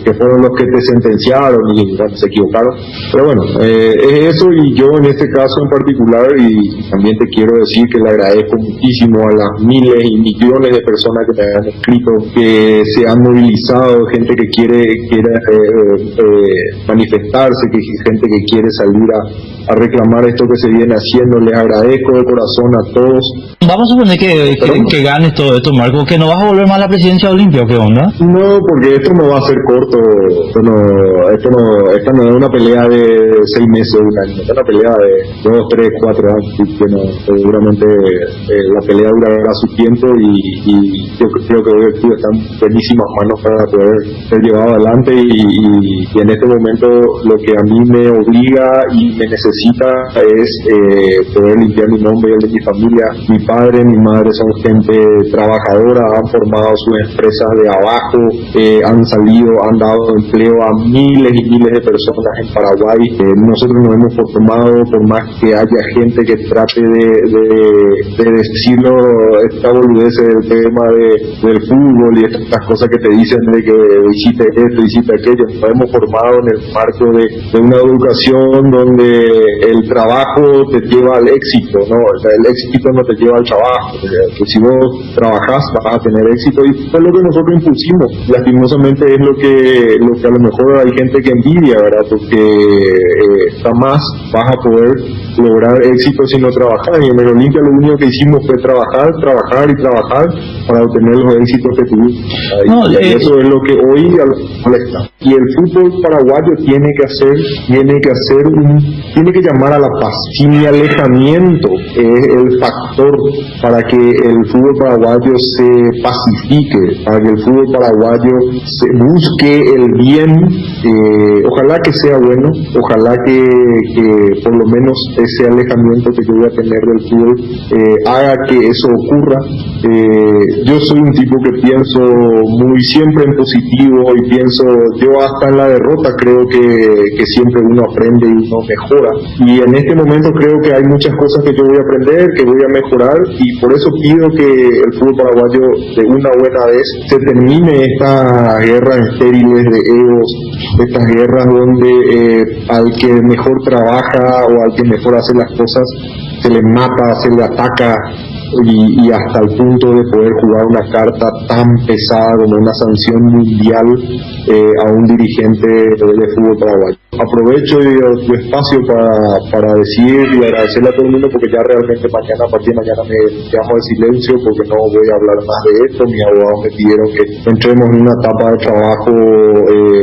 L: que fueron los que te sentenciaron y bueno, se equivocaron. Pero bueno, es eso, y yo en este caso en particular, y también te quiero decir que le agradezco muchísimo a las miles y millones de personas que me han escrito, que se han movilizado, gente que quiere manifestarse, que gente que quiere salir a reclamar esto que se viene haciendo. Les agradezco de corazón a todos.
M: Vamos a suponer que ganes todo esto, Marco, que no vas a volver más a la presidencia de Olimpia, ¿o qué onda?
L: No, porque esto no va a ser corto, esta no es una pelea de 6 meses, un año, es una pelea de 2, 3, 4 años, y seguramente la pelea durará su tiempo y yo creo que hoy el club está en buenísimas manos para poder ser llevado adelante y en este momento lo que a mí me obliga y me necesita es poder limpiar mi nombre y el de mi familia. Mi padre, mi madre son gente trabajadora, han formado sus empresas de abajo, han dado empleo a miles y miles de personas en Paraguay. Nosotros nos hemos formado, por más que haya gente que trate de decirlo, esta boludez del tema del fútbol y estas cosas que te dicen de que visite esto, visite aquello. Nos hemos formado en el marco de una educación donde el trabajo te lleva al éxito, ¿no? O sea, el éxito no te lleva al trabajo, que si vos trabajás vas a tener éxito, y es lo que nosotros impusimos. Lastimosamente es lo que a lo mejor hay gente que envidia, ¿verdad? Porque jamás vas a poder lograr éxito si no trabajas, y en el Olimpia lo único que hicimos fue trabajar para obtener los éxitos que tuvimos. Y eso es lo que hoy molesta. Y el fútbol paraguayo tiene que llamar a la paz. Si mi alejamiento es el factor para que el fútbol paraguayo se pacifique, para que el fútbol paraguayo se busque el bien, ojalá que sea bueno, ojalá que por lo menos ese alejamiento que yo voy a tener del fútbol haga que eso ocurra. Yo soy un tipo que pienso muy siempre en positivo, y pienso, yo hasta en la derrota creo que siempre uno aprende y uno mejora, y en este momento creo que hay muchas cosas que yo voy a aprender, que voy a mejorar, y por eso pido que el fútbol paraguayo de una buena vez se termine estas guerras estériles de egos, estas guerras donde al que mejor trabaja o al que mejor hace las cosas se le mata, se le ataca, y hasta el punto de poder jugar una carta tan pesada como una sanción mundial a un dirigente del fútbol paraguayo. Aprovecho tu espacio para decir y agradecerle a todo el mundo, porque ya realmente a partir de mañana me llamo de silencio porque no voy a hablar más de esto. Mis abogados me pidieron que entremos en una etapa de trabajo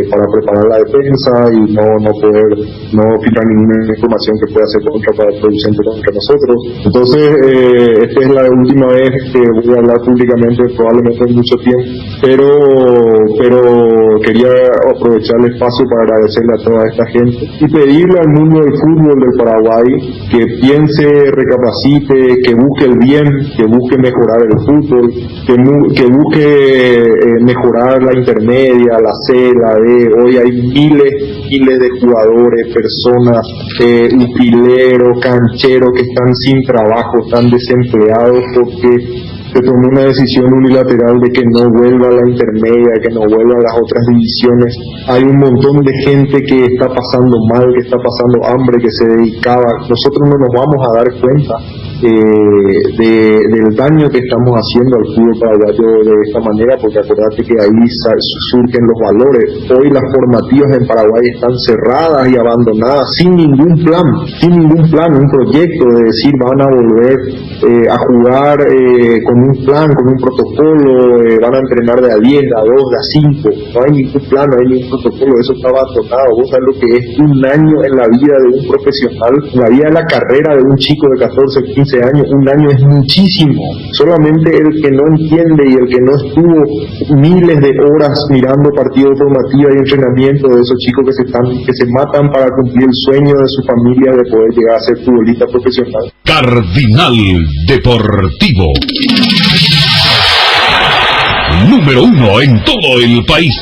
L: para preparar la defensa y no filtrar ninguna información que pueda ser contraproducente contra nosotros. Entonces, esta es la última vez que voy a hablar públicamente, probablemente en mucho tiempo, pero quería aprovechar el espacio para agradecerle a toda esta gente y pedirle al mundo del fútbol del Paraguay que piense, recapacite, que busque el bien, que busque mejorar el fútbol, que busque mejorar la intermedia, la C, la D. Hoy hay miles de jugadores, personas, utileros, cancheros que están sin trabajo, están desempleados porque se tomó una decisión unilateral de que no vuelva a la intermedia, que no vuelva a las otras divisiones. Hay un montón de gente que está pasando mal, que está pasando hambre, que se dedicaba. Nosotros no nos vamos a dar cuenta del daño que estamos haciendo al fútbol paraguayo de esta manera, porque acordate que ahí surgen los valores. Hoy las formativas en Paraguay están cerradas y abandonadas sin ningún plan, un proyecto de decir van a volver a jugar con un plan, con un protocolo, van a entrenar de a 10, de a 2, de a 5, no hay ningún plan, no hay ningún protocolo, eso está abandonado. Vos sabés lo que es un año en la vida de un profesional, en la vida de la carrera de un chico de 14, 15 años, un año es muchísimo. Solamente el que no entiende y el que no estuvo miles de horas mirando partidos formativos y entrenamiento de esos chicos que se matan para cumplir el sueño de su familia de poder llegar a ser futbolista profesional.
E: Cardinal Deportivo. Número 1 en todo el país.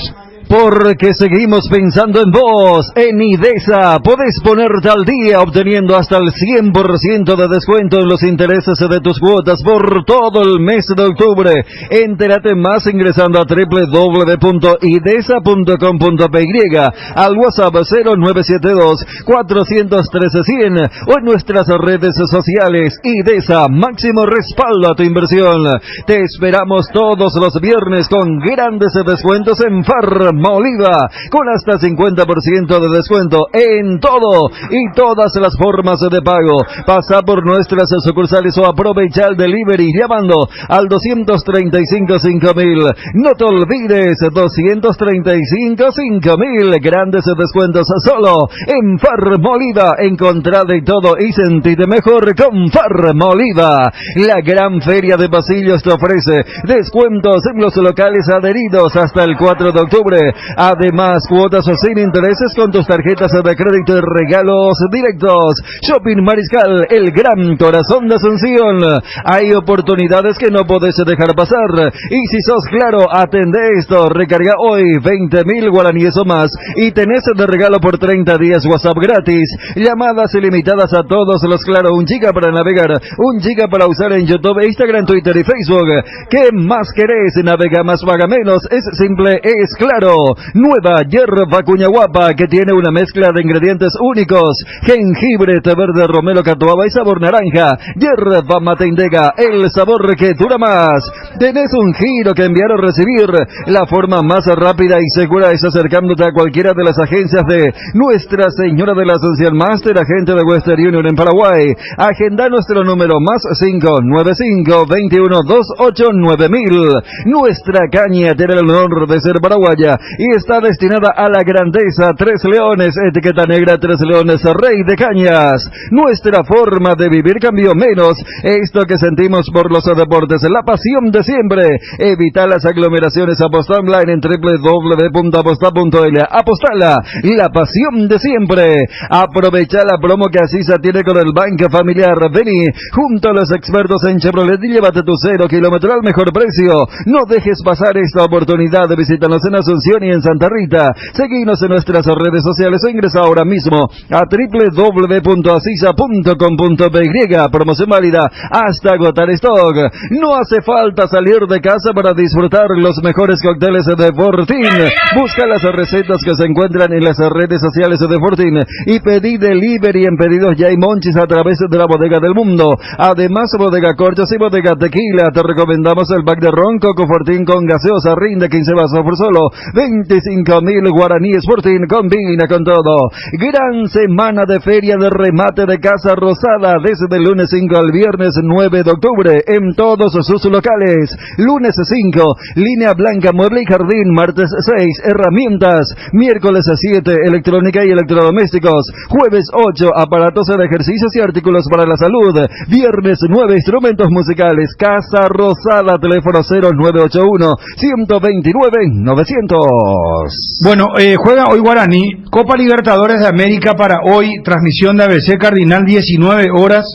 K: Porque seguimos pensando en vos. En IDESA podés ponerte al día obteniendo hasta el 100% de descuento en los intereses de tus cuotas por todo el mes de octubre. Entérate más ingresando a www.idesa.com.py, al WhatsApp 0972-413-100 o en nuestras redes sociales. IDESA, máximo respaldo a tu inversión. Te esperamos todos los viernes con grandes descuentos en Farm Oliva, con hasta 50% de descuento en todo y todas las formas de pago. Pasa por nuestras sucursales o aprovecha el delivery llamando al 235-5000. No te olvides, 235-5000. Grandes descuentos solo en Farm Oliva. Encontrá de todo y sentíte mejor con Farm Oliva. La gran feria de pasillos te ofrece descuentos en los locales adheridos hasta el 4 de octubre. Además, cuotas sin intereses con tus tarjetas de crédito y regalos directos. Shopping Mariscal, el gran corazón de Asunción. Hay oportunidades que no podés dejar pasar. Y si sos Claro, atende esto. Recarga hoy 20.000 guaraníes o más y tenés de regalo por 30 días WhatsApp gratis. Llamadas ilimitadas a todos los Claro. 1 giga para navegar, 1 giga para usar en YouTube, Instagram, Twitter y Facebook. ¿Qué más querés? Navega más, paga menos. Es simple, es Claro. Nueva yerba cuñaguapa, que tiene una mezcla de ingredientes únicos: jengibre, té verde, romero, catuaba y sabor naranja. Yerba mate indega, el sabor que dura más. Tenés un giro que enviar o recibir. La forma más rápida y segura es acercándote a cualquiera de las agencias de Nuestra Señora de la Asunción Master, agente de Western Union en Paraguay. Agenda nuestro número más 595-2128-9000. Nuestra caña tiene el honor de ser paraguaya y está destinada a la grandeza. 3 leones, etiqueta negra, 3 leones, rey de cañas. Nuestra forma de vivir cambió menos. Esto que sentimos por los deportes, la pasión de siempre. Evita las aglomeraciones. Apostá online en www.apostá.l. Apostala, la pasión de siempre. Aprovecha la promo que Asisa tiene con el Banco Familiar. Vení junto a los expertos en Chevrolet y llévate tu 0 kilómetro al mejor precio. No dejes pasar esta oportunidad. Visítanos en Asunción Concepción y en Santa Rita. Seguinos en nuestras redes sociales o ingresa ahora mismo a www.asisa.com.py. Promoción válida hasta agotar stock. No hace falta salir de casa para disfrutar los mejores cócteles de Fortín. Busca las recetas que se encuentran en las redes sociales de Fortín y pedí delivery en Pedidos Ya y Monchis a través de la Bodega del Mundo. Además, Bodega Corchos y Bodega Tequila. Te recomendamos el pack de ron Coco Fortín con gaseosa, rinde 15 vasos por solo 25.000 guaraníes. Fortín combina con todo. Gran semana de feria de remate de Casa Rosada desde el lunes 5 al viernes 9 de octubre en todos sus locales. Lunes 5, línea blanca, mueble y jardín. Martes 6, herramientas. Miércoles 7, electrónica y electrodomésticos. Jueves 8, aparatos de ejercicios y artículos para la salud. Viernes 9, instrumentos musicales. Casa Rosada, teléfono 0981-129-900.
A: Bueno, juega hoy Guaraní, Copa Libertadores de América para hoy, transmisión de ABC Cardinal, 19 horas.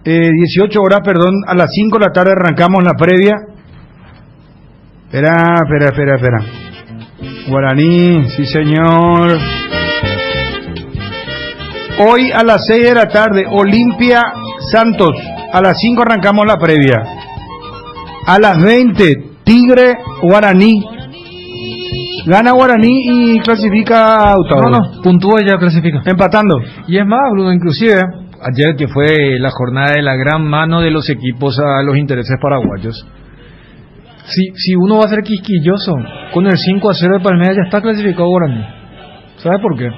A: 18 horas, perdón, a las 5 de la tarde arrancamos la previa. Espera. Guaraní, sí señor. Hoy a las 6 de la tarde, Olimpia Santos. A las 5 arrancamos la previa. A las 20, Tigre Guaraní. Gana Guaraní y clasifica a octavos.
F: No, puntúa y ya clasifica.
A: Empatando.
F: Y es más, Bruno, inclusive ayer que fue la jornada de la gran mano de los equipos a los intereses paraguayos. Si uno va a ser quisquilloso, con el 5-0 de Palmeiras ya está clasificado Guaraní. ¿Sabes por qué?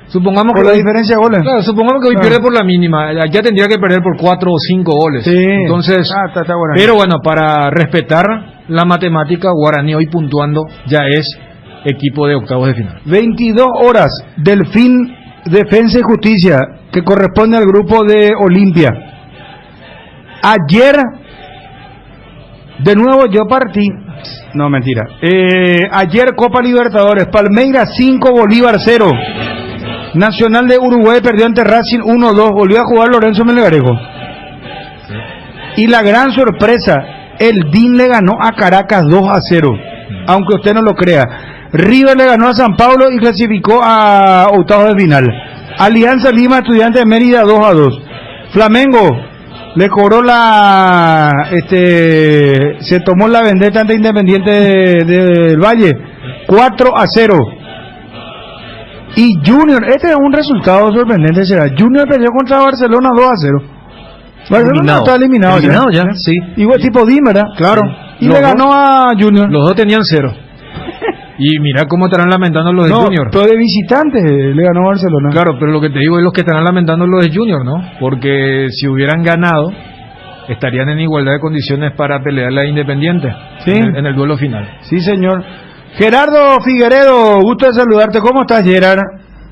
F: Supongamos
A: por
F: que
A: la
F: hoy,
A: diferencia de goles.
F: Claro, supongamos que hoy pierde por la mínima, ya tendría que perder por 4 o 5 goles.
A: Sí.
F: Entonces,
A: está
F: pero bueno, para respetar la matemática, Guaraní hoy puntuando ya es equipo de octavos de final.
A: 22 horas, Delfín, Defensa y Justicia, que corresponde al grupo de Olimpia. Ayer, de nuevo yo partí. No, mentira. Ayer Copa Libertadores, Palmeiras 5, Bolívar 0. Nacional de Uruguay perdió ante Racing 1-2. Volvió a jugar Lorenzo Melgarejo. Y la gran sorpresa, el DIN le ganó a Caracas 2-0. Aunque usted no lo crea. River le ganó a San Pablo y clasificó a octavos de final. Alianza Lima, Estudiantes de Mérida 2-2. Flamengo le cobró se tomó la vendetta ante Independiente del Valle 4-0. Y Junior, este es un resultado sorprendente, será. Junior perdió contra Barcelona 2-0. Barcelona está eliminado
B: ya, sí.
A: Igual tipo DIM, ¿verdad? Claro. Y le ganó a Junior.
F: Los dos tenían 0. Y mira cómo estarán lamentando los de Junior.
A: Pero de visitantes le ganó a Barcelona.
F: Claro, pero lo que te digo es los que estarán lamentando los de Junior, ¿no? Porque si hubieran ganado, estarían en igualdad de condiciones para pelear la Independiente.
A: Sí.
F: En el duelo final.
A: Sí, señor. Gerardo Figueredo, gusto de saludarte. ¿Cómo estás, Gerard?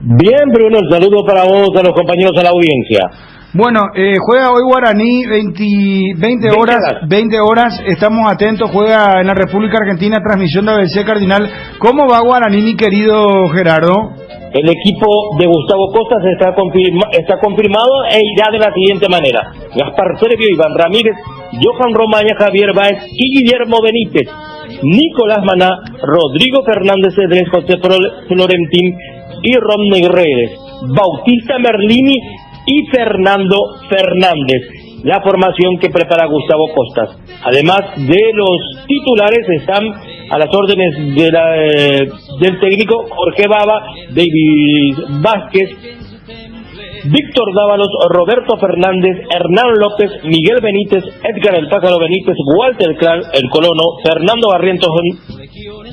O: Bien, Bruno, el saludo para vos, a los compañeros de la audiencia.
A: Bueno, juega hoy Guaraní, 20 horas, estamos atentos, juega en la República Argentina, transmisión de ABC Cardinal. ¿Cómo va Guaraní, mi querido Gerardo?
O: El equipo de Gustavo Costas está confirmado e irá de la siguiente manera: Gaspar Servio, Iván Ramírez, Johan Romaña, Javier Báez y Guillermo Benítez, Nicolás Maná, Rodrigo Fernández Cedrés, José Florentín y Rodney Reyes, Bautista Merlini y Fernando Fernández, la formación que prepara Gustavo Costas. Además de los titulares están a las órdenes de del técnico Jorge Baba, David Vázquez, Víctor Dávalos, Roberto Fernández, Hernán López, Miguel Benítez, Edgar El Pájaro Benítez, Walter Clark, El Colono, Fernando Barrientos,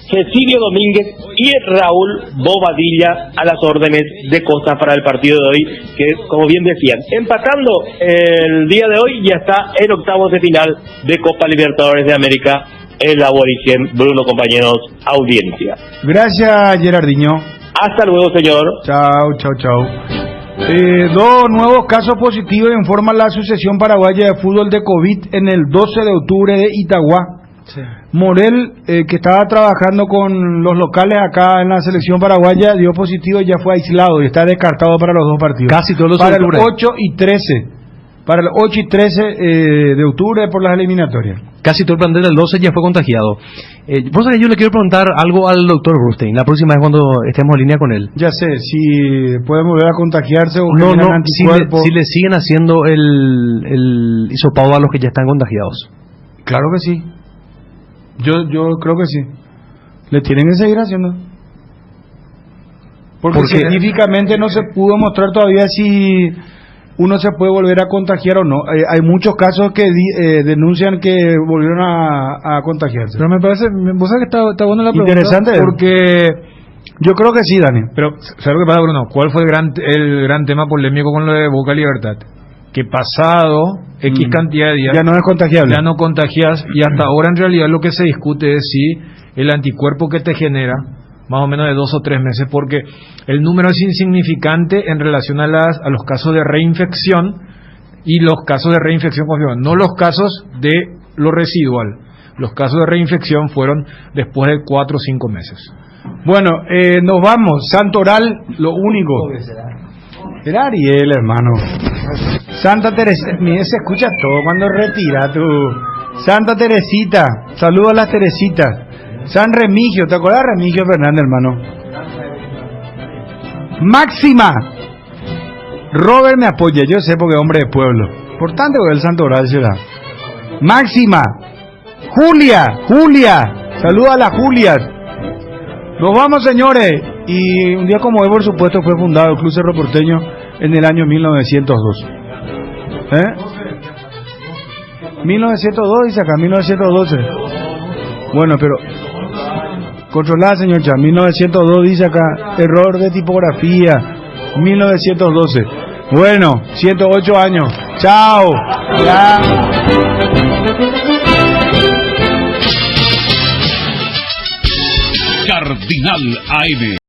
O: Cecilio Domínguez y Raúl Bobadilla a las órdenes de Costa para el partido de hoy, que como bien decían, empatando el día de hoy, ya está en octavos de final de Copa Libertadores de América el Aborigén. Bruno, compañeros, audiencia.
A: Gracias, Gerardinho.
O: Hasta luego, señor.
A: Chao. 2 nuevos casos positivos informa la Asociación Paraguaya de Fútbol de COVID en el 12 de octubre de Itagua. Sí. Morel, que estaba trabajando con los locales acá en la selección paraguaya, dio positivo y ya fue aislado y está descartado para los 2 partidos.
B: Casi todos los
A: para el 8 y 13 para el 8 y 13 de octubre por las eliminatorias.
B: Casi todo el plantel del 12 ya fue contagiado. Vos sabés, yo le quiero preguntar algo al doctor Brustein, la próxima vez cuando estemos en línea con él.
A: Ya sé, si pueden volver a contagiarse o
B: no,
A: anticuerpos.
B: si le siguen haciendo el hisopado a los que ya están contagiados.
A: Claro que sí. Yo creo que sí. Le tienen que seguir haciendo. Porque científicamente no se pudo mostrar todavía si uno se puede volver a contagiar o no. Hay muchos casos que denuncian que volvieron a contagiarse.
F: Pero me parece, vos sabés que está buena la pregunta.
A: Interesante.
F: Porque
A: yo creo que sí, Dani.
F: Pero, ¿sabes lo que pasa, Bruno? ¿Cuál fue el gran tema polémico con lo de Boca Libertad? Que pasado X cantidad de días
A: ya no es contagiable.
F: Ya no contagias, y hasta ahora en realidad lo que se discute es si el anticuerpo que te genera, más o menos de 2 o 3 meses, porque el número es insignificante en relación a los casos de reinfección y los casos de reinfección confirmados, no los casos de lo residual. Los casos de reinfección fueron después de 4 o 5 meses.
A: Bueno, nos vamos. Santoral, lo único. Era Ariel, hermano. Santa Teresa, mire, se escucha todo cuando retira tú. Santa Teresita, saludos a las Teresitas. San Remigio, ¿te acuerdas de Remigio Fernández, hermano? Máxima. Robert me apoya, yo sé porque es hombre de pueblo. Importante porque el Santo Oral será. Máxima. Julia, saludos a las Julias. Nos vamos, señores. Y un día como hoy, por supuesto, fue fundado el Club Cerro Porteño en el año 1902. 1902 dice acá, 1912. Bueno, pero controlada, señor Chan. 1902 dice acá, error de tipografía. 1912. Bueno, 108 años. Chao. Ya.
E: Cardinal AM.